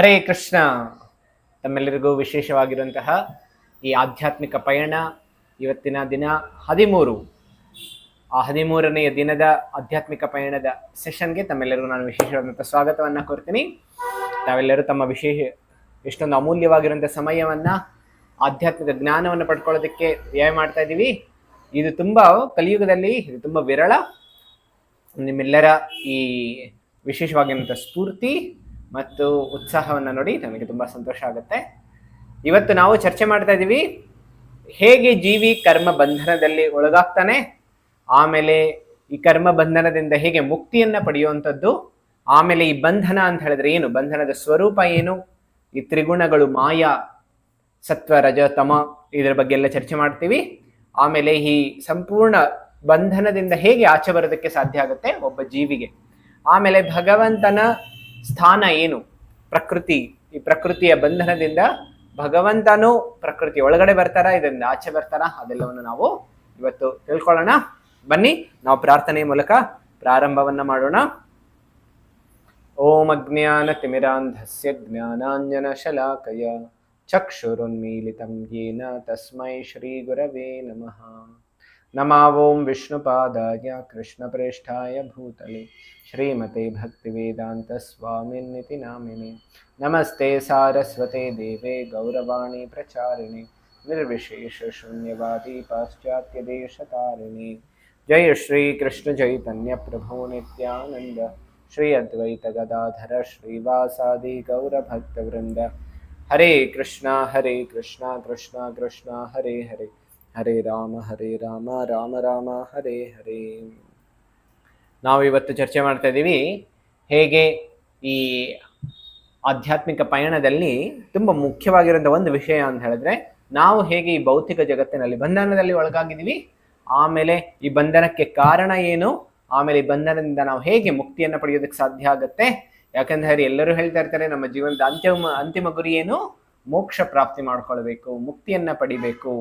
ಹರೇ ಕೃಷ್ಣ. ತಮ್ಮೆಲ್ಲರಿಗೂ ವಿಶೇಷವಾಗಿರುವಂತಹ ಈ ಆಧ್ಯಾತ್ಮಿಕ ಪಯಣ ಇವತ್ತಿನ ದಿನ 13. ಆ 13ನೆಯ ದಿನದ ಆಧ್ಯಾತ್ಮಿಕ ಪಯಣದ ಸೆಷನ್ಗೆ ತಮ್ಮೆಲ್ಲರಿಗೂ ನಾನು ವಿಶೇಷವಾದಂಥ ಸ್ವಾಗತವನ್ನು ಕೋರ್ತೀನಿ. ತಾವೆಲ್ಲರೂ ತಮ್ಮ ಎಷ್ಟೊಂದು ಅಮೂಲ್ಯವಾಗಿರುವಂಥ ಸಮಯವನ್ನು ಆಧ್ಯಾತ್ಮಿಕ ಜ್ಞಾನವನ್ನು ಪಡ್ಕೊಳ್ಳೋದಕ್ಕೆ ವ್ಯಯ ಮಾಡ್ತಾ ಇದ್ದೀವಿ. ಇದು ತುಂಬ ಕಲಿಯುಗದಲ್ಲಿ ಇದು ತುಂಬ ವಿರಳ. ನಿಮ್ಮೆಲ್ಲರ ಈ ವಿಶೇಷವಾಗಿರುವಂಥ ಸ್ಫೂರ್ತಿ ಮತ್ತು ಉತ್ಸಾಹವನ್ನು ನೋಡಿ ನನಗೆ ತುಂಬ ಸಂತೋಷ ಆಗುತ್ತೆ. ಇವತ್ತು ನಾವು ಚರ್ಚೆ ಮಾಡ್ತಾ ಇದ್ದೀವಿ ಹೇಗೆ ಜೀವಿ ಕರ್ಮ ಬಂಧನದಲ್ಲಿ ಒಳಗಾಗ್ತಾನೆ, ಆಮೇಲೆ ಈ ಕರ್ಮ ಬಂಧನದಿಂದ ಹೇಗೆ ಮುಕ್ತಿಯನ್ನು ಪಡೆಯುವಂಥದ್ದು, ಆಮೇಲೆ ಈ ಬಂಧನ ಅಂತ ಹೇಳಿದ್ರೆ ಏನು, ಬಂಧನದ ಸ್ವರೂಪ ಏನು, ಈ ತ್ರಿಗುಣಗಳು ಮಾಯಾ, ಸತ್ವ, ರಜ, ತಮ, ಇದರ ಬಗ್ಗೆ ಎಲ್ಲ ಚರ್ಚೆ ಮಾಡ್ತೀವಿ. ಆಮೇಲೆ ಈ ಸಂಪೂರ್ಣ ಬಂಧನದಿಂದ ಹೇಗೆ ಆಚೆ ಬರೋದಕ್ಕೆ ಸಾಧ್ಯ ಆಗುತ್ತೆ ಒಬ್ಬ ಜೀವಿಗೆ, ಆಮೇಲೆ ಭಗವಂತನ ಸ್ಥಾನ ಏನು, ಪ್ರಕೃತಿ, ಈ ಪ್ರಕೃತಿಯ ಬಂಧನದಿಂದ ಭಗವಂತನೂ ಪ್ರಕೃತಿ ಒಳಗಡೆ ಬರ್ತಾರ, ಇದರಿಂದ ಆಚೆ ಬರ್ತಾರ, ಅದೆಲ್ಲವನ್ನು ನಾವು ಇವತ್ತು ತಿಳ್ಕೊಳ್ಳೋಣ. ಬನ್ನಿ ನಾವು ಪ್ರಾರ್ಥನೆಯ ಮೂಲಕ ಪ್ರಾರಂಭವನ್ನ ಮಾಡೋಣ. ಓಂ ಅಜ್ಞಾನ ತಿಮಿರಾಂಧಸ್ಯ ಜ್ಞಾನಾಂಜನ ಶಲಾಕಯ ಚಕ್ಷುರುನ್ಮೀಲಿತಂ ಯೇನ ತಸ್ಮೈ ಶ್ರೀ ಗುರವೇ ನಮಃ. ನಮೋ ಓಂ ವಿಷ್ಣುಪಾದಾಯ ಕೃಷ್ಣಪ್ರೇಷ್ಠಾಯ ಭೂತಲೆ ಶ್ರೀಮತೆ ಭಕ್ತಿವೇದಾಂತ ಸ್ವಾಮಿನ್ನಿತಿ ನಾಮಿನೆ. ನಮಸ್ತೆ ಸಾರಸ್ವತೆ ದೇವೆ ಗೌರವಾಣಿ ಪ್ರಚಾರಿಣಿ ನಿರ್ವಿಶೇಷ ಶೂನ್ಯವಾದಿ ಪಾಶ್ಚಾತ್ಯ ದೇಶತಾರಿಣಿ. ಜಯ ಶ್ರೀ ಕೃಷ್ಣ ಚೈತನ್ಯ ಪ್ರಭು ನಿತ್ಯಾನಂದ ಶ್ರೀ ಅದ್ವೈತ ಗದಾಧರ ಶ್ರೀವಾಸಾದಿ ಗೌರಭಕ್ತವೃಂದ. ಹರೇ ಕೃಷ್ಣ ಕೃಷ್ಣ ಕೃಷ್ಣ ಹರೇ ಹರೇ, ಹರೇ ರಾಮ ರಾಮ ರಾಮ ಹರೇ ಹರೇ. ನಾವು ಇವತ್ತು ಚರ್ಚೆ ಮಾಡ್ತಾ ಇದ್ದೀವಿ ಹೇಗೆ ಈ ಆಧ್ಯಾತ್ಮಿಕ ಪಯಣದಲ್ಲಿ ತುಂಬ ಮುಖ್ಯವಾಗಿರುವಂಥ ಒಂದು ವಿಷಯ ಅಂತ ಹೇಳಿದ್ರೆ, ನಾವು ಹೇಗೆ ಈ ಭೌತಿಕ ಜಗತ್ತಿನಲ್ಲಿ ಬಂಧನದಲ್ಲಿ ಒಳಗಾಗಿದ್ದೀವಿ, ಆಮೇಲೆ ಈ ಬಂಧನಕ್ಕೆ ಕಾರಣ ಏನು, ಆಮೇಲೆ ಈ ಬಂಧನದಿಂದ ನಾವು ಹೇಗೆ ಮುಕ್ತಿಯನ್ನು ಪಡೆಯೋದಕ್ಕೆ ಸಾಧ್ಯ ಆಗುತ್ತೆ. ಯಾಕಂದ್ರೆ ಎಲ್ಲರೂ ಹೇಳ್ತಾ ಇರ್ತಾರೆ ನಮ್ಮ ಜೀವನದ ಅಂತಿಮ ಗುರಿ ಏನು, ಮೋಕ್ಷ ಪ್ರಾಪ್ತಿ ಮಾಡ್ಕೊಳ್ಬೇಕು, ಮುಕ್ತಿಯನ್ನ ಪಡಿಬೇಕು,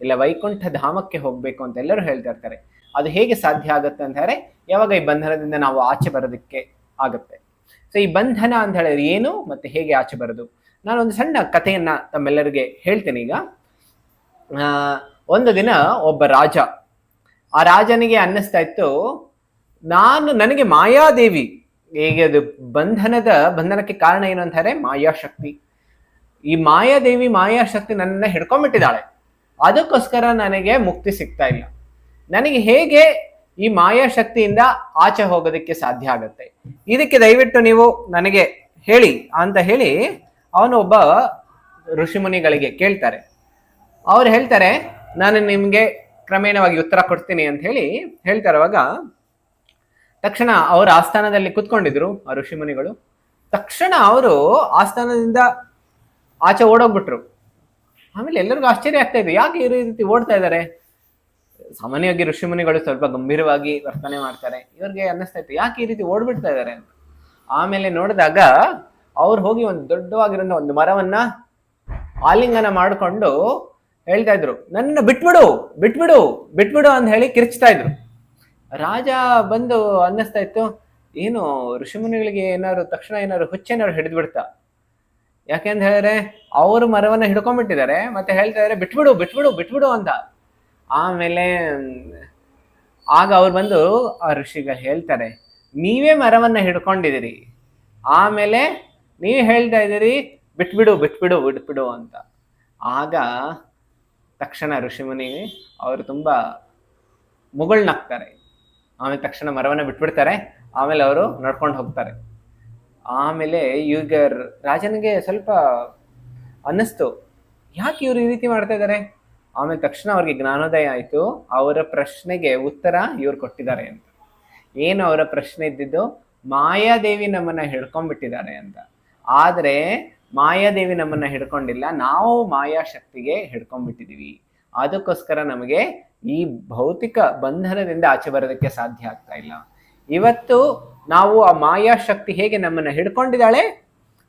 ಇಲ್ಲ ವೈಕುಂಠ ಧಾಮಕ್ಕೆ ಹೋಗ್ಬೇಕು ಅಂತ ಎಲ್ಲರೂ ಹೇಳ್ತಾ ಇರ್ತಾರೆ. ಅದು ಹೇಗೆ ಸಾಧ್ಯ ಆಗುತ್ತೆ ಅಂತ ಹೇಳಿದ್ರೆ, ಯಾವಾಗ ಈ ಬಂಧನದಿಂದ ನಾವು ಆಚೆ ಬರೋದಕ್ಕೆ ಆಗುತ್ತೆ. ಸೊ ಈ ಬಂಧನ ಅಂತ ಹೇಳಿದ್ರೆ ಏನು ಮತ್ತೆ ಹೇಗೆ ಆಚೆ ಬರೋದು, ನಾನೊಂದು ಸಣ್ಣ ಕಥೆಯನ್ನ ತಮ್ಮೆಲ್ಲರಿಗೆ ಹೇಳ್ತೇನೆ. ಈಗ ಒಂದು ದಿನ ಒಬ್ಬ ರಾಜ, ಆ ರಾಜನಿಗೆ ಅನ್ನಿಸ್ತಾ ಇತ್ತು, ನನಗೆ ಮಾಯಾದೇವಿ, ಹೇಗೆ ಅದು ಬಂಧನಕ್ಕೆ ಕಾರಣ ಏನು ಅಂತ ಹೇಳಿದ್ರೆ ಮಾಯಾಶಕ್ತಿ, ಈ ಮಾಯಾಶಕ್ತಿ ನನ್ನನ್ನ ಹಿಡ್ಕೊಂಡ್ಬಿಟ್ಟಿದ್ದಾಳೆ, ಅದಕ್ಕೋಸ್ಕರ ನನಗೆ ಮುಕ್ತಿ ಸಿಗ್ತಾ ಇಲ್ಲ, ನನಗೆ ಹೇಗೆ ಈ ಮಾಯಾಶಕ್ತಿಯಿಂದ ಆಚೆ ಹೋಗೋದಕ್ಕೆ ಸಾಧ್ಯ ಆಗುತ್ತೆ, ಇದಕ್ಕೆ ದಯವಿಟ್ಟು ನೀವು ನನಗೆ ಹೇಳಿ ಅಂತ ಹೇಳಿ ಅವನು ಒಬ್ಬ ಋಷಿಮುನಿಗಳಿಗೆ ಕೇಳ್ತಾರೆ. ಅವ್ರು ಹೇಳ್ತಾರೆ ನಾನು ನಿಮ್ಗೆ ಕ್ರಮೇಣವಾಗಿ ಉತ್ತರ ಕೊಡ್ತೀನಿ ಅಂತ ಹೇಳ್ತಾರವಾಗ ತಕ್ಷಣ ಅವ್ರ ಆಸ್ಥಾನದಲ್ಲಿ ಕುತ್ಕೊಂಡಿದ್ರು ಆ ಋಷಿಮುನಿಗಳು. ತಕ್ಷಣ ಅವರು ಆಸ್ಥಾನದಿಂದ ಆಚೆ ಓಡೋಗ್ಬಿಟ್ರು. ಆಮೇಲೆ ಎಲ್ಲರಿಗೂ ಆಶ್ಚರ್ಯ ಆಗ್ತಾ ಇದೆ, ಯಾಕೆ ಈ ರೀತಿ ಓಡ್ತಾ ಇದ್ದಾರೆ. ಸಾಮಾನ್ಯವಾಗಿ ಋಷಿಮುನಿಗಳು ಸ್ವಲ್ಪ ಗಂಭೀರವಾಗಿ ವರ್ತನೆ ಮಾಡ್ತಾರೆ, ಇವ್ರಿಗೆ ಅನ್ನಿಸ್ತಾ ಇತ್ತು ಯಾಕೆ ಈ ರೀತಿ ಓಡ್ಬಿಡ್ತಾ ಇದ್ದಾರೆ ಅಂತ. ಆಮೇಲೆ ನೋಡಿದಾಗ ಅವ್ರು ಹೋಗಿ ಒಂದು ದೊಡ್ಡವಾಗಿರೋ ಒಂದು ಮರವನ್ನ ಆಲಿಂಗನ ಮಾಡಿಕೊಂಡು ಹೇಳ್ತಾ ಇದ್ರು, ನನ್ನ ಬಿಟ್ಬಿಡು ಬಿಟ್ಬಿಡು ಬಿಟ್ಬಿಡು ಅಂತ ಹೇಳಿ ಕಿರ್ಚ್ತಾ ಇದ್ರು. ರಾಜ ಬಂದು ಅನ್ನಿಸ್ತಾ ಇತ್ತು, ಏನು ಋಷಿಮುನಿಗಳಿಗೆ ತಕ್ಷಣ ಹುಚ್ಚೇನಾದ್ರು ಹಿಡಿದು ಬಿಡ್ತಾ, ಯಾಕೆಂತ ಹೇಳಿದ್ರೆ ಅವರು ಮರವನ್ನ ಹಿಡ್ಕೊಂಡ್ಬಿಟ್ಟಿದ್ದಾರೆ, ಮತ್ತೆ ಹೇಳ್ತಾ ಇದಾರೆ ಬಿಟ್ಬಿಡು ಬಿಟ್ಬಿಡು ಬಿಟ್ಬಿಡು ಅಂತ. ಆಮೇಲೆ ಆಗ ಅವ್ರು ಬಂದು ಆ ಋಷಿಗಳು ಹೇಳ್ತಾರೆ, ನೀವೇ ಮರವನ್ನ ಹಿಡ್ಕೊಂಡಿದ್ದೀರಿ, ಆಮೇಲೆ ನೀವೇ ಹೇಳ್ತಾ ಇದ್ದೀರಿ ಬಿಟ್ಬಿಡು ಬಿಟ್ಬಿಡು ಬಿಟ್ಬಿಡು ಅಂತ. ಆಗ ತಕ್ಷಣ ಋಷಿಮುನಿ ಅವರು ತುಂಬಾ ಮುಗುಳ್ನಾಗ್ತಾರೆ. ಆಮೇಲೆ ತಕ್ಷಣ ಮರವನ್ನ ಬಿಟ್ಬಿಡ್ತಾರೆ. ಆಮೇಲೆ ಅವರು ನಡ್ಕೊಂಡು ಹೋಗ್ತಾರೆ. ಆಮೇಲೆ ಈಗ ರಾಜನಿಗೆ ಸ್ವಲ್ಪ ಅನ್ನಿಸ್ತು, ಯಾಕೆ ಇವ್ರು ಈ ರೀತಿ ಮಾಡ್ತಾ ಇದ್ದಾರೆ. ಆಮೇಲೆ ತಕ್ಷಣ ಅವ್ರಿಗೆ ಜ್ಞಾನೋದಯ ಆಯ್ತು, ಅವರ ಪ್ರಶ್ನೆಗೆ ಉತ್ತರ ಇವ್ರು ಕೊಟ್ಟಿದ್ದಾರೆ ಅಂತ. ಏನು ಅವರ ಪ್ರಶ್ನೆ ಇದ್ದಿದ್ದು, ಮಾಯಾದೇವಿ ನಮ್ಮನ್ನ ಹಿಡ್ಕೊಂಡ್ಬಿಟ್ಟಿದ್ದಾರೆ ಅಂತ. ಆದ್ರೆ ಮಾಯಾದೇವಿ ನಮ್ಮನ್ನ ಹಿಡ್ಕೊಂಡಿಲ್ಲ, ನಾವು ಮಾಯಾಶಕ್ತಿಗೆ ಹಿಡ್ಕೊಂಡ್ಬಿಟ್ಟಿದೀವಿ, ಅದಕ್ಕೋಸ್ಕರ ನಮಗೆ ಈ ಭೌತಿಕ ಬಂಧನದಿಂದ ಆಚೆ ಬರೋದಕ್ಕೆ ಸಾಧ್ಯ ಆಗ್ತಾ ಇಲ್ಲ. ಇವತ್ತು ನಾವು ಆ ಮಾಯಾಶಕ್ತಿ ಹೇಗೆ ನಮ್ಮನ್ನ ಹಿಡ್ಕೊಂಡಿದ್ದಾಳೆ,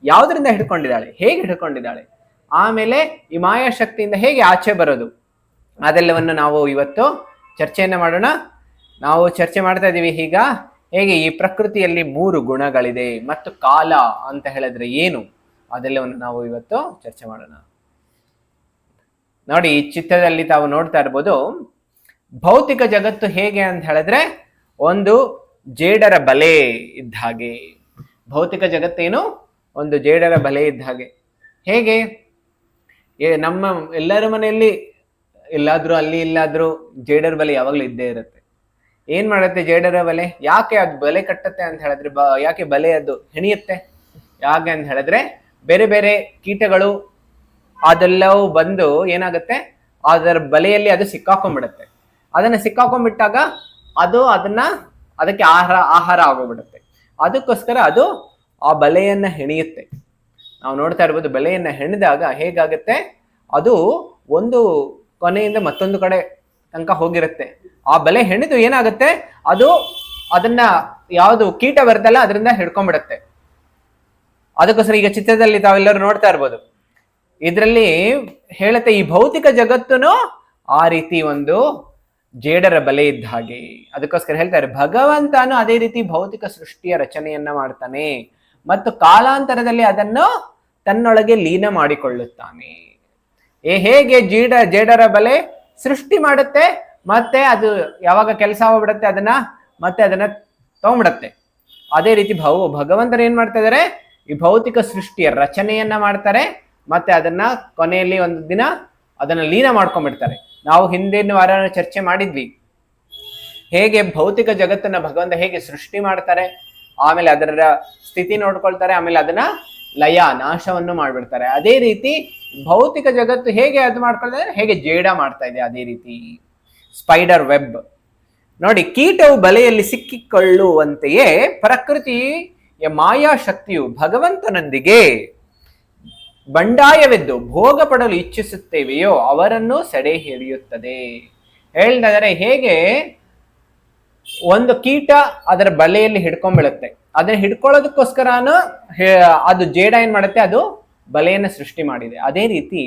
ಯಾವುದರಿಂದ ಹಿಡ್ಕೊಂಡಿದ್ದಾಳೆ, ಹೇಗೆ ಹಿಡ್ಕೊಂಡಿದ್ದಾಳೆ, ಆಮೇಲೆ ಈ ಮಾಯಾಶಕ್ತಿಯಿಂದ ಹೇಗೆ ಆಚೆ ಬರೋದು, ಅದೆಲ್ಲವನ್ನು ನಾವು ಇವತ್ತು ಚರ್ಚೆಯನ್ನ ಮಾಡೋಣ. ನಾವು ಚರ್ಚೆ ಮಾಡ್ತಾ ಇದ್ದೀವಿ ಈಗ ಹೇಗೆ ಈ ಪ್ರಕೃತಿಯಲ್ಲಿ 3 ಗುಣಗಳಿದೆ ಮತ್ತು ಕಾಲ ಅಂತ ಹೇಳಿದ್ರೆ ಏನು, ಅದೆಲ್ಲವನ್ನು ನಾವು ಇವತ್ತು ಚರ್ಚೆ ಮಾಡೋಣ. ನೋಡಿ, ಈ ಚಿತ್ರದಲ್ಲಿ ತಾವು ನೋಡ್ತಾ ಇರ್ಬೋದು, ಭೌತಿಕ ಜಗತ್ತು ಹೇಗೆ ಅಂತ ಹೇಳಿದ್ರೆ ಒಂದು ಜೇಡರ ಬಲೆ ಇದ್ದ ಹಾಗೆ. ಭೌತಿಕ ಜಗತ್ತೇನು? ಒಂದು ಜೇಡರ ಬಲೆ ಇದ್ದ ಹಾಗೆ. ಹೇಗೆ? ನಮ್ಮ ಎಲ್ಲರ ಮನೆಯಲ್ಲಿ ಎಲ್ಲಾದ್ರೂ ಅಲ್ಲಿ ಇಲ್ಲಾದ್ರೂ ಜೇಡರ ಬಲೆ ಯಾವಾಗ್ಲೂ ಇದ್ದೇ ಇರುತ್ತೆ. ಏನ್ ಮಾಡುತ್ತೆ ಜೇಡರ ಬಲೆ? ಯಾಕೆ ಅದು ಬಲೆ ಕಟ್ಟತ್ತೆ ಅಂತ ಹೇಳಿದ್ರೆ, ಯಾಕೆ ಬಲೆ ಅದು ಹೆಣಿಯುತ್ತೆ? ಯಾಕೆ ಅಂತ ಹೇಳಿದ್ರೆ ಬೇರೆ ಬೇರೆ ಕೀಟಗಳು ಅದೆಲ್ಲವೂ ಬಂದು ಏನಾಗುತ್ತೆ, ಅದರ ಬಲೆಯಲ್ಲಿ ಅದು ಸಿಕ್ಕಾಕೊಂಡ್ಬಿಡುತ್ತೆ. ಅದನ್ನ ಸಿಕ್ಕಾಕೊಂಡ್ಬಿಟ್ಟಾಗ ಅದಕ್ಕೆ ಆಹಾರ ಆಗೋಗ್ಬಿಡುತ್ತೆ. ಅದಕ್ಕೋಸ್ಕರ ಅದು ಆ ಬಲೆಯನ್ನ ಹೆಣಿಯುತ್ತೆ. ನಾವು ನೋಡ್ತಾ ಇರ್ಬೋದು, ಬಲೆಯನ್ನ ಹೆಣಿದಾಗ ಹೇಗಾಗುತ್ತೆ, ಅದು ಒಂದು ಕೊನೆಯಿಂದ ಮತ್ತೊಂದು ಕಡೆ ತನಕ ಹೋಗಿರುತ್ತೆ. ಆ ಬಲೆ ಹೆಣಿದು ಏನಾಗುತ್ತೆ, ಅದನ್ನ ಯಾವುದು ಕೀಟ ಬರ್ತಲ್ಲ ಅದರಿಂದ ಹಿಡ್ಕೊಂಡ್ಬಿಡುತ್ತೆ. ಅದಕ್ಕೋಸ್ಕರ ಈಗ ಚಿತ್ರದಲ್ಲಿ ತಾವೆಲ್ಲರೂ ನೋಡ್ತಾ ಇರ್ಬೋದು, ಇದರಲ್ಲಿ ಹೇಳುತ್ತೆ ಈ ಭೌತಿಕ ಜಗತ್ತುನು ಆ ರೀತಿ ಒಂದು ಜೇಡರ ಬಲೆ ಇದ್ದ ಹಾಗೆ. ಅದಕ್ಕೋಸ್ಕರ ಹೇಳ್ತಾರೆ ಭಗವಂತನು ಅದೇ ರೀತಿ ಭೌತಿಕ ಸೃಷ್ಟಿಯ ರಚನೆಯನ್ನ ಮಾಡ್ತಾನೆ ಮತ್ತು ಕಾಲಾಂತರದಲ್ಲಿ ಅದನ್ನು ತನ್ನೊಳಗೆ ಲೀನ ಮಾಡಿಕೊಳ್ಳುತ್ತಾನೆ. ಹೇಗೆ ಜೇಡರ ಬಲೆ ಸೃಷ್ಟಿ ಮಾಡುತ್ತೆ, ಮತ್ತೆ ಅದು ಯಾವಾಗ ಕೆಲಸ ಹೋಗ್ಬಿಡುತ್ತೆ ಅದನ್ನ ತಗೊಂಡ್ಬಿಡತ್ತೆ. ಅದೇ ರೀತಿ ಭಗವಂತರು ಏನ್ ಮಾಡ್ತಾ ಇದಾರೆ, ಈ ಭೌತಿಕ ಸೃಷ್ಟಿಯ ರಚನೆಯನ್ನ ಮಾಡ್ತಾರೆ, ಮತ್ತೆ ಅದನ್ನ ಕೊನೆಯಲ್ಲಿ ಒಂದು ದಿನ ಅದನ್ನ ಲೀನ ಮಾಡ್ಕೊಂಡ್ಬಿಡ್ತಾರೆ. ನಾವು ಹಿಂದಿನ ವಾರ ಚರ್ಚೆ ಮಾಡಿದ್ವಿ, ಹೇಗೆ ಭೌತಿಕ ಜಗತ್ತನ್ನ ಭಗವಂತ ಹೇಗೆ ಸೃಷ್ಟಿ ಮಾಡ್ತಾರೆ, ಆಮೇಲೆ ಅದರ ಸ್ಥಿತಿ ನೋಡ್ಕೊಳ್ತಾರೆ, ಆಮೇಲೆ ಅದನ್ನ ನಾಶವನ್ನು ಮಾಡ್ಬಿಡ್ತಾರೆ. ಅದೇ ರೀತಿ ಭೌತಿಕ ಜಗತ್ತು ಹೇಗೆ ಅದು ಮಾಡ್ಕೊಳ್ತಾರೆ, ಹೇಗೆ ಜೇಡ ಮಾಡ್ತಾ ಇದೆ ಅದೇ ರೀತಿ ಸ್ಪೈಡರ್ ವೆಬ್. ನೋಡಿ, ಕೀಟವು ಬಲೆಯಲ್ಲಿ ಸಿಕ್ಕಿಕೊಳ್ಳುವಂತೆಯೇ ಪ್ರಕೃತಿಯ ಮಾಯಾ ಶಕ್ತಿಯು ಭಗವಂತನೊಂದಿಗೆ ಬಂಡಾಯವೆದ್ದು ಭೋಗ ಪಡಲು ಇಚ್ಛಿಸುತ್ತೇವೆಯೋ ಅವರನ್ನು ಸೆಡೆ ಹಿಡಿಯುತ್ತದೆ. ಹೇಳಿದರೆ ಹೇಗೆ ಒಂದು ಕೀಟ ಅದರ ಬಲೆಯಲ್ಲಿ ಹಿಡ್ಕೊಂಡ್ಬಿಡುತ್ತೆ, ಅದನ್ನ ಹಿಡ್ಕೊಳ್ಳೋದಕ್ಕೋಸ್ಕರನು ಅದು ಜೇಡ ಏನ್ ಮಾಡುತ್ತೆ, ಅದು ಬಲೆಯನ್ನ ಸೃಷ್ಟಿ ಮಾಡಿದೆ. ಅದೇ ರೀತಿ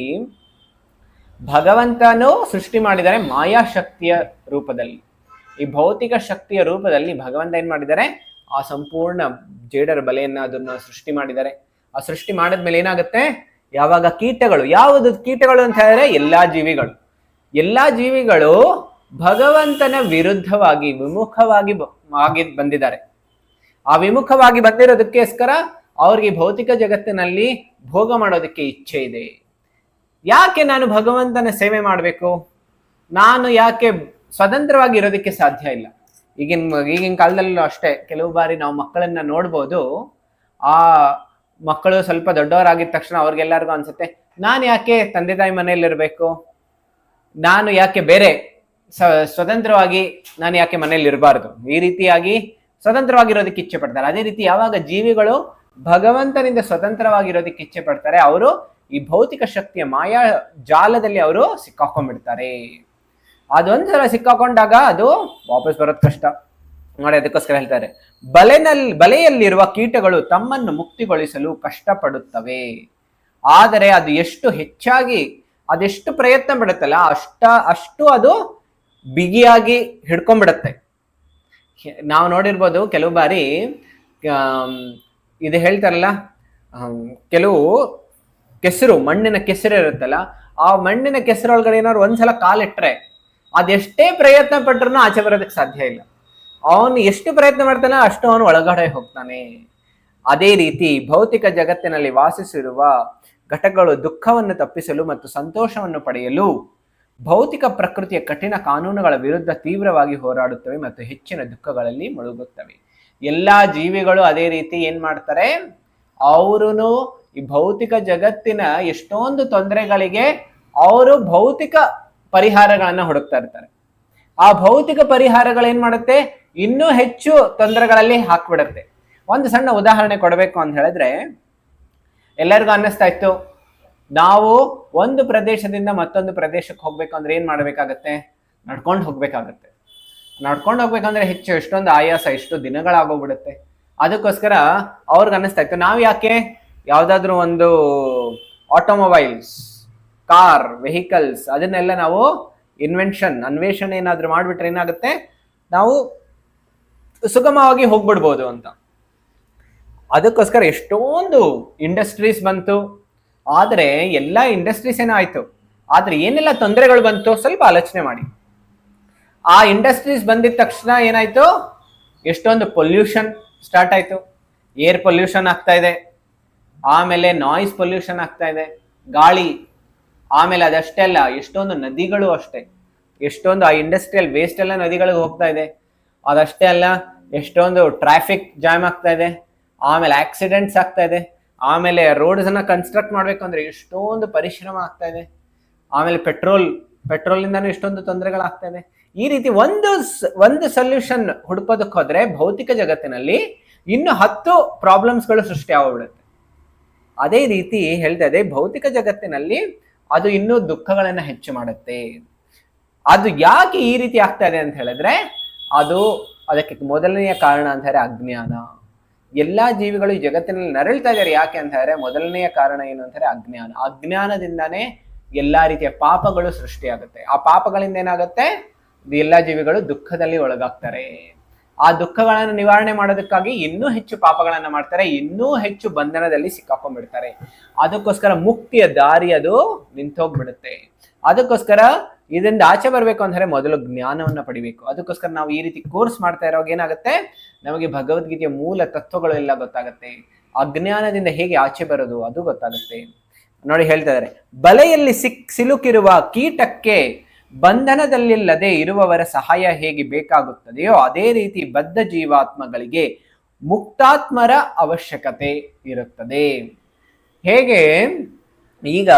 ಭಗವಂತನು ಸೃಷ್ಟಿ ಮಾಡಿದರೆ ಮಾಯಾಶಕ್ತಿಯ ರೂಪದಲ್ಲಿ, ಈ ಭೌತಿಕ ಶಕ್ತಿಯ ರೂಪದಲ್ಲಿ ಭಗವಂತ ಏನ್ ಮಾಡಿದ್ದಾರೆ, ಆ ಸಂಪೂರ್ಣ ಜೇಡರ ಬಲೆಯನ್ನ ಅದನ್ನ ಸೃಷ್ಟಿ ಮಾಡಿದ್ದಾರೆ. ಆ ಸೃಷ್ಟಿ ಮಾಡಿದ್ಮೇಲೆ ಏನಾಗುತ್ತೆ, ಯಾವಾಗ ಯಾವುದು ಕೀಟಗಳು ಅಂತ ಹೇಳಿದ್ರೆ ಎಲ್ಲಾ ಜೀವಿಗಳು ಭಗವಂತನ ವಿರುದ್ಧವಾಗಿ ವಿಮುಖವಾಗಿ ಬಂದಿದ್ದಾರೆ. ಆ ವಿಮುಖವಾಗಿ ಬಂದಿರೋದಕ್ಕೋಸ್ಕರ ಅವ್ರಿಗೆ ಭೌತಿಕ ಜಗತ್ತಿನಲ್ಲಿ ಭೋಗ ಮಾಡೋದಕ್ಕೆ ಇಚ್ಛೆ ಇದೆ. ಯಾಕೆ ನಾನು ಭಗವಂತನ ಸೇವೆ ಮಾಡಬೇಕು, ನಾನು ಯಾಕೆ ಸ್ವತಂತ್ರವಾಗಿ ಇರೋದಕ್ಕೆ ಸಾಧ್ಯ ಇಲ್ಲ? ಈಗಿನ ಕಾಲದಲ್ಲೂ ಅಷ್ಟೇ, ಕೆಲವು ಬಾರಿ ನಾವು ಮಕ್ಕಳನ್ನ ನೋಡ್ಬೋದು, ಆ ಮಕ್ಕಳು ಸ್ವಲ್ಪ ದೊಡ್ಡವರಾಗಿದ ತಕ್ಷಣ ಅವ್ರಿಗೆಲ್ಲರಿಗೂ ಅನ್ಸುತ್ತೆ, ನಾನು ಯಾಕೆ ತಂದೆ ತಾಯಿ ಮನೆಯಲ್ಲಿರ್ಬೇಕು, ನಾನು ಯಾಕೆ ಬೇರೆ ಸ್ವತಂತ್ರವಾಗಿ ನಾನು ಯಾಕೆ ಮನೇಲಿ ಇರಬಾರ್ದು, ಈ ರೀತಿಯಾಗಿ ಸ್ವತಂತ್ರವಾಗಿರೋದಕ್ಕೆ ಇಚ್ಛೆ ಪಡ್ತಾರೆ. ಅದೇ ರೀತಿ ಯಾವಾಗ ಜೀವಿಗಳು ಭಗವಂತನಿಂದ ಸ್ವತಂತ್ರವಾಗಿರೋದಕ್ಕೆ ಇಚ್ಛೆ ಪಡ್ತಾರೆ, ಅವರು ಈ ಭೌತಿಕ ಶಕ್ತಿಯ ಮಾಯಾ ಜಾಲದಲ್ಲಿ ಅವರು ಸಿಕ್ಕಾಕೊಂಡ್ಬಿಡ್ತಾರೆ. ಅದೊಂದ್ಸಲ ಸಿಕ್ಕಾಕೊಂಡಾಗ ಅದು ವಾಪಸ್ ಬರೋದು ಕಷ್ಟ ನೋಡಿ. ಅದಕ್ಕೋಸ್ಕರ ಹೇಳ್ತಾರೆ, ಬಲೆಯಲ್ಲಿರುವ ಕೀಟಗಳು ತಮ್ಮನ್ನು ಮುಕ್ತಿಗೊಳಿಸಲು ಕಷ್ಟಪಡುತ್ತವೆ, ಆದರೆ ಅದು ಎಷ್ಟು ಹೆಚ್ಚಾಗಿ ಅದೆಷ್ಟು ಪ್ರಯತ್ನ ಪಡುತ್ತಲ್ಲ ಅಷ್ಟು ಅದು ಬಿಗಿಯಾಗಿ ಹಿಡ್ಕೊಂಡ್ಬಿಡತ್ತೆ. ನಾವು ನೋಡಿರ್ಬೋದು ಕೆಲವು ಬಾರಿ ಇದು ಹೇಳ್ತಾರಲ್ಲ, ಕೆಲವು ಮಣ್ಣಿನ ಕೆಸರು ಇರುತ್ತಲ್ಲ, ಆ ಮಣ್ಣಿನ ಕೆಸರೊಳಗಡೆ ಏನಾದ್ರು ಒಂದ್ಸಲ ಕಾಲಿಟ್ರೆ ಅದೆಷ್ಟೇ ಪ್ರಯತ್ನ ಪಟ್ರು ಆಚೆ ಬರೋದಕ್ಕೆ ಸಾಧ್ಯ ಇಲ್ಲ. ಅವನು ಎಷ್ಟು ಪ್ರಯತ್ನ ಮಾಡ್ತಾನೆ ಅಷ್ಟು ಅವನು ಒಳಗಡೆ ಹೋಗ್ತಾನೆ. ಅದೇ ರೀತಿ ಭೌತಿಕ ಜಗತ್ತಿನಲ್ಲಿ ವಾಸಿಸಿರುವ ಘಟಕಗಳು ದುಃಖವನ್ನು ತಪ್ಪಿಸಲು ಮತ್ತು ಸಂತೋಷವನ್ನು ಪಡೆಯಲು ಭೌತಿಕ ಪ್ರಕೃತಿಯ ಕಠಿಣ ಕಾನೂನುಗಳ ವಿರುದ್ಧ ತೀವ್ರವಾಗಿ ಹೋರಾಡುತ್ತವೆ ಮತ್ತು ಹೆಚ್ಚಿನ ದುಃಖಗಳಲ್ಲಿ ಮುಳುಗುತ್ತವೆ. ಎಲ್ಲಾ ಜೀವಿಗಳು ಅದೇ ರೀತಿ ಏನ್ ಮಾಡ್ತಾರೆ, ಅವರು ಈ ಭೌತಿಕ ಜಗತ್ತಿನ ಎಷ್ಟೊಂದು ತೊಂದರೆಗಳಿಗೆ ಅವರು ಭೌತಿಕ ಪರಿಹಾರಗಳನ್ನ ಹುಡುಕ್ತಾ ಇರ್ತಾರೆ. ಆ ಭೌತಿಕ ಪರಿಹಾರಗಳೇನ್ ಮಾಡುತ್ತೆ, ಇನ್ನೂ ಹೆಚ್ಚು ತೊಂದರೆಗಳಲ್ಲಿ ಹಾಕ್ಬಿಡುತ್ತೆ. ಒಂದು ಸಣ್ಣ ಉದಾಹರಣೆ ಕೊಡಬೇಕು ಅಂತ ಹೇಳಿದ್ರೆ, ಎಲ್ಲರಿಗೂ ಅನ್ನಿಸ್ತಾ ಇತ್ತು, ನಾವು ಒಂದು ಪ್ರದೇಶದಿಂದ ಮತ್ತೊಂದು ಪ್ರದೇಶಕ್ಕೆ ಹೋಗ್ಬೇಕು ಅಂದ್ರೆ ಏನ್ ಮಾಡ್ಬೇಕಾಗತ್ತೆ, ನಡ್ಕೊಂಡು ಹೋಗ್ಬೇಕಾಗತ್ತೆ. ನಡ್ಕೊಂಡು ಹೋಗ್ಬೇಕಂದ್ರೆ ಎಷ್ಟೊಂದು ಆಯಾಸ, ಎಷ್ಟು ದಿನಗಳಾಗೋಗ್ಬಿಡುತ್ತೆ. ಅದಕ್ಕೋಸ್ಕರ ಅವ್ರಿಗೆ ಅನ್ನಿಸ್ತಾ ಇತ್ತು, ನಾವು ಯಾಕೆ ಯಾವ್ದಾದ್ರು ಒಂದು ಆಟೋಮೊಬೈಲ್ಸ್, ಕಾರ್, ವೆಹಿಕಲ್ಸ್ ಅದನ್ನೆಲ್ಲ ನಾವು ಅನ್ವೇಷಣೆ ಏನಾದ್ರು ಮಾಡ್ಬಿಟ್ರೆ ಏನಾಗುತ್ತೆ, ನಾವು ಸುಗಮವಾಗಿ ಹೋಗ್ಬಿಡ್ಬೋದು ಅಂತ. ಅದಕ್ಕೋಸ್ಕರ ಎಷ್ಟೊಂದು ಇಂಡಸ್ಟ್ರೀಸ್ ಬಂತು. ಆದರೆ ಎಲ್ಲ ಇಂಡಸ್ಟ್ರೀಸ್ ಏನೋ ಆಯ್ತು, ಆದ್ರೆ ಏನೆಲ್ಲ ತೊಂದರೆಗಳು ಬಂತು ಸ್ವಲ್ಪ ಆಲೋಚನೆ ಮಾಡಿ. ಆ ಇಂಡಸ್ಟ್ರೀಸ್ ಬಂದಿದ ತಕ್ಷಣ ಏನಾಯ್ತು, ಎಷ್ಟೊಂದು ಪೊಲ್ಯೂಷನ್ ಸ್ಟಾರ್ಟ್ ಆಯ್ತು. ಏರ್ ಪೊಲ್ಯೂಷನ್ ಆಗ್ತಾ ಇದೆ, ಆಮೇಲೆ ನಾಯ್ಸ್ ಪೊಲ್ಯೂಷನ್ ಆಗ್ತಾ ಇದೆ, ಗಾಳಿ. ಆಮೇಲೆ ಅದಷ್ಟೇ ಅಲ್ಲ, ಎಷ್ಟೊಂದು ನದಿಗಳು ಅಷ್ಟೇ, ಎಷ್ಟೊಂದು ಆ ಇಂಡಸ್ಟ್ರಿಯಲ್ ವೇಸ್ಟ್ ಎಲ್ಲ ನದಿಗಳಿಗೆ ಹೋಗ್ತಾ ಇದೆ. ಅದಷ್ಟೇ ಅಲ್ಲ, ಎಷ್ಟೊಂದು ಟ್ರಾಫಿಕ್ ಜಾಮ್ ಆಗ್ತಾ ಇದೆ, ಆಮೇಲೆ ಆಕ್ಸಿಡೆಂಟ್ಸ್ ಆಗ್ತಾ ಇದೆ, ಆಮೇಲೆ ರೋಡ್ಸ್ ಅನ್ನ ಕನ್ಸ್ಟ್ರಕ್ಟ್ ಮಾಡ್ಬೇಕು ಅಂದ್ರೆ ಎಷ್ಟೊಂದು ಪರಿಶ್ರಮ ಆಗ್ತಾ ಇದೆ, ಆಮೇಲೆ ಪೆಟ್ರೋಲಿಂದಾನು ಎಷ್ಟೊಂದು ತೊಂದರೆಗಳಾಗ್ತಾ ಇದೆ. ಈ ರೀತಿ ಒಂದು ಸೊಲ್ಯೂಷನ್ ಹುಡುಕೋದಕ್ಕೆ ಹೋದ್ರೆ ಭೌತಿಕ ಜಗತ್ತಿನಲ್ಲಿ ಇನ್ನು 10 ಪ್ರಾಬ್ಲಮ್ಸ್ಗಳು ಸೃಷ್ಟಿ ಆಗ್ಬಿಡುತ್ತೆ. ಅದೇ ರೀತಿ ಹೇಳ್ತಾ ಇದೆ, ಭೌತಿಕ ಜಗತ್ತಿನಲ್ಲಿ ಅದು ಇನ್ನೂ ದುಃಖಗಳನ್ನ ಹೆಚ್ಚು ಮಾಡುತ್ತೆ. ಅದು ಯಾಕೆ ಈ ರೀತಿ ಆಗ್ತಾ ಇದೆ ಅಂತ ಹೇಳಿದ್ರೆ, ಅದಕ್ಕೆ ಮೊದಲನೆಯ ಕಾರಣ ಅಂತ ಹೇಳಿದ್ರೆ ಅಜ್ಞಾನ. ಎಲ್ಲಾ ಜೀವಿಗಳು ಈ ಜಗತ್ತಿನಲ್ಲಿ ನರಳ್ತಾ ಇದ್ದಾರೆ. ಯಾಕೆ ಅಂತ ಹೇಳಿದ್ರೆ ಮೊದಲನೆಯ ಕಾರಣ ಏನು ಅಂತ ಹೇಳಿದ್ರೆ ಅಜ್ಞಾನ. ಅಜ್ಞಾನದಿಂದಾನೇ ಎಲ್ಲಾ ರೀತಿಯ ಪಾಪಗಳು ಸೃಷ್ಟಿಯಾಗುತ್ತೆ. ಆ ಪಾಪಗಳಿಂದ ಏನಾಗುತ್ತೆ, ಎಲ್ಲಾ ಜೀವಿಗಳು ದುಃಖದಲ್ಲಿ ಒಳಗಾಗ್ತಾರೆ. ಆ ದುಃಖಗಳನ್ನು ನಿವಾರಣೆ ಮಾಡೋದಕ್ಕಾಗಿ ಇನ್ನೂ ಹೆಚ್ಚು ಪಾಪಗಳನ್ನ ಮಾಡ್ತಾರೆ, ಇನ್ನೂ ಹೆಚ್ಚು ಬಂಧನದಲ್ಲಿ ಸಿಕ್ಕಾಕೊಂಡ್ಬಿಡ್ತಾರೆ. ಅದಕ್ಕೋಸ್ಕರ ಮುಕ್ತಿಯ ದಾರಿ ಅದು ನಿಂತೋಗ್ಬಿಡುತ್ತೆ. ಅದಕ್ಕೋಸ್ಕರ ಇದರಿಂದ ಆಚೆ ಬರ್ಬೇಕು ಅಂದ್ರೆ ಮೊದಲು ಜ್ಞಾನವನ್ನ ಪಡಿಬೇಕು. ಅದಕ್ಕೋಸ್ಕರ ನಾವು ಈ ರೀತಿ ಕೋರ್ಸ್ ಮಾಡ್ತಾ ಇರೋವಾಗ ಏನಾಗುತ್ತೆ, ನಮಗೆ ಭಗವದ್ಗೀತೆಯ ಮೂಲ ತತ್ವಗಳು ಎಲ್ಲ ಗೊತ್ತಾಗುತ್ತೆ. ಅಜ್ಞಾನದಿಂದ ಹೇಗೆ ಆಚೆ ಬರೋದು ಅದು ಗೊತ್ತಾಗುತ್ತೆ. ನೋಡಿ ಹೇಳ್ತಾ ಇದ್ದಾರೆ, ಬಲೆಯಲ್ಲಿ ಸಿಲುಕಿರುವ ಕೀಟಕ್ಕೆ ಬಂಧನದಲ್ಲಿಲ್ಲದೆ ಇರುವವರ ಸಹಾಯ ಹೇಗೆ ಬೇಕಾಗುತ್ತದೆಯೋ ಅದೇ ರೀತಿ ಬದ್ಧ ಜೀವಾತ್ಮಗಳಿಗೆ ಮುಕ್ತಾತ್ಮರ ಅವಶ್ಯಕತೆ ಇರುತ್ತದೆ. ಹೇಗೆ ಈಗ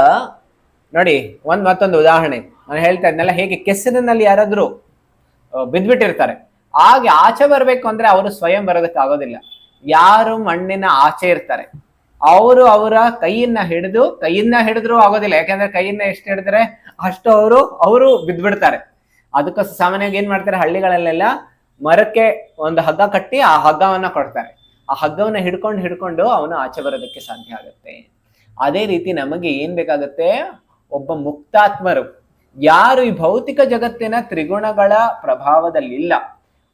ನೋಡಿ, ಮತ್ತೊಂದು ಉದಾಹರಣೆ ನಾನು ಹೇಳ್ತಾ ಇದ್ನಲ್ಲ, ಹೇಗೆ ಕೆಸರಿನಲ್ಲಿ ಯಾರಾದ್ರೂ ಬಿದ್ಬಿಟ್ಟಿರ್ತಾರೆ, ಹಾಗೆ ಆಚೆ ಬರ್ಬೇಕು ಅಂದ್ರೆ ಅವರು ಸ್ವಯಂ ಬರೋದಕ್ಕೆ ಆಗೋದಿಲ್ಲ. ಯಾರು ಮಣ್ಣಿನ ಆಚೆ ಇರ್ತಾರೆ ಅವರು ಅವರ ಕೈಯನ್ನ ಹಿಡಿದ್ರು ಆಗೋದಿಲ್ಲ. ಯಾಕಂದ್ರೆ ಕೈಯನ್ನ ಎಷ್ಟು ಹಿಡಿದ್ರೆ ಅಷ್ಟು ಅವರು ಬಿದ್ದ್ಬಿಡ್ತಾರೆ. ಅದಕ್ಕೋಸ್ಕರ ಸಾಮಾನ್ಯವಾಗಿ ಏನ್ ಮಾಡ್ತಾರೆ, ಹಳ್ಳಿಗಳಲ್ಲೆಲ್ಲ ಮರಕ್ಕೆ ಒಂದು ಹಗ್ಗ ಕಟ್ಟಿ ಆ ಹಗ್ಗವನ್ನ ಕೊಡ್ತಾರೆ. ಆ ಹಗ್ಗವನ್ನ ಹಿಡ್ಕೊಂಡು ಅವನು ಆಚೆ ಬರೋದಕ್ಕೆ ಸಾಧ್ಯ ಆಗುತ್ತೆ. ಅದೇ ರೀತಿ ನಮಗೆ ಏನ್ ಬೇಕಾಗುತ್ತೆ, ಒಬ್ಬ ಮುಕ್ತಾತ್ಮರು, ಯಾರು ಈ ಭೌತಿಕ ಜಗತ್ತಿನ ತ್ರಿಗುಣಗಳ ಪ್ರಭಾವದಲ್ಲಿಲ್ಲ,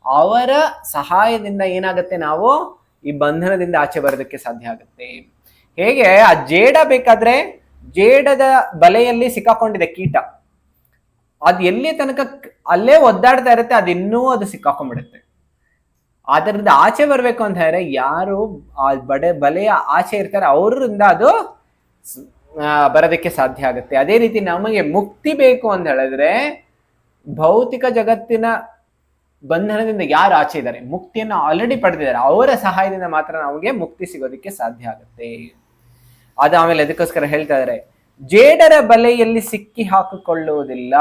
ಅವರ ಸಹಾಯದಿಂದ ಏನಾಗುತ್ತೆ, ನಾವು ಈ ಬಂಧನದಿಂದ ಆಚೆ ಬರೋದಕ್ಕೆ ಸಾಧ್ಯ ಆಗುತ್ತೆ. ಹೇಗೆ ಆ ಜೇಡ ಬೇಕಾದ್ರೆ, ಜೇಡದ ಬಲೆಯಲ್ಲಿ ಸಿಕ್ಕಾಕೊಂಡಿದೆ ಕೀಟ, ಅದು ಎಲ್ಲಿ ತನಕ ಅಲ್ಲೇ ಒದ್ದಾಡ್ತಾ ಇರುತ್ತೆ, ಅದು ಸಿಕ್ಕಾಕೊಂಡ್ಬಿಡುತ್ತೆ. ಅದರಿಂದ ಆಚೆ ಬರ್ಬೇಕು ಅಂತ ಹೇಳಿದ್ರೆ ಯಾರು ಆ ಬಲೆಯ ಆಚೆ ಇರ್ತಾರೆ ಅವರಿಂದ ಅದು ಬರೋದಕ್ಕೆ ಸಾಧ್ಯ ಆಗುತ್ತೆ. ಅದೇ ರೀತಿ ನಮಗೆ ಮುಕ್ತಿ ಬೇಕು ಅಂತ ಹೇಳಿದ್ರೆ ಭೌತಿಕ ಜಗತ್ತಿನ ಬಂಧನದಿಂದ ಯಾರು ಆಚೆ ಇದ್ದಾರೆ, ಮುಕ್ತಿಯನ್ನು ಆಲ್ರೆಡಿ ಪಡೆದಿದ್ದಾರೆ, ಅವರ ಸಹಾಯದಿಂದ ಮಾತ್ರ ನಮಗೆ ಮುಕ್ತಿ ಸಿಗೋದಕ್ಕೆ ಸಾಧ್ಯ ಆಗುತ್ತೆ. ಅದು ಆಮೇಲೆ ಅದಕ್ಕೋಸ್ಕರ ಹೇಳ್ತಾ ಇದ್ದಾರೆ, ಜೇಡರ ಬಲೆಯಲ್ಲಿ ಸಿಕ್ಕಿ ಹಾಕಿಕೊಳ್ಳುವುದಿಲ್ಲ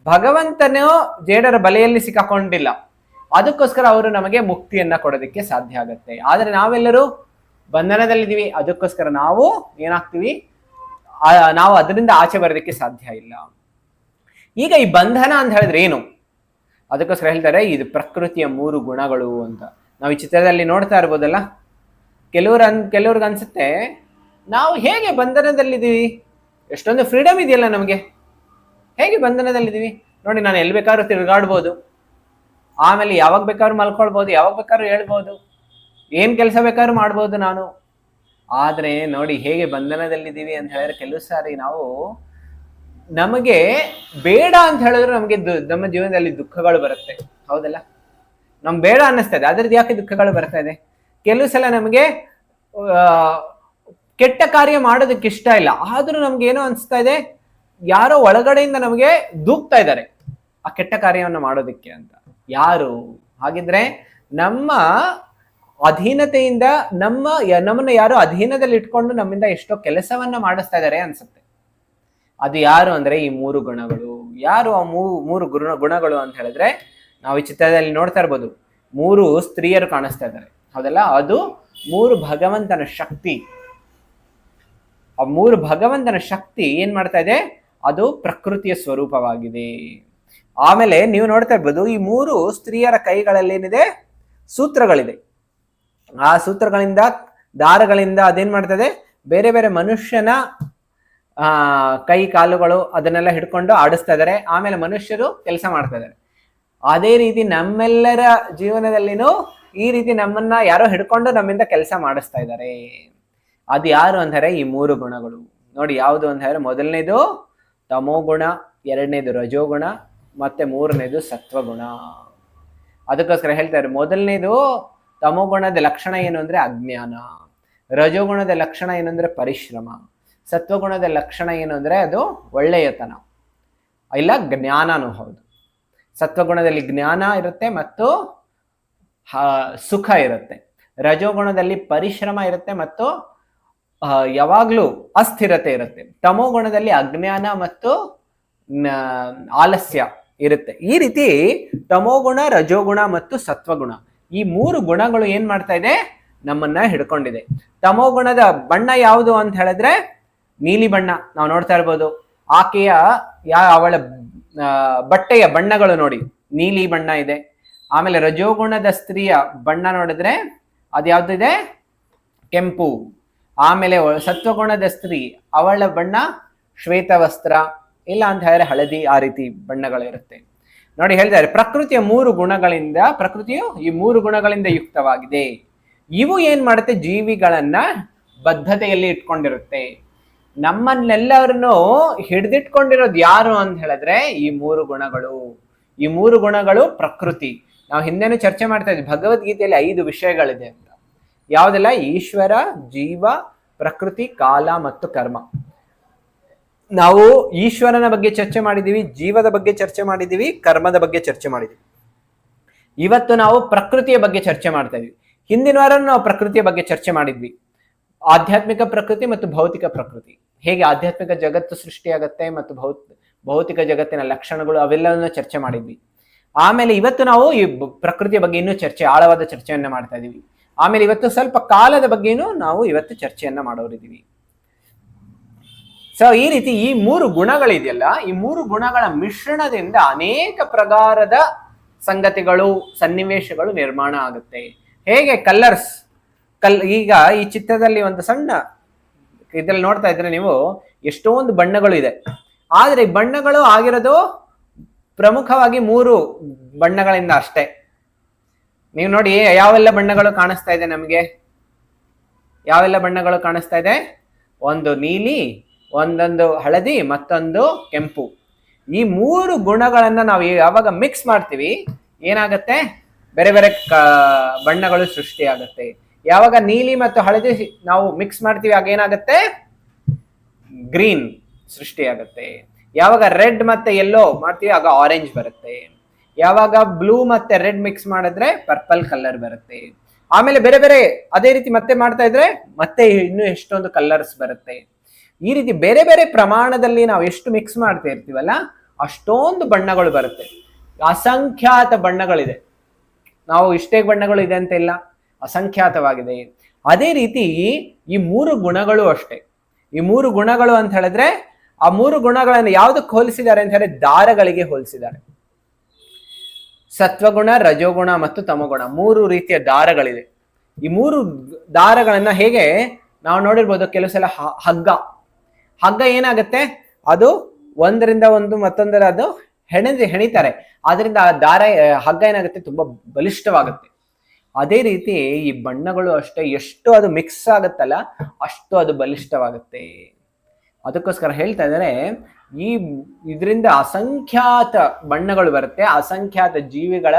ಭಗವಂತನೂ ಜೇಡರ ಬಲೆಯಲ್ಲಿ ಸಿಕ್ಕಾಕೊಂಡಿಲ್ಲ. ಅದಕ್ಕೋಸ್ಕರ ಅವರು ನಮಗೆ ಮುಕ್ತಿಯನ್ನ ಕೊಡೋದಕ್ಕೆ ಸಾಧ್ಯ ಆಗುತ್ತೆ. ಆದ್ರೆ ನಾವೆಲ್ಲರೂ ಬಂಧನದಲ್ಲಿದ್ದೀವಿ, ಅದಕ್ಕೋಸ್ಕರ ನಾವು ಏನಾಗ್ತೀವಿ, ನಾವು ಅದರಿಂದ ಆಚೆ ಬರೋದಕ್ಕೆ ಸಾಧ್ಯ ಇಲ್ಲ. ಈಗ ಈ ಬಂಧನ ಅಂತ ಹೇಳಿದ್ರೆ ಏನು, ಅದಕ್ಕೋಸ್ಕರ ಹೇಳ್ತಾರೆ ಇದು ಪ್ರಕೃತಿಯ 3 ಗುಣಗಳು ಅಂತ. ನಾವು ಈ ಚಿತ್ರದಲ್ಲಿ ನೋಡ್ತಾ ಇರ್ಬೋದಲ್ಲ, ಕೆಲವ್ರಿಗೆ ಅನ್ಸುತ್ತೆ ನಾವು ಹೇಗೆ ಬಂಧನದಲ್ಲಿದ್ದೀವಿ, ಎಷ್ಟೊಂದು ಫ್ರೀಡಮ್ ಇದೆಯಲ್ಲ ನಮಗೆ, ಹೇಗೆ ಬಂಧನದಲ್ಲಿದ್ದೀವಿ ನೋಡಿ, ನಾನು ಎಲ್ಲಿ ಬೇಕಾದ್ರೂ ತಿರುಗಾಡ್ಬೋದು, ಆಮೇಲೆ ಯಾವಾಗ ಬೇಕಾದ್ರೂ ಮಲ್ಕೊಳ್ಬೋದು, ಯಾವಾಗ ಬೇಕಾದ್ರೂ ಹೇಳ್ಬೋದು, ಏನ್ ಕೆಲಸ ಬೇಕಾದ್ರೂ ಮಾಡ್ಬೋದು ನಾನು. ಆದ್ರೆ ನೋಡಿ ಹೇಗೆ ಬಂಧನದಲ್ಲಿದ್ದೀವಿ ಅಂತ ಹೇಳಿದ್ರೆ, ಕೆಲವು ಸಾರಿ ನಮಗೆ ಬೇಡ ಅಂತ ಹೇಳಿದ್ರೆ ನಮಗೆ ನಮ್ಮ ಜೀವನದಲ್ಲಿ ದುಃಖಗಳು ಬರುತ್ತೆ, ಹೌದಲ್ಲ? ನಮ್ಗೆ ಬೇಡ ಅನ್ನಿಸ್ತಾ ಇದೆ, ಅದ್ರದ್ದು ಯಾಕೆ ದುಃಖಗಳು ಬರ್ತಾ ಇದೆ? ಕೆಲವು ಸಲ ನಮಗೆ ಕೆಟ್ಟ ಕಾರ್ಯ ಮಾಡೋದಕ್ಕೆ ಇಷ್ಟ ಇಲ್ಲ, ಆದ್ರೂ ನಮ್ಗೆ ಏನೋ ಅನ್ಸ್ತಾ ಇದೆ, ಯಾರೋ ಒಳಗಡೆಯಿಂದ ನಮಗೆ ದೂಕ್ತಾ ಇದ್ದಾರೆ ಆ ಕೆಟ್ಟ ಕಾರ್ಯವನ್ನು ಮಾಡೋದಕ್ಕೆ ಅಂತ. ಯಾರು? ಹಾಗಿದ್ರೆ ನಮ್ಮ ಅಧೀನತೆಯಿಂದ ನಮ್ಮನ್ನ ಯಾರೋ ಅಧೀನದಲ್ಲಿ ಇಟ್ಕೊಂಡು ನಮ್ಮಿಂದ ಎಷ್ಟೋ ಕೆಲಸವನ್ನ ಮಾಡಿಸ್ತಾ ಇದ್ದಾರೆ ಅನ್ಸುತ್ತೆ. ಅದು ಯಾರು ಅಂದ್ರೆ ಈ 3 ಗುಣಗಳು. ಯಾರು ಆ 3 ಗುಣಗಳು ಅಂತ ಹೇಳಿದ್ರೆ, ನಾವು ಈ ಚಿತ್ರದಲ್ಲಿ ನೋಡ್ತಾ ಇರ್ಬೋದು, 3 ಸ್ತ್ರೀಯರು ಕಾಣಿಸ್ತಾ ಇದ್ದಾರೆ, ಹೌದಲ್ಲ? ಅದು 3 ಭಗವಂತನ ಶಕ್ತಿ. ಆ 3 ಭಗವಂತನ ಶಕ್ತಿ ಏನ್ ಮಾಡ್ತಾ ಇದೆ, ಅದು ಪ್ರಕೃತಿಯ ಸ್ವರೂಪವಾಗಿದೆ. ಆಮೇಲೆ ನೀವು ನೋಡ್ತಾ ಇರ್ಬೋದು, ಈ 3 ಸ್ತ್ರೀಯರ ಕೈಗಳಲ್ಲಿ ಏನಿದೆ, ಸೂತ್ರಗಳಿದೆ. ಆ ಸೂತ್ರಗಳಿಂದ, ದಾರಗಳಿಂದ ಅದೇನ್ ಮಾಡ್ತದೆ, ಬೇರೆ ಬೇರೆ ಮನುಷ್ಯನ ಕೈ ಕಾಲುಗಳು ಅದನ್ನೆಲ್ಲ ಹಿಡ್ಕೊಂಡು ಆಡಿಸ್ತಾ ಇದ್ದಾರೆ. ಆಮೇಲೆ ಮನುಷ್ಯರು ಕೆಲಸ ಮಾಡ್ತಾ ಇದ್ದಾರೆ. ಅದೇ ರೀತಿ ನಮ್ಮೆಲ್ಲರ ಜೀವನದಲ್ಲಿನೂ ಈ ರೀತಿ ನಮ್ಮನ್ನ ಯಾರೋ ಹಿಡ್ಕೊಂಡು ನಮ್ಮಿಂದ ಕೆಲಸ ಮಾಡಿಸ್ತಾ ಇದ್ದಾರೆ. ಅದು ಯಾರು ಅಂದರೆ ಈ ಮೂರು ಗುಣಗಳು. ನೋಡಿ ಯಾವುದು ಅಂತ ಹೇಳಿದ್ರೆ ಮೊದಲನೇದು ತಮೋಗುಣ, ಎರಡನೇದು ರಜೋಗುಣ, ಮತ್ತೆ ಮೂರನೇದು ಸತ್ವಗುಣ. ಅದಕ್ಕೋಸ್ಕರ ಹೇಳ್ತಾರೆ ಮೊದಲನೇದು ತಮೋಗುಣದ ಲಕ್ಷಣ ಏನು ಅಂದ್ರೆ ಅಜ್ಞಾನ, ರಜೋಗುಣದ ಲಕ್ಷಣ ಏನು ಅಂದ್ರೆ ಪರಿಶ್ರಮ, ಸತ್ವಗುಣದ ಲಕ್ಷಣ ಏನು ಅಂದ್ರೆ ಅದು ಒಳ್ಳೆಯತನ ಇಲ್ಲ ಜ್ಞಾನನೂ ಹೌದು. ಸತ್ವಗುಣದಲ್ಲಿ ಜ್ಞಾನ ಇರುತ್ತೆ ಮತ್ತು ಸುಖ ಇರುತ್ತೆ. ರಜೋಗುಣದಲ್ಲಿ ಪರಿಶ್ರಮ ಇರುತ್ತೆ ಮತ್ತು ಯಾವಾಗ್ಲೂ ಅಸ್ಥಿರತೆ ಇರುತ್ತೆ. ತಮೋಗುಣದಲ್ಲಿ ಅಜ್ಞಾನ ಮತ್ತು ಆಲಸ್ಯ ಇರುತ್ತೆ. ಈ ರೀತಿ ತಮೋಗುಣ, ರಜೋಗುಣ ಮತ್ತು ಸತ್ವಗುಣ ಈ ಮೂರು ಗುಣಗಳು ಏನ್ ಮಾಡ್ತಾ ಇದೆ, ನಮ್ಮನ್ನ ಹಿಡ್ಕೊಂಡಿದೆ. ತಮೋಗುಣದ ಬಣ್ಣ ಯಾವುದು ಅಂತ ಹೇಳಿದ್ರೆ ನೀಲಿ ಬಣ್ಣ. ನಾವು ನೋಡ್ತಾ ಇರ್ಬೋದು ಆಕೆಯ ಅವಳ ಬಟ್ಟೆಯ ಬಣ್ಣಗಳು ನೋಡಿ, ನೀಲಿ ಬಣ್ಣ ಇದೆ. ಆಮೇಲೆ ರಜೋಗುಣದ ಸ್ತ್ರೀಯ ಬಣ್ಣ ನೋಡಿದ್ರೆ ಅದ್ಯಾವ್ದಿದೆ, ಕೆಂಪು. ಆಮೇಲೆ ಸತ್ವಗುಣದ ಸ್ತ್ರೀ ಅವಳ ಬಣ್ಣ ಶ್ವೇತ ವಸ್ತ್ರ, ಇಲ್ಲ ಅಂತ ಹೇಳಿದ್ರೆ ಹಳದಿ, ಆ ರೀತಿ ಬಣ್ಣಗಳಿರುತ್ತೆ. ನೋಡಿ ಹೇಳ್ತಾರೆ ಪ್ರಕೃತಿಯ ಪ್ರಕೃತಿಯು ಈ ಮೂರು ಗುಣಗಳಿಂದ ಯುಕ್ತವಾಗಿದೆ. ಇವು ಏನ್ ಮಾಡುತ್ತೆ, ಜೀವಿಗಳನ್ನ ಬದ್ಧತೆಯಲ್ಲಿ ಇಟ್ಕೊಂಡಿರುತ್ತೆ. ನಮ್ಮನ್ನೆಲ್ಲರನ್ನು ಹಿಡಿದಿಟ್ಕೊಂಡಿರೋದು ಯಾರು ಅಂತ ಹೇಳಿದ್ರೆ ಈ ಮೂರು ಗುಣಗಳು. ಈ ಮೂರು ಗುಣಗಳು ಪ್ರಕೃತಿ. ನಾವು ಹಿಂದೆನೂ ಚರ್ಚೆ ಮಾಡ್ತಾ ಇದ್ವಿ, ಭಗವದ್ಗೀತೆಯಲ್ಲಿ 5 ವಿಷಯಗಳಿದೆ ಅಂತ. ಯಾವುದೆಲ್ಲ, ಈಶ್ವರ, ಜೀವ, ಪ್ರಕೃತಿ, ಕಾಲ ಮತ್ತು ಕರ್ಮ. ನಾವು ಈಶ್ವರನ ಬಗ್ಗೆ ಚರ್ಚೆ ಮಾಡಿದೀವಿ, ಜೀವದ ಬಗ್ಗೆ ಚರ್ಚೆ ಮಾಡಿದೀವಿ, ಕರ್ಮದ ಬಗ್ಗೆ ಚರ್ಚೆ ಮಾಡಿದೀವಿ. ಇವತ್ತು ನಾವು ಪ್ರಕೃತಿಯ ಬಗ್ಗೆ ಚರ್ಚೆ ಮಾಡ್ತಾ ಇದೀವಿ. ಹಿಂದಿನ ವಾರ ನಾವು ಪ್ರಕೃತಿಯ ಬಗ್ಗೆ ಚರ್ಚೆ ಮಾಡಿದ್ವಿ, ಆಧ್ಯಾತ್ಮಿಕ ಪ್ರಕೃತಿ ಮತ್ತು ಭೌತಿಕ ಪ್ರಕೃತಿ. ಹೇಗೆ ಆಧ್ಯಾತ್ಮಿಕ ಜಗತ್ತು ಸೃಷ್ಟಿಯಾಗತ್ತೆ ಮತ್ತು ಭೌತಿಕ ಜಗತ್ತಿನ ಲಕ್ಷಣಗಳು ಅವೆಲ್ಲವನ್ನ ಚರ್ಚೆ ಮಾಡಿದ್ವಿ. ಆಮೇಲೆ ಇವತ್ತು ನಾವು ಈ ಪ್ರಕೃತಿಯ ಬಗ್ಗೆ ಇನ್ನೂ ಆಳವಾದ ಚರ್ಚೆಯನ್ನ ಮಾಡ್ತಾ ಇದೀವಿ. ಆಮೇಲೆ ಇವತ್ತು ಸ್ವಲ್ಪ ಕಾಲದ ಬಗ್ಗೆನೂ ನಾವು ಇವತ್ತು ಚರ್ಚೆಯನ್ನ ಮಾಡೋರಿದ್ದೀವಿ. ಸೊ ಈ ರೀತಿ ಈ ಮೂರು ಗುಣಗಳಿದೆಯಲ್ಲ, ಈ ಮೂರು ಗುಣಗಳ ಮಿಶ್ರಣದಿಂದ ಅನೇಕ ಪ್ರಕಾರದ ಸಂಗತಿಗಳು, ಸನ್ನಿವೇಶಗಳು ನಿರ್ಮಾಣ ಆಗುತ್ತೆ. ಹೇಗೆ ಕಲರ್ಸ್ ಈಗ ಈ ಚಿತ್ರದಲ್ಲಿ ಒಂದು ಸಣ್ಣ ಇದ್ರಲ್ಲಿ ನೋಡ್ತಾ ಇದ್ರೆ ನೀವು ಎಷ್ಟೊಂದು ಬಣ್ಣಗಳು ಇದೆ. ಆದ್ರೆ ಈ ಬಣ್ಣಗಳು ಆಗಿರೋದು ಪ್ರಮುಖವಾಗಿ 3 ಬಣ್ಣಗಳಿಂದ ಅಷ್ಟೇ. ನೀವು ನೋಡಿ ಯಾವೆಲ್ಲ ಬಣ್ಣಗಳು ಕಾಣಿಸ್ತಾ ಇದೆ ನಮಗೆ, ಯಾವೆಲ್ಲ ಬಣ್ಣಗಳು ಕಾಣಿಸ್ತಾ ಇದೆ, ಒಂದು ನೀಲಿ, ಒಂದೊಂದು ಹಳದಿ, ಮತ್ತೊಂದು ಕೆಂಪು. ಈ 3 ಗುಣಗಳನ್ನ ನಾವು ಯಾವಾಗ ಮಿಕ್ಸ್ ಮಾಡ್ತೀವಿ ಏನಾಗತ್ತೆ, ಬೇರೆ ಬೇರೆ ಬಣ್ಣಗಳು ಸೃಷ್ಟಿಯಾಗತ್ತೆ. ಯಾವಾಗ ನೀಲಿ ಮತ್ತು ಹಳದಿ ನಾವು ಮಿಕ್ಸ್ ಮಾಡ್ತೀವಿ ಆಗ ಏನಾಗತ್ತೆ, ಗ್ರೀನ್ ಸೃಷ್ಟಿಯಾಗತ್ತೆ. ಯಾವಾಗ ರೆಡ್ ಮತ್ತೆ ಯೆಲ್ಲೋ ಮಾಡ್ತೀವಿ ಆಗ ಆರೆಂಜ್ ಬರುತ್ತೆ. ಯಾವಾಗ ಬ್ಲೂ ಮತ್ತೆ ರೆಡ್ ಮಿಕ್ಸ್ ಮಾಡಿದ್ರೆ ಪರ್ಪಲ್ ಕಲರ್ ಬರುತ್ತೆ. ಆಮೇಲೆ ಬೇರೆ ಬೇರೆ ಅದೇ ರೀತಿ ಮತ್ತೆ ಮಾಡ್ತಾ ಇದ್ರೆ ಮತ್ತೆ ಇನ್ನು ಎಷ್ಟೊಂದು ಕಲರ್ಸ್ ಬರುತ್ತೆ. ಈ ರೀತಿ ಬೇರೆ ಬೇರೆ ಪ್ರಮಾಣದಲ್ಲಿ ನಾವು ಎಷ್ಟು ಮಿಕ್ಸ್ ಮಾಡ್ತಾ ಇರ್ತೀವಲ್ಲ ಅಷ್ಟೊಂದು ಬಣ್ಣಗಳು ಬರುತ್ತೆ. ಅಸಂಖ್ಯಾತ ಬಣ್ಣಗಳಿದೆ. ನಾವು ಇಷ್ಟೇ ಬಣ್ಣಗಳು ಇದೆ ಅಂತ ಇಲ್ಲ, ಅಸಂಖ್ಯಾತವಾಗಿದೆ. ಅದೇ ರೀತಿ ಈ 3 ಗುಣಗಳು ಅಷ್ಟೇ. ಈ 3 ಗುಣಗಳು ಅಂತ ಹೇಳಿದ್ರೆ ಆ 3 ಗುಣಗಳನ್ನು ಯಾವುದಕ್ಕೆ ಹೋಲಿಸಿದ್ದಾರೆ ಅಂತ ಹೇಳಿದ್ರೆ ದಾರಗಳಿಗೆ ಹೋಲಿಸಿದ್ದಾರೆ. ಸತ್ವಗುಣ, ರಜೋಗುಣ ಮತ್ತು ತಮೋಗುಣ 3 ರೀತಿಯ ದಾರಗಳಿದೆ. ಈ 3 ದಾರಗಳನ್ನ ಹೇಗೆ ನಾವು ನೋಡಿರ್ಬೋದು, ಕೆಲವು ಸಲ ಹಗ್ಗ ಏನಾಗುತ್ತೆ, ಅದು ಒಂದರಿಂದ ಒಂದು ಮತ್ತೊಂದರ ಅದು ಹೆಣಿತಾರೆ. ಆದ್ರಿಂದ ಆ ಹಗ್ಗ ಏನಾಗುತ್ತೆ, ತುಂಬಾ ಬಲಿಷ್ಠವಾಗುತ್ತೆ. ಅದೇ ರೀತಿ ಈ ಬಣ್ಣಗಳು ಅಷ್ಟೇ, ಎಷ್ಟು ಅದು ಮಿಕ್ಸ್ ಆಗುತ್ತಲ್ಲ ಅಷ್ಟು ಅದು ಬಲಿಷ್ಠವಾಗುತ್ತೆ. ಅದಕ್ಕೋಸ್ಕರ ಹೇಳ್ತಾ ಇದ್ದಾರೆ ಇದರಿಂದ ಅಸಂಖ್ಯಾತ ಬಣ್ಣಗಳು ಬರುತ್ತೆ, ಅಸಂಖ್ಯಾತ ಜೀವಿಗಳ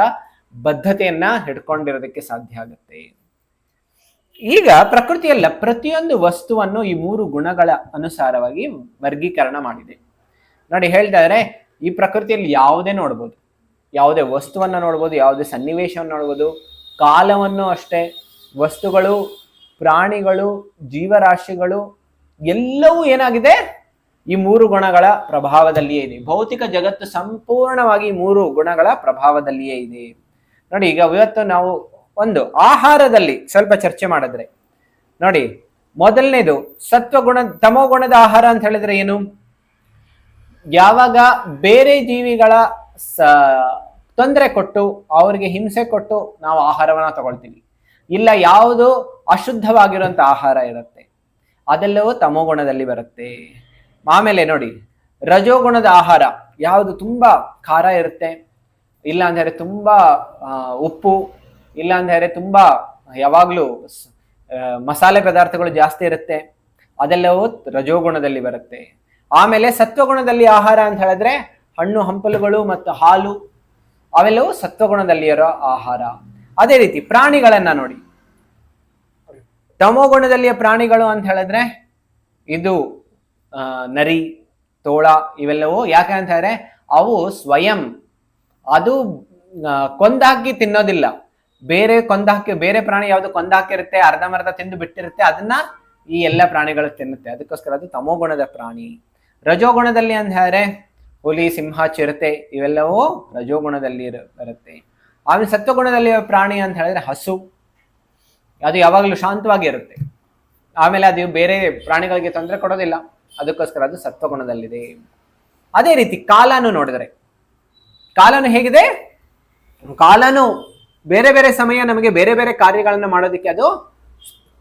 ಬದ್ಧತೆಯನ್ನ ಹಿಡ್ಕೊಂಡಿರೋದಕ್ಕೆ ಸಾಧ್ಯ ಆಗುತ್ತೆ. ಈಗ ಪ್ರಕೃತಿಯಲ್ಲ ಪ್ರತಿಯೊಂದು ವಸ್ತುವನ್ನು ಈ 3 ಗುಣಗಳ ಅನುಸಾರವಾಗಿ ವರ್ಗೀಕರಣ ಮಾಡಿದೆ. ನೋಡಿ ಹೇಳ್ತಾ ಇದ್ದಾರೆ ಈ ಪ್ರಕೃತಿಯಲ್ಲಿ ಯಾವುದೇ ನೋಡ್ಬೋದು, ಯಾವುದೇ ವಸ್ತುವನ್ನ ನೋಡ್ಬೋದು, ಯಾವುದೇ ಸನ್ನಿವೇಶವನ್ನು ನೋಡ್ಬೋದು, ಕಾಲವನ್ನು ಅಷ್ಟೇ, ವಸ್ತುಗಳು, ಪ್ರಾಣಿಗಳು, ಜೀವರಾಶಿಗಳು ಎಲ್ಲವೂ ಏನಾಗಿದೆ, ಈ 3 ಗುಣಗಳ ಪ್ರಭಾವದಲ್ಲಿಯೇ ಇದೆ. ಭೌತಿಕ ಜಗತ್ತು ಸಂಪೂರ್ಣವಾಗಿ 3 ಗುಣಗಳ ಪ್ರಭಾವದಲ್ಲಿಯೇ ಇದೆ. ನೋಡಿ ಈಗ ಇವತ್ತು ನಾವು ಒಂದು ಆಹಾರದಲ್ಲಿ ಸ್ವಲ್ಪ ಚರ್ಚೆ ಮಾಡಿದ್ರೆ ನೋಡಿ, ಮೊದಲನೇದು ಸತ್ವಗುಣ, ತಮೋಗುಣದ ಆಹಾರ ಅಂತ ಹೇಳಿದ್ರೆ ಏನು, ಯಾವಾಗ ಬೇರೆ ಜೀವಿಗಳ ತೊಂದರೆ ಕೊಟ್ಟು ಅವರಿಗೆ ಹಿಂಸೆ ಕೊಟ್ಟು ನಾವು ಆಹಾರವನ್ನ ತಗೊಳ್ತೀವಿ, ಇಲ್ಲ ಯಾವುದು ಅಶುದ್ಧವಾಗಿರುವಂತ ಆಹಾರ ಇರುತ್ತೆ ಅದೆಲ್ಲವೂ ತಮೋಗುಣದಲ್ಲಿ ಬರುತ್ತೆ. ಆಮೇಲೆ ನೋಡಿ ರಜೋಗುಣದ ಆಹಾರ ಯಾವುದು ತುಂಬಾ ಖಾರ ಇರುತ್ತೆ, ಇಲ್ಲ ಅಂದ್ರೆ ತುಂಬಾ ಉಪ್ಪು, ಇಲ್ಲ ಅಂದ್ರೆ ತುಂಬಾ ಯಾವಾಗ್ಲೂ ಮಸಾಲೆ ಪದಾರ್ಥಗಳು ಜಾಸ್ತಿ ಇರುತ್ತೆ, ಅದೆಲ್ಲವೂ ರಜೋಗುಣದಲ್ಲಿ ಬರುತ್ತೆ. ಆಮೇಲೆ ಸತ್ವಗುಣದಲ್ಲಿ ಆಹಾರ ಅಂತ ಹೇಳಿದ್ರೆ ಹಣ್ಣು ಹಂಪಲುಗಳು ಮತ್ತು ಹಾಲು, ಅವೆಲ್ಲವೂ ಸತ್ವಗುಣದಲ್ಲಿ ಇರೋ ಆಹಾರ. ಅದೇ ರೀತಿ ಪ್ರಾಣಿಗಳನ್ನ ನೋಡಿ, ತಮೋಗುಣದಲ್ಲಿಯ ಪ್ರಾಣಿಗಳು ಅಂತ ಹೇಳಿದ್ರೆ ಇದು ನರಿ, ತೋಳ, ಇವೆಲ್ಲವೂ ಯಾಕೆ ಅಂತ ಹೇಳಿದ್ರೆ ಅವು ಸ್ವಯಂ ಅದು ಕೊಂದಾಕಿ ತಿನ್ನೋದಿಲ್ಲ. ಬೇರೆ ಪ್ರಾಣಿ ಯಾವುದು ಕೊಂದಾಕಿರುತ್ತೆ, ಅರ್ಧಂಬರ್ಧ ತಿಂದು ಬಿಟ್ಟಿರುತ್ತೆ, ಅದನ್ನ ಈ ಎಲ್ಲ ಪ್ರಾಣಿಗಳು ತಿನ್ನುತ್ತೆ. ಅದಕ್ಕೋಸ್ಕರ ಅದು ತಮೋಗುಣದ ಪ್ರಾಣಿ. ರಜೋಗುಣದಲ್ಲಿ ಅಂತ ಹೇಳಿದ್ರೆ ಹುಲಿ, ಸಿಂಹ, ಚಿರತೆ ಇವೆಲ್ಲವೂ ರಜೋಗುಣದಲ್ಲಿ ಬರುತ್ತೆ. ಆಮೇಲೆ ಸತ್ವಗುಣದಲ್ಲಿ ಪ್ರಾಣಿ ಅಂತ ಹೇಳಿದ್ರೆ ಹಸು, ಅದು ಯಾವಾಗಲೂ ಶಾಂತವಾಗಿರುತ್ತೆ. ಆಮೇಲೆ ಅದು ಬೇರೆ ಪ್ರಾಣಿಗಳಿಗೆ ತೊಂದರೆ ಕೊಡೋದಿಲ್ಲ, ಅದಕ್ಕೋಸ್ಕರ ಅದು ಸತ್ವಗುಣದಲ್ಲಿದೆ. ಅದೇ ರೀತಿ ಕಾಲನು ನೋಡಿದ್ರೆ, ಕಾಲನು ಹೇಗಿದೆ, ಕಾಲನು ಬೇರೆ ಬೇರೆ ಸಮಯ ನಮಗೆ ಬೇರೆ ಬೇರೆ ಕಾರ್ಯಗಳನ್ನ ಮಾಡೋದಕ್ಕೆ ಅದು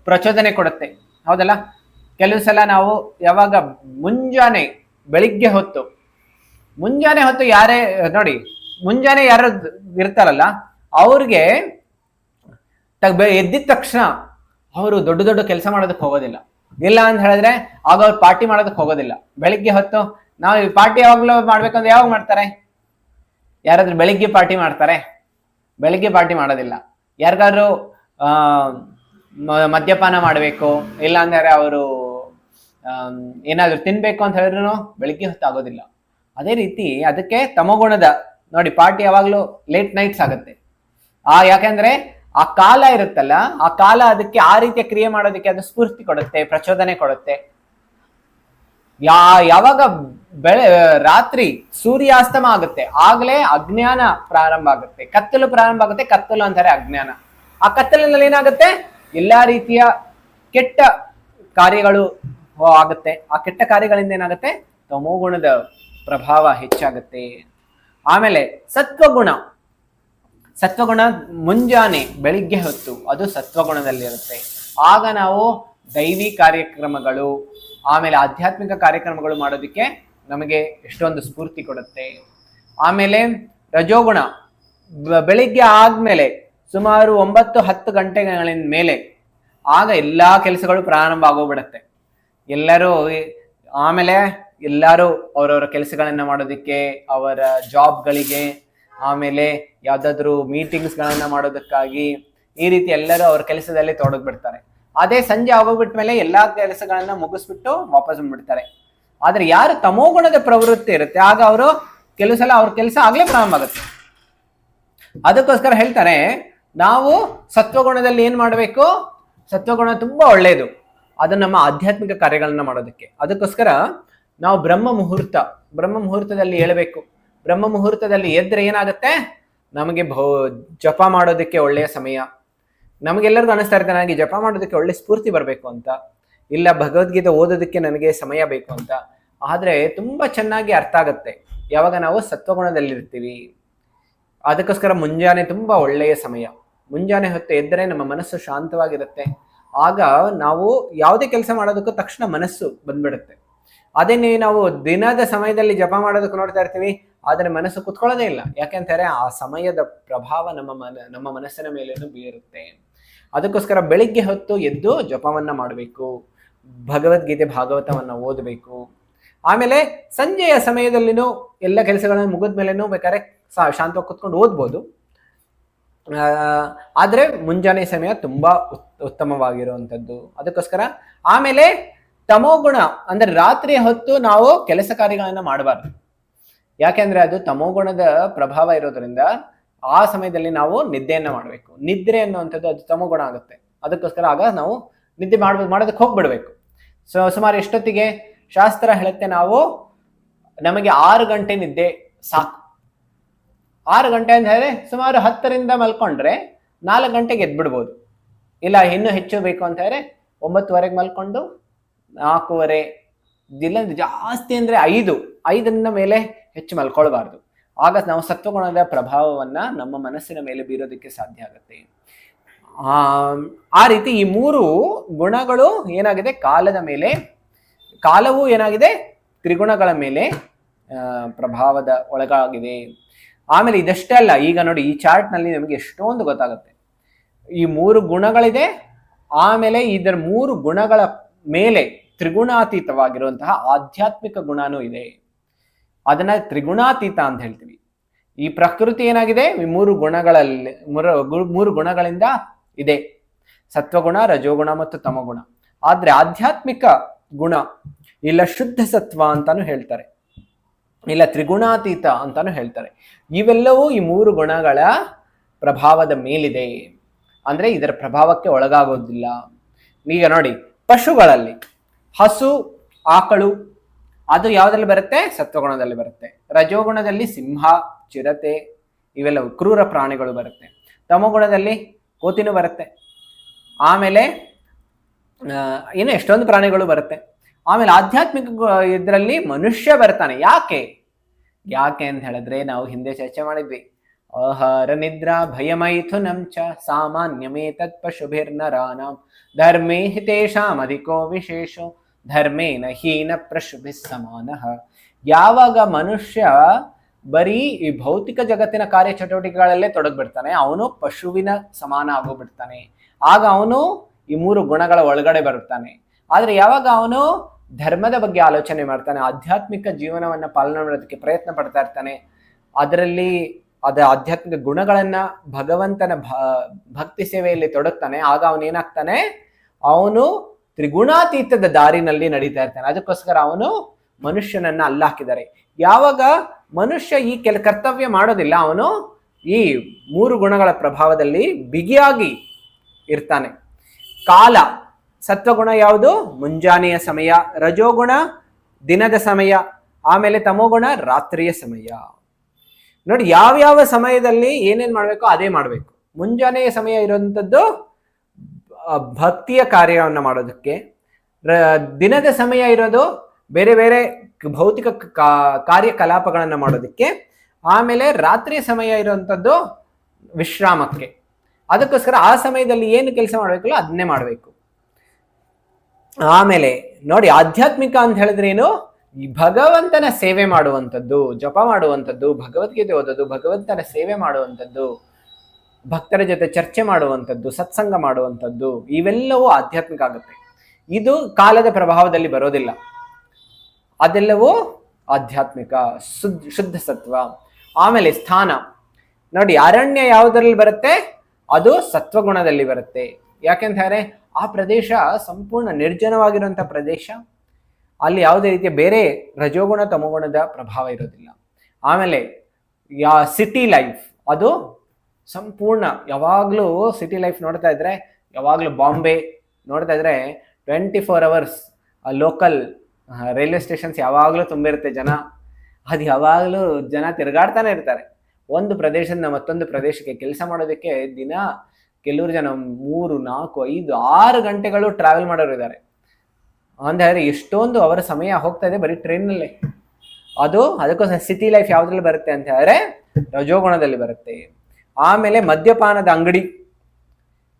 ಪ್ರಚೋದನೆ ಕೊಡುತ್ತೆ, ಹೌದಲ್ಲ. ಕೆಲವು ಸಲ ನಾವು ಯಾವಾಗ ಬೆಳಿಗ್ಗೆ ಹೊತ್ತು ಯಾರೇ ನೋಡಿ, ಮುಂಜಾನೆ ಯಾರು ಇರ್ತಾರಲ್ಲ ಅವ್ರಿಗೆ ಎದ್ದಿದ ತಕ್ಷಣ ಅವರು ದೊಡ್ಡ ದೊಡ್ಡ ಕೆಲಸ ಮಾಡೋದಕ್ಕೆ ಹೋಗೋದಿಲ್ಲ. ಇಲ್ಲ ಅಂತ ಹೇಳಿದ್ರೆ ಆಗ ಅವ್ರು ಪಾರ್ಟಿ ಮಾಡೋದಕ್ಕೆ ಹೋಗೋದಿಲ್ಲ. ಬೆಳಿಗ್ಗೆ ಹೊತ್ತು ನಾವು ಈ ಪಾರ್ಟಿ ಯಾವಾಗ್ಲೂ ಮಾಡ್ಬೇಕಂದ್ರೆ ಯಾವಾಗ ಮಾಡ್ತಾರೆ? ಯಾರಾದ್ರೂ ಬೆಳಿಗ್ಗೆ ಪಾರ್ಟಿ ಮಾಡ್ತಾರೆ? ಬೆಳಿಗ್ಗೆ ಪಾರ್ಟಿ ಮಾಡೋದಿಲ್ಲ. ಯಾರಿಗಾದ್ರು ಮದ್ಯಪಾನ ಮಾಡಬೇಕು, ಇಲ್ಲ ಅಂದ್ರೆ ಅವರು ಏನಾದ್ರು ತಿನ್ಬೇಕು ಅಂತ ಹೇಳಿದ್ರು ಬೆಳಿಗ್ಗೆ ಹೊತ್ತು ಆಗೋದಿಲ್ಲ. ಅದೇ ರೀತಿ ಅದಕ್ಕೆ ತಮೋಗುಣದ ನೋಡಿ, ಪಾರ್ಟಿ ಯಾವಾಗ್ಲೂ ಲೇಟ್ ನೈಟ್ಸ್ ಆಗುತ್ತೆ. ಯಾಕೆಂದ್ರೆ ಆ ಕಾಲ ಇರುತ್ತಲ್ಲ, ಆ ಕಾಲ ಅದಕ್ಕೆ ಆ ರೀತಿಯ ಕ್ರಿಯೆ ಮಾಡೋದಕ್ಕೆ ಅದು ಸ್ಫೂರ್ತಿ ಕೊಡುತ್ತೆ, ಪ್ರಚೋದನೆ ಕೊಡುತ್ತೆ. ಯಾವಾಗ ರಾತ್ರಿ ಸೂರ್ಯಾಸ್ತಮ ಆಗುತ್ತೆ ಆಗ್ಲೇ ಅಜ್ಞಾನ ಪ್ರಾರಂಭ ಆಗುತ್ತೆ, ಕತ್ತಲು ಪ್ರಾರಂಭ ಆಗುತ್ತೆ. ಕತ್ತಲು ಅಂತಾರೆ ಅಜ್ಞಾನ. ಆ ಕತ್ತಲಿನಲ್ಲಿ ಏನಾಗುತ್ತೆ, ಎಲ್ಲಾ ರೀತಿಯ ಕೆಟ್ಟ ಕಾರ್ಯಗಳು ಆಗುತ್ತೆ. ಆ ಕೆಟ್ಟ ಕಾರ್ಯಗಳಿಂದ ಏನಾಗುತ್ತೆ, ತಮೋಗುಣದ ಪ್ರಭಾವ ಹೆಚ್ಚಾಗುತ್ತೆ. ಆಮೇಲೆ ಸತ್ವಗುಣ ಮುಂಜಾನೆ ಬೆಳಿಗ್ಗೆ ಹೊತ್ತು ಅದು ಸತ್ವಗುಣದಲ್ಲಿ ಇರುತ್ತೆ. ಆಗ ನಾವು ದೈವಿ ಕಾರ್ಯಕ್ರಮಗಳು, ಆಮೇಲೆ ಆಧ್ಯಾತ್ಮಿಕ ಕಾರ್ಯಕ್ರಮಗಳು ಮಾಡೋದಕ್ಕೆ ನಮಗೆ ಎಷ್ಟೊಂದು ಸ್ಫೂರ್ತಿ ಕೊಡುತ್ತೆ. ಆಮೇಲೆ ರಜೋಗುಣ ಬೆಳಿಗ್ಗೆ ಆದ್ಮೇಲೆ ಸುಮಾರು 9-10 ಗಂಟೆಗಳಿಂದ ಮೇಲೆ ಆಗ ಎಲ್ಲಾ ಕೆಲಸಗಳು ಪ್ರಾರಂಭ ಆಗೋಗ್ಬಿಡತ್ತೆ. ಆಮೇಲೆ ಎಲ್ಲರೂ ಅವರವರ ಕೆಲಸಗಳನ್ನ ಮಾಡೋದಕ್ಕೆ, ಅವರ ಜಾಬ್ಗಳಿಗೆ, ಆಮೇಲೆ ಯಾವ್ದಾದ್ರು ಮೀಟಿಂಗ್ಸ್ಗಳನ್ನ ಮಾಡೋದಕ್ಕಾಗಿ ಈ ರೀತಿ ಎಲ್ಲರೂ ಅವ್ರ ಕೆಲಸದಲ್ಲಿ ತೊಡಗ್ಬಿಡ್ತಾರೆ. ಅದೇ ಸಂಜೆ ಆಗೋಗ್ಬಿಟ್ಮೇಲೆ ಎಲ್ಲಾ ಕೆಲಸಗಳನ್ನ ಮುಗಿಸ್ಬಿಟ್ಟು ವಾಪಸ್ ಬಂದ್ಬಿಡ್ತಾರೆ. ಆದ್ರೆ ಯಾರು ತಮೋಗುಣದ ಪ್ರವೃತ್ತಿ ಇರುತ್ತೆ ಆಗ ಅವರು ಕೆಲವು ಸಲ ಅವ್ರ ಕೆಲಸ ಆಗ್ಲೇ ಪ್ರಾರಂಭ ಆಗುತ್ತೆ. ಅದಕ್ಕೋಸ್ಕರ ಹೇಳ್ತಾರೆ ನಾವು ಸತ್ವಗುಣದಲ್ಲಿ ಏನ್ ಮಾಡ್ಬೇಕು, ಸತ್ವಗುಣ ತುಂಬಾ ಒಳ್ಳೆಯದು, ಅದು ನಮ್ಮ ಆಧ್ಯಾತ್ಮಿಕ ಕಾರ್ಯಗಳನ್ನ ಮಾಡೋದಕ್ಕೆ. ಅದಕ್ಕೋಸ್ಕರ ನಾವು ಬ್ರಹ್ಮ ಮುಹೂರ್ತದಲ್ಲಿ ಏಳಬೇಕು. ಬ್ರಹ್ಮ ಮುಹೂರ್ತದಲ್ಲಿ ಎದ್ರೆ ಏನಾಗುತ್ತೆ, ನಮಗೆ ಜಪ ಮಾಡೋದಕ್ಕೆ ಒಳ್ಳೆಯ ಸಮಯ. ನಮಗೆಲ್ಲರಿಗೂ ಅನಿಸ್ತಾ ಇರ್ತಾರೆ ನನಗೆ ಜಪ ಮಾಡೋದಕ್ಕೆ ಒಳ್ಳೆ ಸ್ಫೂರ್ತಿ ಬರಬೇಕು ಅಂತ, ಇಲ್ಲ ಭಗವದ್ಗೀತೆ ಓದೋದಕ್ಕೆ ನನಗೆ ಸಮಯ ಬೇಕು ಅಂತ. ಆದ್ರೆ ತುಂಬಾ ಚೆನ್ನಾಗಿ ಅರ್ಥ ಆಗುತ್ತೆ ಯಾವಾಗ ನಾವು ಸತ್ವಗುಣದಲ್ಲಿರ್ತೀವಿ. ಅದಕ್ಕೋಸ್ಕರ ಮುಂಜಾನೆ ತುಂಬಾ ಒಳ್ಳೆಯ ಸಮಯ. ಮುಂಜಾನೆ ಹೊತ್ತು ಎದ್ದರೆ ನಮ್ಮ ಮನಸ್ಸು ಶಾಂತವಾಗಿರುತ್ತೆ. ಆಗ ನಾವು ಯಾವುದೇ ಕೆಲಸ ಮಾಡೋದಕ್ಕೂ ತಕ್ಷಣ ಮನಸ್ಸು ಬಂದ್ಬಿಡುತ್ತೆ. ಅದೇ ನಾವು ದಿನದ ಸಮಯದಲ್ಲಿ ಜಪ ಮಾಡೋದಕ್ಕೆ ನೋಡ್ತಾ ಇರ್ತೀವಿ, ಆದ್ರೆ ಮನಸ್ಸು ಕುತ್ಕೊಳ್ಳೋದೇ ಇಲ್ಲ. ಯಾಕೆಂತಾರೆ ಆ ಸಮಯದ ಪ್ರಭಾವ ನಮ್ಮ ಮನಸ್ಸಿನ ಮೇಲೇನು ಬೀರುತ್ತೆ. ಅದಕ್ಕೋಸ್ಕರ ಬೆಳಿಗ್ಗೆ ಹೊತ್ತು ಎದ್ದು ಜಪವನ್ನ ಮಾಡಬೇಕು, ಭಗವದ್ಗೀತೆ ಭಾಗವತವನ್ನ ಓದಬೇಕು. ಆಮೇಲೆ ಸಂಜೆಯ ಸಮಯದಲ್ಲಿನೂ ಎಲ್ಲ ಕೆಲಸಗಳನ್ನು ಮುಗಿದ ಮೇಲೇನೂ ಬೇಕಾದ್ರೆ ಶಾಂತವಾಗಿ ಕುತ್ಕೊಂಡು ಓದ್ಬೋದು. ಆದ್ರೆ ಮುಂಜಾನೆ ಸಮಯ ತುಂಬಾ ಉತ್ತಮವಾಗಿರುವಂಥದ್ದು. ಅದಕ್ಕೋಸ್ಕರ ಆಮೇಲೆ ತಮೋಗುಣ ಅಂದ್ರೆ ರಾತ್ರಿ ಹೊತ್ತು ನಾವು ಕೆಲಸ ಕಾರ್ಯಗಳನ್ನ ಮಾಡಬಾರ್ದು. ಯಾಕೆಂದ್ರೆ ಅದು ತಮೋಗುಣದ ಪ್ರಭಾವ ಇರೋದ್ರಿಂದ ಆ ಸಮಯದಲ್ಲಿ ನಾವು ನಿದ್ದೆಯನ್ನ ಮಾಡಬೇಕು. ನಿದ್ರೆ ಅನ್ನುವಂಥದ್ದು ಅದು ತಮೋಗುಣ ಆಗುತ್ತೆ. ಅದಕ್ಕೋಸ್ಕರ ಆಗ ನಾವು ನಿದ್ದೆ ಮಾಡೋದಕ್ಕೆ ಹೋಗ್ಬಿಡ್ಬೇಕು. ಸುಮಾರು ಎಷ್ಟೊತ್ತಿಗೆ ಶಾಸ್ತ್ರ ಹೇಳುತ್ತೆ, ನಮಗೆ 6 ಗಂಟೆ ನಿದ್ದೆ ಸಾಕು. 6 ಗಂಟೆ ಅಂತ ಹೇಳಿದ್ರೆ ಸುಮಾರು 10ರಿಂದ ಮಲ್ಕೊಂಡ್ರೆ 4 ಗಂಟೆಗೆ ಎದ್ಬಿಡ್ಬೋದು. ಇಲ್ಲ ಇನ್ನೂ ಹೆಚ್ಚು ಬೇಕು ಅಂತ ಹೇಳಿದ್ರೆ 9ವರೆಗೆ ಮಲ್ಕೊಂಡು 4ವರೆ, ಇಲ್ಲ ಜಾಸ್ತಿ ಅಂದ್ರೆ 5ರಿಂದ ಮೇಲೆ ಹೆಚ್ಚು ಮಲ್ಕೊಳ್ಬಾರ್ದು. ಆಗ ನಾವು ಸತ್ವಗುಣದ ಪ್ರಭಾವವನ್ನ ನಮ್ಮ ಮನಸ್ಸಿನ ಮೇಲೆ ಬೀರೋದಕ್ಕೆ ಸಾಧ್ಯ ಆಗುತ್ತೆ. ಆ ರೀತಿ ಈ 3 ಗುಣಗಳು ಏನಾಗಿದೆ, ಕಾಲವು ಏನಾಗಿದೆ, ತ್ರಿಗುಣಗಳ ಮೇಲೆ ಪ್ರಭಾವದ ಒಳಗಾಗಿದೆ. ಆಮೇಲೆ ಇದಷ್ಟೇ ಅಲ್ಲ, ಈಗ ನೋಡಿ ಈ ಚಾರ್ಟ್ ನಲ್ಲಿ ನಮಗೆ ಎಷ್ಟೊಂದು ಗೊತ್ತಾಗುತ್ತೆ. ಈ 3 ಗುಣಗಳಿದೆ. ಆಮೇಲೆ ಇದರ 3 ಗುಣಗಳ ಮೇಲೆ ತ್ರಿಗುಣಾತೀತವಾಗಿರುವಂತಹ ಆಧ್ಯಾತ್ಮಿಕ ಗುಣನೂ ಇದೆ. ಅದನ್ನ ತ್ರಿಗುಣಾತೀತ ಅಂತ ಹೇಳ್ತೀವಿ. ಈ ಪ್ರಕೃತಿ ಏನಾಗಿದೆ, ಈ 3 ಗುಣಗಳಲ್ಲಿ 3 ಗುಣಗಳಿಂದ ಇದೆ, ಸತ್ವಗುಣ, ರಜೋಗುಣ ಮತ್ತು ತಮಗುಣ. ಆದ್ರೆ ಆಧ್ಯಾತ್ಮಿಕ ಗುಣ ಇಲ್ಲ ಶುದ್ಧ ಸತ್ವ ಅಂತಾನು ಹೇಳ್ತಾರೆ, ಇಲ್ಲ ತ್ರಿಗುಣಾತೀತ ಅಂತಾನು ಹೇಳ್ತಾರೆ. ಇವೆಲ್ಲವೂ ಈ 3 ಗುಣಗಳ ಪ್ರಭಾವದ ಮೇಲಿದೆ, ಅಂದ್ರೆ ಇದರ ಪ್ರಭಾವಕ್ಕೆ ಒಳಗಾಗೋದಿಲ್ಲ. ಈಗ ನೋಡಿ, ಪಶುಗಳಲ್ಲಿ ಹಸು, ಆಕಳು ಅದು ಯಾವ್ದ್ರಲ್ಲಿ ಬರುತ್ತೆ, ಸತ್ವಗುಣದಲ್ಲಿ ಬರುತ್ತೆ. ರಜೋಗುಣದಲ್ಲಿ ಸಿಂಹ, ಚಿರತೆ ಇವೆಲ್ಲವೂ ಕ್ರೂರ ಪ್ರಾಣಿಗಳು ಬರುತ್ತೆ. ತಮೋಗುಣದಲ್ಲಿ ಕೋತಿನೂ ಬರುತ್ತೆ. ಆಮೇಲೆ ಇನ್ನು ಎಷ್ಟೊಂದು ಪ್ರಾಣಿಗಳು ಬರುತ್ತೆ. ಆಮೇಲೆ ಆಧ್ಯಾತ್ಮಿಕ ಇದರಲ್ಲಿ ಮನುಷ್ಯ ಬರ್ತಾನೆ. ಯಾಕೆ ಅಂತ ಹೇಳಿದ್ರೆ, ನಾವು ಹಿಂದೆ ಚರ್ಚೆ ಮಾಡಿದ್ವಿ, ಆಹಾರ ನಿದ್ರಾ ಭಯಮೈಥುನಂ ಚ ಸಾಮಾನ್ಯಮೇತತ್ ಪಶುಭಿರ್ನರಾನಾಂ ಧರ್ಮೇ ಹಿತೇಷಾಂ ಅಧಿಕೋ ವಿಶೇಷೋ ಧರ್ಮೇನ ಹೀನ ಪ್ರಶುಭಿ ಸಮಾನಃ. ಯಾವಾಗ ಮನುಷ್ಯ ಬರೀ ಈ ಭೌತಿಕ ಜಗತ್ತಿನ ಕಾರ್ಯಚಟುವಟಿಕೆಗಳಲ್ಲೇ ತೊಡಗ್ಬಿಡ್ತಾನೆ, ಅವನು ಪಶುವಿನ ಸಮಾನ ಆಗೋಗ್ಬಿಡ್ತಾನೆ. ಆಗ ಅವನು ಈ 3 ಗುಣಗಳ ಒಳಗಡೆ ಬರುತ್ತಾನೆ. ಆದ್ರೆ ಯಾವಾಗ ಅವನು ಧರ್ಮದ ಬಗ್ಗೆ ಆಲೋಚನೆ ಮಾಡ್ತಾನೆ, ಆಧ್ಯಾತ್ಮಿಕ ಜೀವನವನ್ನ ಪಾಲನೆ ಮಾಡೋದಕ್ಕೆ ಪ್ರಯತ್ನ ಪಡ್ತಾ ಇರ್ತಾನೆ, ಅದರಲ್ಲಿ ಆಧ್ಯಾತ್ಮಿಕ ಗುಣಗಳನ್ನ ಭಗವಂತನ ಭಕ್ತಿ ಸೇವೆಯಲ್ಲಿ ತೊಡಗ್ತಾನೆ, ಆಗ ಅವನೇನಾಗ್ತಾನೆ, ಅವನು ತ್ರಿಗುಣಾತೀತದ ದಾರಿನಲ್ಲಿ ನಡೀತಾ ಇರ್ತಾನೆ. ಅದಕ್ಕೋಸ್ಕರ ಅವನು ಮನುಷ್ಯನನ್ನ ಅಲ್ಲಾಕಿದ್ದಾರೆ. ಯಾವಾಗ ಮನುಷ್ಯ ಈ ಕರ್ತವ್ಯ ಮಾಡೋದಿಲ್ಲ, ಅವನು ಈ 3 ಗುಣಗಳ ಪ್ರಭಾವದಲ್ಲಿ ಬಿಗಿಯಾಗಿ ಇರ್ತಾನೆ. ಕಾಲ, ಸತ್ವಗುಣ ಯಾವುದು, ಮುಂಜಾನೆಯ ಸಮಯ. ರಜೋಗುಣ ದಿನದ ಸಮಯ. ಆಮೇಲೆ ತಮೋಗುಣ ರಾತ್ರಿಯ ಸಮಯ. ನೋಡಿ, ಯಾವ್ಯಾವ ಸಮಯದಲ್ಲಿ ಏನೇನ್ ಮಾಡ್ಬೇಕೋ ಅದೇ ಮಾಡ್ಬೇಕು. ಮುಂಜಾನೆಯ ಸಮಯ ಇರುವಂತದ್ದು ಭಕ್ತಿಯ ಕಾರ್ಯವನ್ನ ಮಾಡೋದಕ್ಕೆ, ದಿನದ ಸಮಯ ಇರೋದು ಬೇರೆ ಬೇರೆ ಭೌತಿಕ ಕಾರ್ಯಕಲಾಪಗಳನ್ನ ಮಾಡೋದಕ್ಕೆ, ಆಮೇಲೆ ರಾತ್ರಿಯ ಸಮಯ ಇರುವಂತದ್ದು ವಿಶ್ರಾಮಕ್ಕೆ. ಅದಕ್ಕೋಸ್ಕರ ಆ ಸಮಯದಲ್ಲಿ ಏನು ಕೆಲಸ ಮಾಡ್ಬೇಕಲ್ಲ ಅದನ್ನೇ ಮಾಡ್ಬೇಕು. ಆಮೇಲೆ ನೋಡಿ, ಆಧ್ಯಾತ್ಮಿಕ ಅಂತ ಹೇಳಿದ್ರೆ ಏನು, ಈ ಭಗವಂತನ ಸೇವೆ ಮಾಡುವಂಥದ್ದು, ಜಪ ಮಾಡುವಂಥದ್ದು, ಭಗವದ್ಗೀತೆ ಓದೋದು, ಭಗವಂತನ ಸೇವೆ ಮಾಡುವಂಥದ್ದು, ಭಕ್ತರ ಜೊತೆ ಚರ್ಚೆ ಮಾಡುವಂಥದ್ದು, ಸತ್ಸಂಗ ಮಾಡುವಂಥದ್ದು, ಇವೆಲ್ಲವೂ ಆಧ್ಯಾತ್ಮಿಕ ಆಗುತ್ತೆ. ಇದು ಕಾಲದ ಪ್ರಭಾವದಲ್ಲಿ ಬರೋದಿಲ್ಲ, ಅದೆಲ್ಲವೂ ಆಧ್ಯಾತ್ಮಿಕ ಶುದ್ಧ ಸತ್ವ. ಆಮೇಲೆ ಸ್ಥಾನ ನೋಡಿ, ಅರಣ್ಯ ಯಾವುದರಲ್ಲಿ ಬರುತ್ತೆ, ಅದು ಸತ್ವಗುಣದಲ್ಲಿ ಬರುತ್ತೆ. ಯಾಕೆಂತ ಹೇಳಿದ್ರೆ ಆ ಪ್ರದೇಶ ಸಂಪೂರ್ಣ ನಿರ್ಜನವಾಗಿರುವಂತಹ ಪ್ರದೇಶ, ಅಲ್ಲಿ ಯಾವುದೇ ರೀತಿಯ ಬೇರೆ ರಜೋಗುಣ ತಮೋಗುಣದ ಪ್ರಭಾವ ಇರೋದಿಲ್ಲ. ಆಮೇಲೆ ಸಿಟಿ ಲೈಫ್, ಅದು ಸಂಪೂರ್ಣ ಯಾವಾಗ್ಲೂ ಸಿಟಿ ಲೈಫ್ ನೋಡ್ತಾ ಇದ್ರೆ, ಯಾವಾಗ್ಲೂ ಬಾಂಬೆ ನೋಡ್ತಾ ಇದ್ರೆ 24 hours ಲೋಕಲ್ ರೈಲ್ವೆ ಸ್ಟೇಷನ್ಸ್ ಯಾವಾಗ್ಲೂ ತುಂಬಿರುತ್ತೆ ಜನ. ಅದು ಯಾವಾಗ್ಲೂ ಜನ ತಿರುಗಾಡ್ತಾನೆ ಇರ್ತಾರೆ. ಒಂದು ಪ್ರದೇಶದಿಂದ ಮತ್ತೊಂದು ಪ್ರದೇಶಕ್ಕೆ ಕೆಲಸ ಮಾಡೋದಕ್ಕೆ ದಿನ ಕೆಲವರು ಜನ 3, 4, 5, 6 ಗಂಟೆಗಳು ಟ್ರಾವೆಲ್ ಮಾಡೋರು ಇದ್ದಾರೆ. ಅಂದ್ರೆ ಎಷ್ಟೊಂದು ಅವರ ಸಮಯ ಹೋಗ್ತಾ ಇದೆ ಬರೀ ಟ್ರೈನಲ್ಲೇ. ಅದಕ್ಕೋಸ್ಕರ ಸಿಟಿ ಲೈಫ್ ಯಾವ್ದ್ರಲ್ಲಿ ಬರುತ್ತೆ ಅಂತ ಹೇಳಿದ್ರೆ ರಜೋಗುಣದಲ್ಲಿ ಬರುತ್ತೆ. ಆಮೇಲೆ ಮದ್ಯಪಾನದ ಅಂಗಡಿ,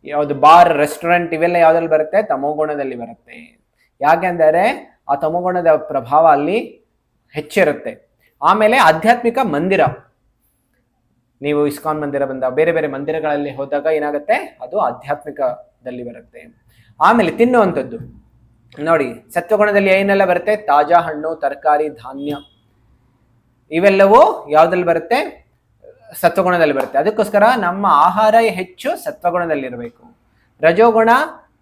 ಯಾವ್ದು ಬಾರ್, ರೆಸ್ಟೋರೆಂಟ್, ಇವೆಲ್ಲ ಯಾವ್ದ್ರಲ್ಲಿ ಬರುತ್ತೆ, ತಮೋಗುಣದಲ್ಲಿ ಬರುತ್ತೆ. ಯಾಕೆಂದರೆ ಆ ತಮೋಗುಣದ ಪ್ರಭಾವ ಅಲ್ಲಿ ಹೆಚ್ಚಿರುತ್ತೆ. ಆಮೇಲೆ ಆಧ್ಯಾತ್ಮಿಕ ಮಂದಿರ, ನೀವು ಇಸ್ಕಾನ್ ಮಂದಿರ ಬಂದ ಬೇರೆ ಬೇರೆ ಮಂದಿರಗಳಲ್ಲಿ ಹೋದಾಗ ಏನಾಗುತ್ತೆ, ಅದು ಆಧ್ಯಾತ್ಮಿಕದಲ್ಲಿ ಬರುತ್ತೆ. ಆಮೇಲೆ ತಿನ್ನುವಂಥದ್ದು ನೋಡಿ, ಸತ್ವಗುಣದಲ್ಲಿ ಏನೆಲ್ಲ ಬರುತ್ತೆ, ತಾಜಾ ಹಣ್ಣು, ತರಕಾರಿ, ಧಾನ್ಯ, ಇವೆಲ್ಲವೂ ಯಾವ್ದ್ರಲ್ಲಿ ಬರುತ್ತೆ, ಸತ್ವಗುಣದಲ್ಲಿ ಬರುತ್ತೆ. ಅದಕ್ಕೋಸ್ಕರ ನಮ್ಮ ಆಹಾರ ಹೆಚ್ಚು ಸತ್ವಗುಣದಲ್ಲಿ ಇರಬೇಕು, ರಜೋಗುಣ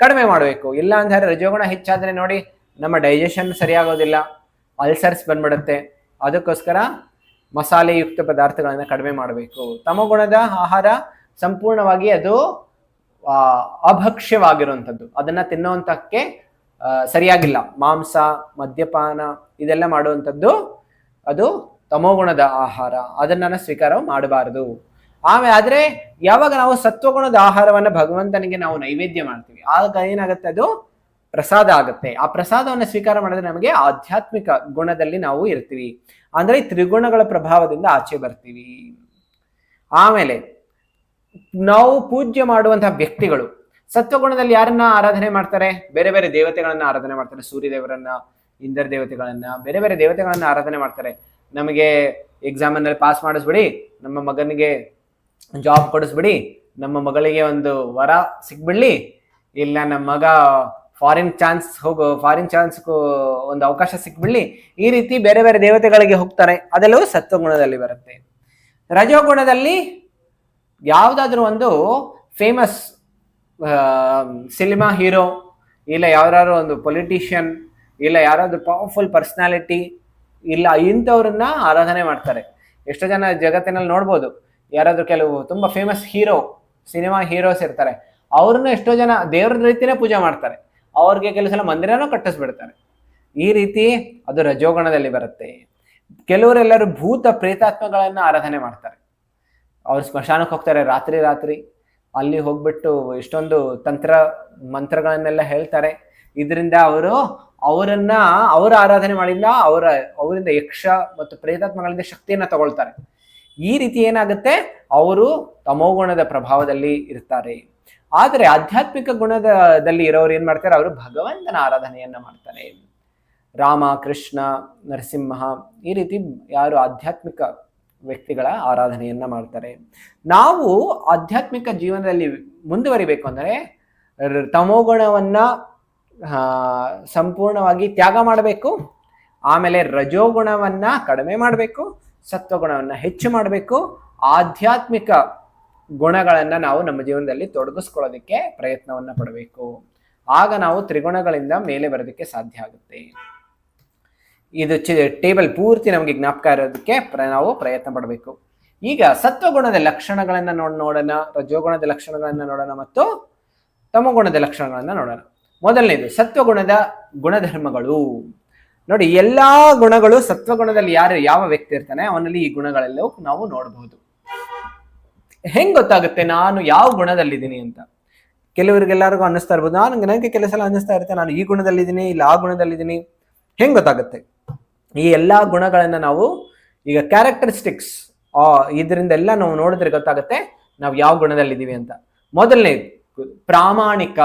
ಕಡಿಮೆ ಮಾಡಬೇಕು. ಇಲ್ಲ ಅಂದ್ರೆ ರಜೋಗುಣ ಹೆಚ್ಚಾದ್ರೆ ನೋಡಿ ನಮ್ಮ ಡೈಜೆಷನ್ ಸರಿಯಾಗೋದಿಲ್ಲ, ಅಲ್ಸರ್ಸ್ ಬಂದ್ಬಿಡುತ್ತೆ. ಅದಕ್ಕೋಸ್ಕರ ಮಸಾಲೆಯುಕ್ತ ಪದಾರ್ಥಗಳನ್ನ ಕಡಿಮೆ ಮಾಡಬೇಕು. ತಮೋಗುಣದ ಆಹಾರ ಸಂಪೂರ್ಣವಾಗಿ ಅದು ಅಭಕ್ಷ್ಯವಾಗಿರುವಂಥದ್ದು, ಅದನ್ನ ತಿನ್ನುವಂತಕ್ಕೆ ಸರಿಯಾಗಿಲ್ಲ. ಮಾಂಸ, ಮದ್ಯಪಾನ ಇದೆಲ್ಲ ಮಾಡುವಂಥದ್ದು ಅದು ತಮೋಗುಣದ ಆಹಾರ, ಅದನ್ನ ಸ್ವೀಕಾರ ಮಾಡಬಾರದು. ಆದ್ರೆ ಯಾವಾಗ ನಾವು ಸತ್ವಗುಣದ ಆಹಾರವನ್ನ ಭಗವಂತನಿಗೆ ನಾವು ನೈವೇದ್ಯ ಮಾಡ್ತೀವಿ, ಆಗ ಏನಾಗುತ್ತೆ, ಅದು ಪ್ರಸಾದ ಆಗುತ್ತೆ. ಆ ಪ್ರಸಾದವನ್ನು ಸ್ವೀಕಾರ ಮಾಡಿದ್ರೆ ನಮಗೆ ಆಧ್ಯಾತ್ಮಿಕ ಗುಣದಲ್ಲಿ ನಾವು ಇರ್ತೀವಿ, ಅಂದ್ರೆ ಈ ತ್ರಿಗುಣಗಳ ಪ್ರಭಾವದಿಂದ ಆಚೆ ಬರ್ತೀವಿ. ಆಮೇಲೆ ನಾವು ಪೂಜ್ಯ ಮಾಡುವಂತಹ ವ್ಯಕ್ತಿಗಳು ಸತ್ವಗುಣದಲ್ಲಿ ಯಾರನ್ನ ಆರಾಧನೆ ಮಾಡ್ತಾರೆ, ಬೇರೆ ಬೇರೆ ದೇವತೆಗಳನ್ನ ಆರಾಧನೆ ಮಾಡ್ತಾರೆ. ಸೂರ್ಯದೇವರನ್ನ, ಇಂದ್ರ ದೇವತೆಗಳನ್ನ, ಬೇರೆ ಬೇರೆ ದೇವತೆಗಳನ್ನ ಆರಾಧನೆ ಮಾಡ್ತಾರೆ. ನಮಗೆ ಎಕ್ಸಾಮ್ ನಲ್ಲಿ ಪಾಸ್ ಮಾಡಿಸ್ಬಿಡಿ, ನಮ್ಮ ಮಗನಿಗೆ ಜಾಬ್ ಕೊಡಿಸ್ಬಿಡಿ, ನಮ್ಮ ಮಗಳಿಗೆ ಒಂದು ವರ ಸಿಕ್ಬಿಡ್ಲಿ, ಇಲ್ಲ ನಮ್ಮ ಮಗ ಫಾರಿನ್ ಚಾನ್ಸ್ ಒಂದು ಅವಕಾಶ ಸಿಕ್ಬಿಡ್ಲಿ, ಈ ರೀತಿ ಬೇರೆ ಬೇರೆ ದೇವತೆಗಳಿಗೆ ಹೋಗ್ತಾರೆ. ಅದೆಲ್ಲವೂ ಸತ್ವಗುಣದಲ್ಲಿ ಬರುತ್ತೆ. ರಜೋಗುಣದಲ್ಲಿ ಯಾವುದಾದ್ರೂ ಒಂದು ಫೇಮಸ್ ಸಿನಿಮಾ ಹೀರೋ, ಇಲ್ಲ ಯಾವ್ದಾದ್ರು ಒಂದು ಪೊಲಿಟಿಷಿಯನ್, ಇಲ್ಲ ಯಾರಾದ್ರೂ ಪವರ್ಫುಲ್ ಪರ್ಸನಾಲಿಟಿ, ಇಲ್ಲ ಇಂಥವ್ರನ್ನ ಆರಾಧನೆ ಮಾಡ್ತಾರೆ. ಎಷ್ಟೋ ಜನ ಜಗತ್ತಿನಲ್ಲಿ ನೋಡ್ಬೋದು, ಯಾರಾದ್ರೂ ಕೆಲವು ತುಂಬಾ ಫೇಮಸ್ ಸಿನಿಮಾ ಹೀರೋಸ್ ಇರ್ತಾರೆ, ಅವ್ರನ್ನ ಎಷ್ಟೋ ಜನ ದೇವ್ರ ರೀತಿನೇ ಪೂಜೆ ಮಾಡ್ತಾರೆ, ಅವ್ರಿಗೆ ಕೆಲವು ಸಲ ಮಂದಿರನೂ ಕಟ್ಟಿಸ್ಬಿಡ್ತಾರೆ. ಈ ರೀತಿ ಅದು ರಜೋಗುಣದಲ್ಲಿ ಬರುತ್ತೆ. ಕೆಲವರೆಲ್ಲರೂ ಭೂತ ಪ್ರೇತಾತ್ಮಗಳನ್ನ ಆರಾಧನೆ ಮಾಡ್ತಾರೆ. ಅವ್ರು ಸ್ಮಶಾನಕ್ಕೆ ಹೋಗ್ತಾರೆ ರಾತ್ರಿ, ಅಲ್ಲಿ ಹೋಗ್ಬಿಟ್ಟು ಎಷ್ಟೊಂದು ಮಂತ್ರಗಳನ್ನೆಲ್ಲ ಹೇಳ್ತಾರೆ. ಇದರಿಂದ ಅವರ ಆರಾಧನೆ ಮಾಡಿದ ಅವರಿಂದ ಯಕ್ಷ ಮತ್ತು ಪ್ರೇತಾತ್ಮಗಳಿಂದ ಶಕ್ತಿಯನ್ನ ತಗೊಳ್ತಾರೆ. ಈ ರೀತಿ ಏನಾಗುತ್ತೆ, ಅವರು ತಮೋಗುಣದ ಪ್ರಭಾವದಲ್ಲಿ ಇರ್ತಾರೆ. ಆದರೆ ಆಧ್ಯಾತ್ಮಿಕ ಗುಣದಲ್ಲಿ ಇರೋರು ಏನ್ ಮಾಡ್ತಾರೆ, ಅವರು ಭಗವಂತನ ಆರಾಧನೆಯನ್ನ ಮಾಡ್ತಾರೆ. ರಾಮ, ಕೃಷ್ಣ, ನರಸಿಂಹ, ಈ ರೀತಿ ಯಾರು ಆಧ್ಯಾತ್ಮಿಕ ವ್ಯಕ್ತಿಗಳ ಆರಾಧನೆಯನ್ನ ಮಾಡ್ತಾರೆ. ನಾವು ಆಧ್ಯಾತ್ಮಿಕ ಜೀವನದಲ್ಲಿ ಮುಂದುವರಿಬೇಕು ಅಂದರೆ ತಮೋಗುಣವನ್ನ ಸಂಪೂರ್ಣವಾಗಿ ತ್ಯಾಗ ಮಾಡಬೇಕು. ಆಮೇಲೆ ರಜೋಗುಣವನ್ನ ಕಡಿಮೆ ಮಾಡಬೇಕು, ಸತ್ವಗುಣವನ್ನ ಹೆಚ್ಚು ಮಾಡಬೇಕು. ಆಧ್ಯಾತ್ಮಿಕ ಗುಣಗಳನ್ನ ನಾವು ನಮ್ಮ ಜೀವನದಲ್ಲಿ ತೊಡಗಿಸ್ಕೊಳ್ಳೋದಕ್ಕೆ ಪ್ರಯತ್ನವನ್ನ ಪಡಬೇಕು. ಆಗ ನಾವು ತ್ರಿಗುಣಗಳಿಂದ ಮೇಲೆ ಬರೋದಕ್ಕೆ ಸಾಧ್ಯ ಆಗುತ್ತೆ. ಇದು ಟೇಬಲ್ ಪೂರ್ತಿ ನಮಗೆ ಜ್ಞಾಪಕ ಇರೋದಕ್ಕೆ ನಾವು ಪ್ರಯತ್ನ ಪಡಬೇಕು. ಈಗ ಸತ್ವಗುಣದ ಲಕ್ಷಣಗಳನ್ನ ನೋಡೋಣ, ರಜೋಗುಣದ ಲಕ್ಷಣಗಳನ್ನ ನೋಡೋಣ ಮತ್ತು ತಮೋಗುಣದ ಲಕ್ಷಣಗಳನ್ನ ನೋಡೋಣ. ಮೊದಲನೇದು ಸತ್ವಗುಣದ ಗುಣಧರ್ಮಗಳು. ನೋಡಿ, ಎಲ್ಲಾ ಗುಣಗಳು ಸತ್ವಗುಣದಲ್ಲಿ ಯಾವ ವ್ಯಕ್ತಿ ಇರ್ತಾನೆ ಅವನಲ್ಲಿ ಈ ಗುಣಗಳೆಲ್ಲವೂ ನಾವು ನೋಡಬಹುದು. ಹೆಂಗ್ ಗೊತ್ತಾಗುತ್ತೆ ನಾನು ಯಾವ ಗುಣದಲ್ಲಿದ್ದೀನಿ ಅಂತ? ಕೆಲವರಿಗೆಲ್ಲರಿಗೂ ಅನ್ನಿಸ್ತಾ ಇರ್ಬೋದು, ನನಗೆ ಕೆಲವು ಸಲ ಅನ್ನಿಸ್ತಾ ಇರುತ್ತೆ ನಾನು ಈ ಗುಣದಲ್ಲಿದ್ದೀನಿ, ಇಲ್ಲ ಆ ಗುಣದಲ್ಲಿದ್ದೀನಿ. ಹೆಂಗ್ ಗೊತ್ತಾಗುತ್ತೆ? ಈ ಎಲ್ಲಾ ಗುಣಗಳನ್ನ ನಾವು ಈಗ ಕ್ಯಾರೆಕ್ಟರಿಸ್ಟಿಕ್ಸ್ ಇದರಿಂದ ಎಲ್ಲ ನಾವು ನೋಡಿದ್ರೆ ಗೊತ್ತಾಗುತ್ತೆ ನಾವು ಯಾವ ಗುಣದಲ್ಲಿದ್ದೀವಿ ಅಂತ. ಮೊದಲನೇದು ಪ್ರಾಮಾಣಿಕ.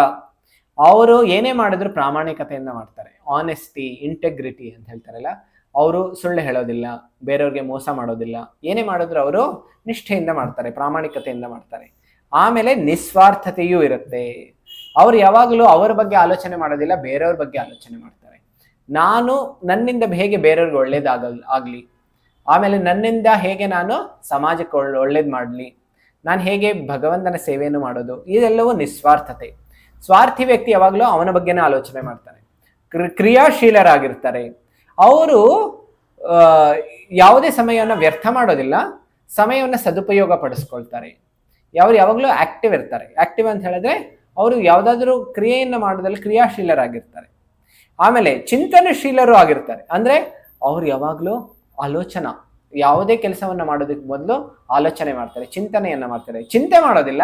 ಅವರು ಏನೇ ಮಾಡಿದ್ರು ಪ್ರಾಮಾಣಿಕತೆಯಿಂದ ಮಾಡ್ತಾರೆ. ಆನೆಸ್ಟಿ, ಇಂಟೆಗ್ರಿಟಿ ಅಂತ ಹೇಳ್ತಾರಲ್ಲ, ಅವರು ಸುಳ್ಳು ಹೇಳೋದಿಲ್ಲ, ಬೇರೆಯವ್ರಿಗೆ ಮೋಸ ಮಾಡೋದಿಲ್ಲ. ಏನೇ ಮಾಡಿದ್ರು ಅವರು ನಿಷ್ಠೆಯಿಂದ ಮಾಡ್ತಾರೆ, ಪ್ರಾಮಾಣಿಕತೆಯಿಂದ ಮಾಡ್ತಾರೆ. ಆಮೇಲೆ ನಿಸ್ವಾರ್ಥತೆಯೂ ಇರುತ್ತೆ. ಅವ್ರು ಯಾವಾಗಲೂ ಅವರ ಬಗ್ಗೆ ಆಲೋಚನೆ ಮಾಡೋದಿಲ್ಲ, ಬೇರೆಯವ್ರ ಬಗ್ಗೆ ಆಲೋಚನೆ ಮಾಡ್ತಾರೆ. ನನ್ನಿಂದ ಹೇಗೆ ಬೇರೆಯವ್ರಿಗೆ ಒಳ್ಳೇದಾಗಲಿ, ಆಮೇಲೆ ನನ್ನಿಂದ ಹೇಗೆ ನಾನು ಸಮಾಜಕ್ಕೆ ಒಳ್ಳೇದು ಮಾಡಲಿ, ನಾನು ಹೇಗೆ ಭಗವಂತನ ಸೇವೆಯನ್ನು ಮಾಡೋದು, ಇದೆಲ್ಲವೂ ನಿಸ್ವಾರ್ಥತೆ. ಸ್ವಾರ್ಥಿ ವ್ಯಕ್ತಿ ಯಾವಾಗಲೂ ಅವನ ಬಗ್ಗೆನೇ ಆಲೋಚನೆ ಮಾಡ್ತಾರೆ. ಕ್ರಿಯಾಶೀಲರಾಗಿರ್ತಾರೆ. ಅವರು ಯಾವುದೇ ಸಮಯವನ್ನು ವ್ಯರ್ಥ ಮಾಡೋದಿಲ್ಲ, ಸಮಯವನ್ನು ಸದುಪಯೋಗ ಪಡಿಸ್ಕೊಳ್ತಾರೆ. ಯಾವಾಗಲೂ ಆಕ್ಟಿವ್ ಇರ್ತಾರೆ. ಆಕ್ಟಿವ್ ಅಂತ ಹೇಳಿದ್ರೆ ಅವರು ಯಾವುದಾದ್ರೂ ಕ್ರಿಯೆಯನ್ನು ಮಾಡೋದ್ರಲ್ಲಿ ಕ್ರಿಯಾಶೀಲರಾಗಿರ್ತಾರೆ. ಆಮೇಲೆ ಚಿಂತನಶೀಲರು ಆಗಿರ್ತಾರೆ. ಅಂದ್ರೆ ಅವ್ರು ಯಾವಾಗಲೂ ಯಾವುದೇ ಕೆಲಸವನ್ನ ಮಾಡೋದಕ್ಕೆ ಮೊದಲು ಆಲೋಚನೆ ಮಾಡ್ತಾರೆ, ಚಿಂತನೆಯನ್ನ ಮಾಡ್ತಾರೆ. ಚಿಂತೆ ಮಾಡೋದಿಲ್ಲ,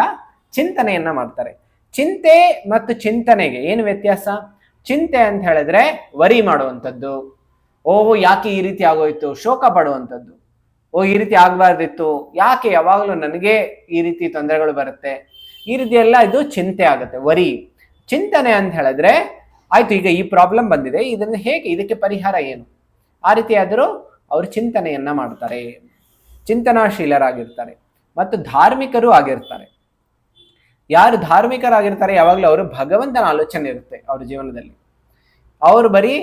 ಚಿಂತನೆಯನ್ನ ಮಾಡ್ತಾರೆ. ಚಿಂತೆ ಮತ್ತು ಚಿಂತನೆಗೆ ಏನು ವ್ಯತ್ಯಾಸ? ಚಿಂತೆ ಅಂತ ಹೇಳಿದ್ರೆ ವರಿ ಮಾಡುವಂಥದ್ದು, ಯಾಕೆ ಈ ರೀತಿ ಆಗೋಯ್ತು, ಶೋಕ ಪಡುವಂಥದ್ದು. ಈ ರೀತಿ ಆಗ್ಬಾರ್ದಿತ್ತು, ಯಾಕೆ ಯಾವಾಗಲೂ ನನಗೆ ಈ ರೀತಿ ತೊಂದರೆಗಳು ಬರುತ್ತೆ, ಈ ರೀತಿ ಎಲ್ಲ ಇದು ಚಿಂತೆ ಆಗುತ್ತೆ, ವರಿ. ಚಿಂತನೆ ಅಂತ ಹೇಳಿದ್ರೆ ಆಯ್ತು, ಈಗ ಈ ಪ್ರಾಬ್ಲಮ್ ಬಂದಿದೆ, ಇದಕ್ಕೆ ಪರಿಹಾರ ಏನು, ಆ ರೀತಿ ಆದರೂ ಅವರು ಚಿಂತನೆಯನ್ನ ಮಾಡ್ತಾರೆ. ಚಿಂತನಾಶೀಲರಾಗಿರ್ತಾರೆ ಮತ್ತು ಧಾರ್ಮಿಕರು ಆಗಿರ್ತಾರೆ. ಯಾರು ಧಾರ್ಮಿಕರಾಗಿರ್ತಾರೆ ಯಾವಾಗಲೂ ಅವರು ಭಗವಂತನ ಆಲೋಚನೆ ಇರುತ್ತೆ ಅವ್ರ ಜೀವನದಲ್ಲಿ. ಅವರು ಬರೀ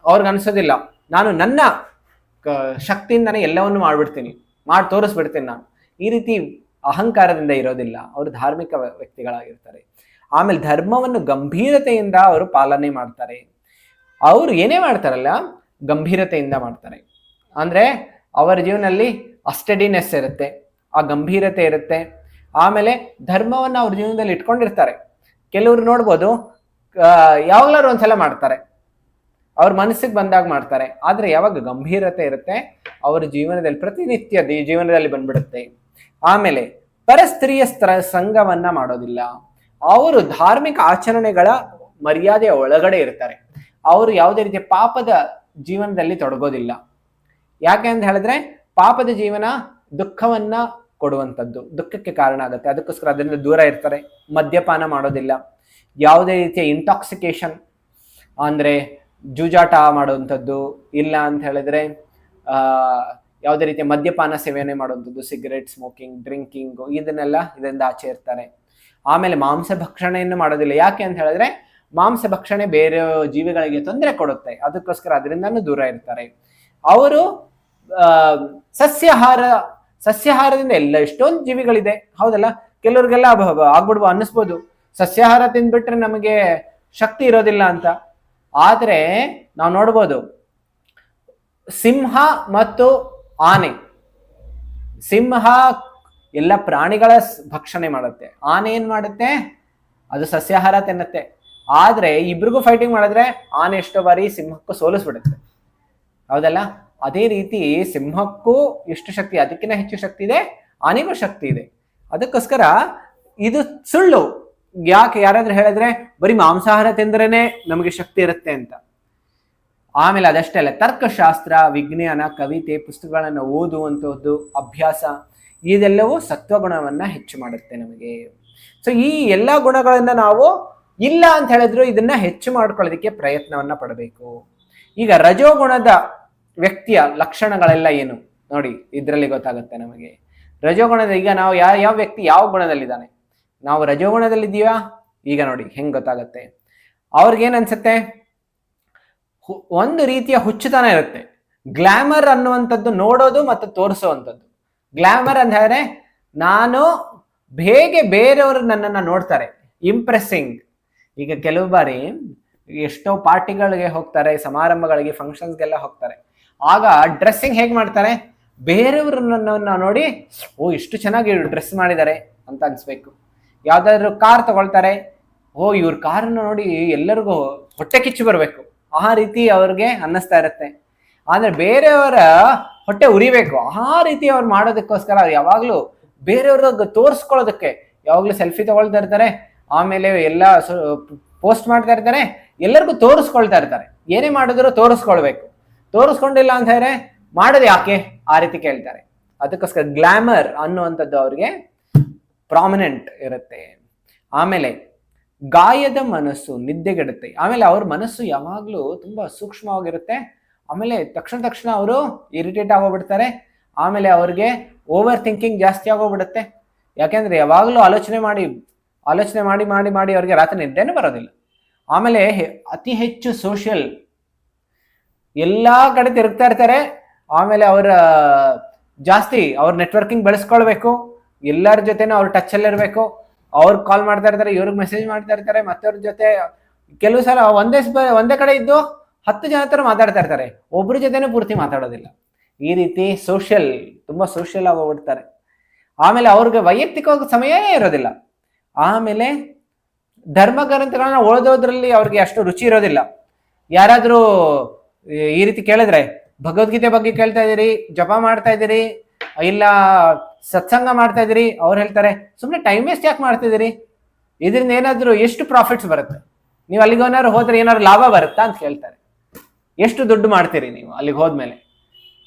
ಅವ್ರಿಗನ್ಸೋದಿಲ್ಲ ನಾನು ನನ್ನ ಶಕ್ತಿಯಿಂದನೇ ಎಲ್ಲವನ್ನು ಮಾಡಿ ತೋರಿಸ್ಬಿಡ್ತೀನಿ ನಾನು, ಈ ರೀತಿ ಅಹಂಕಾರದಿಂದ ಇರೋದಿಲ್ಲ. ಅವರು ಧಾರ್ಮಿಕ ವ್ಯಕ್ತಿಗಳಾಗಿರ್ತಾರೆ. ಆಮೇಲೆ ಧರ್ಮವನ್ನು ಗಂಭೀರತೆಯಿಂದ ಅವರು ಪಾಲನೆ ಮಾಡ್ತಾರೆ. ಅವರು ಏನೇ ಮಾಡ್ತಾರಲ್ಲ ಗಂಭೀರತೆಯಿಂದ ಮಾಡ್ತಾರೆ. ಅಂದ್ರೆ ಅವರ ಜೀವನದಲ್ಲಿ ಅಸ್ಟಡಿನೆಸ್ ಇರುತ್ತೆ, ಆ ಗಂಭೀರತೆ ಇರುತ್ತೆ. ಆಮೇಲೆ ಧರ್ಮವನ್ನು ಅವ್ರ ಜೀವನದಲ್ಲಿ ಇಟ್ಕೊಂಡಿರ್ತಾರೆ. ಕೆಲವರು ನೋಡ್ಬೋದು ಯಾವಾಗ್ಲಾರು ಒಂದ್ಸಲ ಮಾಡ್ತಾರೆ, ಅವ್ರ ಮನಸ್ಸಿಗೆ ಬಂದಾಗ ಮಾಡ್ತಾರೆ. ಆದ್ರೆ ಯಾವಾಗ ಗಂಭೀರತೆ ಇರುತ್ತೆ ಅವ್ರ ಜೀವನದಲ್ಲಿ ಪ್ರತಿನಿತ್ಯ ಜೀವನದಲ್ಲಿ ಬಂದ್ಬಿಡುತ್ತೆ. ಆಮೇಲೆ ಪರಸ್ತ್ರೀಯ ಸಂಘವನ್ನ ಮಾಡೋದಿಲ್ಲ. ಅವರು ಧಾರ್ಮಿಕ ಆಚರಣೆಗಳ ಮರ್ಯಾದೆಯ ಒಳಗಡೆ ಇರ್ತಾರೆ. ಅವರು ಯಾವುದೇ ರೀತಿಯ ಪಾಪದ ಜೀವನದಲ್ಲಿ ತೊಡಗೋದಿಲ್ಲ. ಯಾಕೆ ಅಂತ ಹೇಳಿದ್ರೆ ಪಾಪದ ಜೀವನ ದುಃಖವನ್ನ ಕೊಡುವಂಥದ್ದು, ದುಃಖಕ್ಕೆ ಕಾರಣ ಆಗುತ್ತೆ. ಅದಕ್ಕೋಸ್ಕರ ಅದರಿಂದ ದೂರ ಇರ್ತಾರೆ. ಮದ್ಯಪಾನ ಮಾಡೋದಿಲ್ಲ, ಯಾವುದೇ ರೀತಿಯ ಇಂಟಾಕ್ಸಿಕೇಶನ್ ಅಂದ್ರೆ ಜೂಜಾಟ ಮಾಡುವಂಥದ್ದು ಇಲ್ಲ ಅಂತ ಹೇಳಿದ್ರೆ ಯಾವುದೇ ರೀತಿಯ ಮದ್ಯಪಾನ ಸೇವನೆ ಮಾಡುವಂಥದ್ದು, ಸಿಗರೇಟ್ ಸ್ಮೋಕಿಂಗ್, ಡ್ರಿಂಕಿಂಗ್, ಇದರಿಂದ ಆಚೆ ಇರ್ತಾರೆ. ಆಮೇಲೆ ಮಾಂಸ ಭಕ್ಷಣೆಯನ್ನು ಮಾಡೋದಿಲ್ಲ. ಯಾಕೆ ಅಂತ ಹೇಳಿದ್ರೆ ಮಾಂಸ ಭಕ್ಷಣೆ ಬೇರೆ ಜೀವಿಗಳಿಗೆ ತೊಂದರೆ ಕೊಡುತ್ತೆ, ಅದಕ್ಕೋಸ್ಕರ ಅದರಿಂದನೂ ದೂರ ಇರ್ತಾರೆ. ಅವರು ಸಸ್ಯಾಹಾರದಿಂದ ಎಷ್ಟೊಂದು ಜೀವಿಗಳಿದೆ, ಹೌದಲ್ಲ. ಕೆಲವ್ರಿಗೆಲ್ಲ ಆಗ್ಬಿಡ್ಬೋ ಅನ್ನಿಸ್ಬೋದು ಸಸ್ಯಾಹಾರ ತಿಂದ್ಬಿಟ್ರೆ ನಮಗೆ ಶಕ್ತಿ ಇರೋದಿಲ್ಲ ಅಂತ. ಆದ್ರೆ ನಾವು ನೋಡ್ಬೋದು ಸಿಂಹ ಮತ್ತು ಆನೆ, ಸಿಂಹ ಎಲ್ಲ ಪ್ರಾಣಿಗಳ ಭಕ್ಷಣೆ ಮಾಡುತ್ತೆ, ಆನೆ ಏನ್ ಮಾಡುತ್ತೆ, ಅದು ಸಸ್ಯಾಹಾರ ತಿನ್ನುತ್ತೆ. ಆದ್ರೆ ಇಬ್ರಿಗೂ ಫೈಟಿಂಗ್ ಮಾಡಿದ್ರೆ ಆನೆ ಎಷ್ಟೋ ಬಾರಿ ಸಿಂಹಕ್ಕೂ ಸೋಲಿಸ್ಬಿಡುತ್ತೆ, ಹೌದಲ್ಲ. ಅದೇ ರೀತಿ ಸಿಂಹಕ್ಕೂ ಎಷ್ಟು ಶಕ್ತಿ, ಅದಕ್ಕಿಂತ ಹೆಚ್ಚು ಶಕ್ತಿ ಇದೆ, ಆನೆಗೂ ಶಕ್ತಿ ಇದೆ. ಅದಕ್ಕೋಸ್ಕರ ಇದು ಸುಳ್ಳು. ಯಾಕೆ ಯಾರಾದ್ರೂ ಹೇಳಿದ್ರೆ ಬರೀ ಮಾಂಸಾಹಾರ ತಿಂದ್ರೇನೆ ನಮಗೆ ಶಕ್ತಿ ಇರುತ್ತೆ ಅಂತ. ಆಮೇಲೆ ಅದಷ್ಟೇ ಅಲ್ಲ, ತರ್ಕಶಾಸ್ತ್ರ, ವಿಜ್ಞಾನ, ಕವಿತೆ, ಪುಸ್ತಕಗಳನ್ನು ಓದುವಂತಹದ್ದು ಅಭ್ಯಾಸ, ಇದೆಲ್ಲವೂ ಸತ್ವಗುಣವನ್ನ ಹೆಚ್ಚು ಮಾಡುತ್ತೆ ನಮಗೆ. ಸೊ ಈ ಎಲ್ಲ ಗುಣಗಳನ್ನ ನಾವು ಇಲ್ಲ ಅಂತ ಹೇಳಿದ್ರು ಇದನ್ನ ಹೆಚ್ಚು ಮಾಡ್ಕೊಳ್ಳೋದಕ್ಕೆ ಪ್ರಯತ್ನವನ್ನ ಪಡಬೇಕು. ಈಗ ರಜೋಗುಣದ ವ್ಯಕ್ತಿಯ ಲಕ್ಷಣಗಳೆಲ್ಲ ಏನು ನೋಡಿ, ಇದರಲ್ಲಿ ಗೊತ್ತಾಗುತ್ತೆ ನಮಗೆ. ರಜೋಗುಣದ ಈಗ ನಾವು ಯಾವ ವ್ಯಕ್ತಿ ಯಾವ ಗುಣದಲ್ಲಿದ್ದಾನೆ, ನಾವು ರಜೋಗುಣದಲ್ಲಿದ್ದೀವಾ, ಈಗ ನೋಡಿ ಹೆಂಗ್ ಗೊತ್ತಾಗತ್ತೆ. ಅವ್ರಿಗೇನ್ ಅನ್ಸುತ್ತೆ, ಒಂದು ರೀತಿಯ ಹುಚ್ಚುತನ ಇರುತ್ತೆ. ಗ್ಲಾಮರ್ ಅನ್ನುವಂಥದ್ದು ನೋಡೋದು ಮತ್ತು ತೋರಿಸುವಂಥದ್ದು. ಗ್ಲಾಮರ್ ಅಂತ ಹೇಳಿದ್ರೆ ನಾನು ಹೇಗೆ ಬೇರೆಯವರು ನನ್ನನ್ನು ನೋಡ್ತಾರೆ, ಇಂಪ್ರೆಸ್ಸಿಂಗ್. ಈಗ ಕೆಲವು ಬಾರಿ ಎಷ್ಟೋ ಪಾರ್ಟಿಗಳಿಗೆ ಹೋಗ್ತಾರೆ, ಸಮಾರಂಭಗಳಿಗೆ, ಫಂಕ್ಷನ್ಸ್ಗೆಲ್ಲ ಹೋಗ್ತಾರೆ. ಆಗ ಡ್ರೆಸ್ಸಿಂಗ್ ಹೇಗೆ ಮಾಡ್ತಾರೆ, ಬೇರೆಯವರು ನನ್ನನ್ನು ನೋಡಿ ಓ ಇಷ್ಟು ಚೆನ್ನಾಗಿ ಡ್ರೆಸ್ ಮಾಡಿದ್ದಾರೆ ಅಂತ ಅನ್ಸ್ಬೇಕು. ಯಾವ್ದಾದ್ರು ಕಾರ್ ತಗೊಳ್ತಾರೆ, ಓ ಇವ್ರ ಕಾರನ್ನು ನೋಡಿ ಎಲ್ಲರಿಗೂ ಹೊಟ್ಟೆ ಕಿಚ್ಚು ಬರಬೇಕು, ಆ ರೀತಿ ಅವ್ರಿಗೆ ಅನ್ನಿಸ್ತಾ ಇರುತ್ತೆ. ಆದ್ರೆ ಬೇರೆಯವರ ಹೊಟ್ಟೆ ಉರಿಬೇಕು, ಆ ರೀತಿ ಅವ್ರು ಮಾಡೋದಕ್ಕೋಸ್ಕರ ಯಾವಾಗ್ಲೂ ಬೇರೆಯವ್ರಿಗೆ ತೋರಿಸ್ಕೊಳ್ಳೋದಕ್ಕೆ ಯಾವಾಗ್ಲೂ ಸೆಲ್ಫಿ ತಗೊಳ್ತಾ ಇರ್ತಾರೆ, ಆಮೇಲೆ ಎಲ್ಲ ಪೋಸ್ಟ್ ಮಾಡ್ತಾ ಇರ್ತಾರೆ, ಎಲ್ಲರಿಗೂ ತೋರಿಸ್ಕೊಳ್ತಾ ಇರ್ತಾರೆ. ಏನೇ ಮಾಡಿದ್ರು ತೋರಿಸ್ಕೊಳ್ಬೇಕು, ತೋರಿಸ್ಕೊಂಡಿಲ್ಲ ಅಂತ ಹೇಳಿದ್ರೆ ಮಾಡೋದು ಯಾಕೆ, ಆ ರೀತಿ ಕೇಳ್ತಾರೆ. ಅದಕ್ಕೋಸ್ಕರ ಗ್ಲಾಮರ್ ಅನ್ನುವಂಥದ್ದು ಅವ್ರಿಗೆ ಪ್ರಾಮಿನೆಂಟ್ ಇರುತ್ತೆ. ಆಮೇಲೆ ಗಾಯದ ಮನಸ್ಸು, ನಿದ್ದೆಗೆಡುತ್ತೆ. ಆಮೇಲೆ ಅವ್ರ ಮನಸ್ಸು ಯಾವಾಗ್ಲೂ ತುಂಬಾ ಸೂಕ್ಷ್ಮವಾಗಿರುತ್ತೆ. ಆಮೇಲೆ ತಕ್ಷಣ ಅವರು ಇರಿಟೇಟ್ ಆಗೋಗ್ಬಿಡ್ತಾರೆ. ಆಮೇಲೆ ಅವ್ರಿಗೆ ಓವರ್ ಥಿಂಕಿಂಗ್ ಜಾಸ್ತಿ ಆಗೋಗ್ಬಿಡುತ್ತೆ. ಯಾಕೆಂದ್ರೆ ಯಾವಾಗ್ಲೂ ಆಲೋಚನೆ ಮಾಡಿ ಅವ್ರಿಗೆ ರಾತ್ರಿ ನಿದ್ದೆನೂ ಬರೋದಿಲ್ಲ. ಆಮೇಲೆ ಅತಿ ಹೆಚ್ಚು ಸೋಷಿಯಲ್, ಎಲ್ಲಾ ಕಡೆ ತಿರುಗ್ತಾ ಇರ್ತಾರೆ. ಆಮೇಲೆ ಅವ್ರ ನೆಟ್ವರ್ಕಿಂಗ್ ಬೆಳೆಸ್ಕೊಳ್ಬೇಕು, ಎಲ್ಲರ ಜೊತೆನೂ ಅವ್ರ ಟಚ್ ಅಲ್ಲಿ ಇರಬೇಕು. ಅವ್ರು ಕಾಲ್ ಮಾಡ್ತಾ ಇರ್ತಾರೆ, ಇವ್ರಿಗೆ ಮೆಸೇಜ್ ಮಾಡ್ತಾ ಇರ್ತಾರೆ, ಮತ್ತವ್ರ ಜೊತೆ ಕೆಲವು ಸಲ ಒಂದೇ ಕಡೆ ಇದ್ದು 10 ಜನ ಹತ್ರ ಮಾತಾಡ್ತಾ ಇರ್ತಾರೆ, ಒಬ್ರ ಜೊತೆನೂ ಪೂರ್ತಿ ಮಾತಾಡೋದಿಲ್ಲ. ಈ ರೀತಿ ತುಂಬಾ ಸೋಷಿಯಲ್ ಆಗಿ ಹೋಗ್ಬಿಡ್ತಾರೆ. ಆಮೇಲೆ ಅವ್ರಿಗೆ ವೈಯಕ್ತಿಕವಾಗಿ ಸಮಯವೇ ಇರೋದಿಲ್ಲ. ಆಮೇಲೆ ಧರ್ಮ ಗ್ರಂಥಗಳನ್ನ ಓದೋದ್ರಲ್ಲಿ ಅವ್ರಿಗೆ ಅಷ್ಟು ರುಚಿ ಇರೋದಿಲ್ಲ. ಯಾರಾದ್ರೂ ಈ ರೀತಿ ಕೇಳಿದ್ರೆ, ಭಗವದ್ಗೀತೆ ಬಗ್ಗೆ ಕೇಳ್ತಾ ಇದೀರಿ, ಜಪ ಮಾಡ್ತಾ ಇದೀರಿ, ಇಲ್ಲ ಸತ್ಸಂಗ ಮಾಡ್ತಾ ಇದೀರಿ, ಅವ್ರು ಹೇಳ್ತಾರೆ ಸುಮ್ಮನೆ ಟೈಮ್ ವೇಸ್ಟ್ ಯಾಕೆ ಮಾಡ್ತಿದ್ದೀರಿ, ಇದರಿಂದ ಏನಾದ್ರು ಎಷ್ಟು ಪ್ರಾಫಿಟ್ಸ್ ಬರುತ್ತೆ, ನೀವು ಅಲ್ಲಿಗೆ ಏನಾದ್ರು ಹೋದ್ರೆ ಏನಾದ್ರು ಲಾಭ ಬರುತ್ತಾ ಅಂತ ಕೇಳ್ತಾರೆ. ಎಷ್ಟು ದುಡ್ಡು ಮಾಡ್ತೀರಿ ನೀವು ಅಲ್ಲಿಗೆ ಹೋದ್ಮೇಲೆ,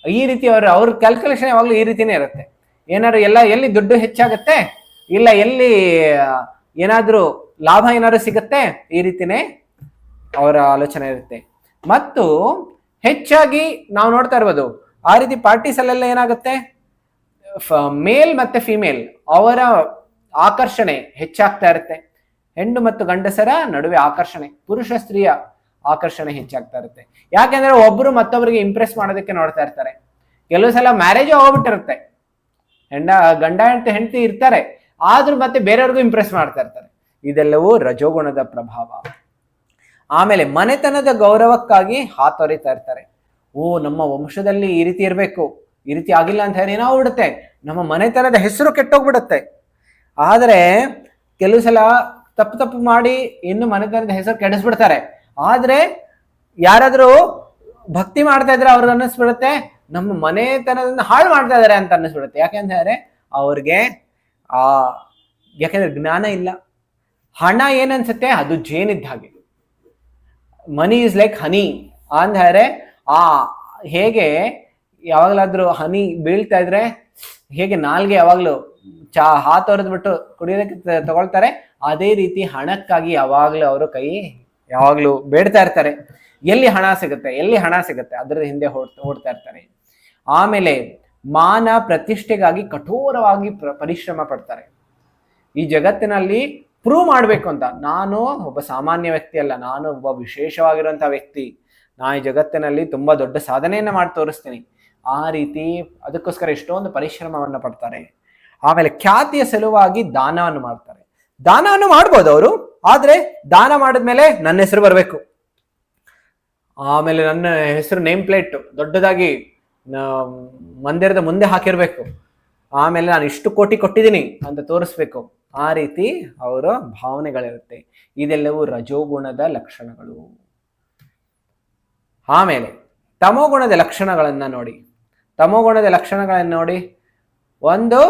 ಈ ರೀತಿ ಅವ್ರ ಕ್ಯಾಲ್ಕುಲೇಷನ್ ಯಾವಾಗ್ಲೂ ಈ ರೀತಿನೇ ಇರುತ್ತೆ. ಏನಾದ್ರು ಎಲ್ಲಿ ದುಡ್ಡು ಹೆಚ್ಚಾಗುತ್ತೆ, ಇಲ್ಲ ಎಲ್ಲಿ ಏನಾದ್ರೂ ಲಾಭ ಏನಾದ್ರು ಸಿಗುತ್ತೆ, ಈ ರೀತಿನೇ ಅವರ ಆಲೋಚನೆ ಇರುತ್ತೆ. ಮತ್ತು ಹೆಚ್ಚಾಗಿ ನಾವು ನೋಡ್ತಾ ಇರ್ಬೋದು, ಆ ರೀತಿ ಪಾರ್ಟೀಸ್ ಅಲ್ಲೆಲ್ಲ ಏನಾಗುತ್ತೆ, ಮೇಲ್ ಮತ್ತೆ ಫಿಮೇಲ್ ಅವರ ಆಕರ್ಷಣೆ ಹೆಚ್ಚಾಗ್ತಾ ಇರುತ್ತೆ. ಹೆಣ್ಣು ಮತ್ತು ಗಂಡಸರ ನಡುವೆ ಆಕರ್ಷಣೆ, ಪುರುಷ ಸ್ತ್ರೀಯ ಆಕರ್ಷಣೆ ಹೆಚ್ಚಾಗ್ತಾ ಇರುತ್ತೆ. ಯಾಕೆಂದ್ರೆ ಒಬ್ರು ಮತ್ತೊಬ್ಬರಿಗೆ ಇಂಪ್ರೆಸ್ ಮಾಡೋದಕ್ಕೆ ನೋಡ್ತಾ ಇರ್ತಾರೆ. ಕೆಲವು ಸಲ ಮ್ಯಾರೇಜ್ ಹೋಗ್ಬಿಟ್ಟಿರುತ್ತೆ, ಗಂಡ ಹೆಂಡತಿ ಇರ್ತಾರೆ, ಆದ್ರೂ ಮತ್ತೆ ಬೇರೆಯವ್ರಿಗೂ ಇಂಪ್ರೆಸ್ ಮಾಡ್ತಾ ಇರ್ತಾರೆ. ಇದೆಲ್ಲವೂ ರಜೋಗುಣದ ಪ್ರಭಾವ. ಆಮೇಲೆ ಮನೆತನದ ಗೌರವಕ್ಕಾಗಿ ಹಾತೊರಿತಾ ಇರ್ತಾರೆ. ನಮ್ಮ ವಂಶದಲ್ಲಿ ಈ ರೀತಿ ಇರಬೇಕು, ಈ ರೀತಿ ಆಗಿಲ್ಲ ಅಂತ ಹೇಳಿ ಏನಾಗ್ಬಿಡುತ್ತೆ, ನಮ್ಮ ಮನೆತನದ ಹೆಸರು ಕೆಟ್ಟೋಗ್ಬಿಡುತ್ತೆ. ಆದರೆ ಕೆಲವು ಸಲ ತಪ್ಪು ಮಾಡಿ ಇನ್ನು ಮನೆತನದ ಹೆಸರು ಕೆಡಿಸ್ಬಿಡ್ತಾರೆ. ಆದ್ರೆ ಯಾರಾದ್ರೂ ಭಕ್ತಿ ಮಾಡ್ತಾ ಇದ್ರೆ ಅವ್ರಿಗೆ ಅನ್ನಿಸ್ಬಿಡುತ್ತೆ ನಮ್ಮ ಮನೆತನದಿಂದ ಹಾಳು ಮಾಡ್ತಾ ಇದಾರೆ ಅಂತ ಅನ್ನಿಸ್ಬಿಡುತ್ತೆ. ಯಾಕೆಂತ ಹೇಳಿದ್ರೆ ಅವ್ರಿಗೆ ಯಾಕೆಂದ್ರೆ ಜ್ಞಾನ ಇಲ್ಲ. ಹಣ ಏನನ್ಸುತ್ತೆ, ಅದು ಜೇನಿದ್ದ ಹಾಗೆ. ಮನಿ ಇಸ್ ಲೈಕ್ ಹನಿ ಅಂದ್ರೆ ಹೇಗೆ ಯಾವಾಗ್ಲಾದ್ರೂ ಹನಿ ಬೀಳ್ತಾ ಇದ್ರೆ ಹೇಗೆ ನಾಲ್ಗೆ ಯಾವಾಗ್ಲೂ ಹಾತೊರೆದ್ಬಿಟ್ಟು ಕುಡಿಯೋದಕ್ಕೆ ತಗೊಳ್ತಾರೆ, ಅದೇ ರೀತಿ ಹಣಕ್ಕಾಗಿ ಯಾವಾಗ್ಲೂ ಅವರು ಕೈ ಯಾವಾಗ್ಲೂ ಬೇಡ್ತಾ ಇರ್ತಾರೆ. ಎಲ್ಲಿ ಹಣ ಸಿಗುತ್ತೆ ಅದರ ಹಿಂದೆ ಓಡ್ತಾ ಇರ್ತಾರೆ. ಆಮೇಲೆ ಮಾನ ಪ್ರತಿಷ್ಠೆಗಾಗಿ ಕಠೋರವಾಗಿ ಪರಿಶ್ರಮ ಪಡ್ತಾರೆ. ಈ ಜಗತ್ತಿನಲ್ಲಿ ಪ್ರೂವ್ ಮಾಡಬೇಕು ಅಂತ, ನಾನು ಒಬ್ಬ ಸಾಮಾನ್ಯ ವ್ಯಕ್ತಿ ಅಲ್ಲ, ನಾನು ಒಬ್ಬ ವಿಶೇಷವಾಗಿರುವಂತಹ ವ್ಯಕ್ತಿ, ನಾ ಈ ಜಗತ್ತಿನಲ್ಲಿ ತುಂಬಾ ದೊಡ್ಡ ಸಾಧನೆಯನ್ನ ಮಾಡಿ ತೋರಿಸ್ತೀನಿ, ಆ ರೀತಿ ಅದಕ್ಕೋಸ್ಕರ ಎಷ್ಟೊಂದು ಪರಿಶ್ರಮವನ್ನ ಪಡ್ತಾರೆ. ಆಮೇಲೆ ಖ್ಯಾತಿಯ ಸಲುವಾಗಿ ದಾನವನ್ನು ಮಾಡ್ತಾರೆ. ದಾನವನ್ನು ಮಾಡ್ಬೋದು ಅವರು, ಆದ್ರೆ ದಾನ ಮಾಡಿದ್ಮೇಲೆ ನನ್ನ ಹೆಸರು ಬರಬೇಕು, ಆಮೇಲೆ ನನ್ನ ಹೆಸರು ನೇಮ್ ಪ್ಲೇಟ್ ದೊಡ್ಡದಾಗಿ ಮಂದಿರದ ಮುಂದೆ ಹಾಕಿರ್ಬೇಕು, ಆಮೇಲೆ ನಾನು ಇಷ್ಟು ಕೋಟಿ ಕೊಟ್ಟಿದ್ದೀನಿ ಅಂತ ತೋರಿಸ್ಬೇಕು, ಆ ರೀತಿ ಅವರ ಭಾವನೆಗಳಿರುತ್ತೆ. ಇದೆಲ್ಲವೂ ರಜೋಗುಣದ ಲಕ್ಷಣಗಳು. ಆಮೇಲೆ ತಮೋಗುಣದ ಲಕ್ಷಣಗಳನ್ನ ನೋಡಿ. ತಮೋಗುಣದ ಲಕ್ಷಣಗಳನ್ನು ನೋಡಿ, ಒಂದು,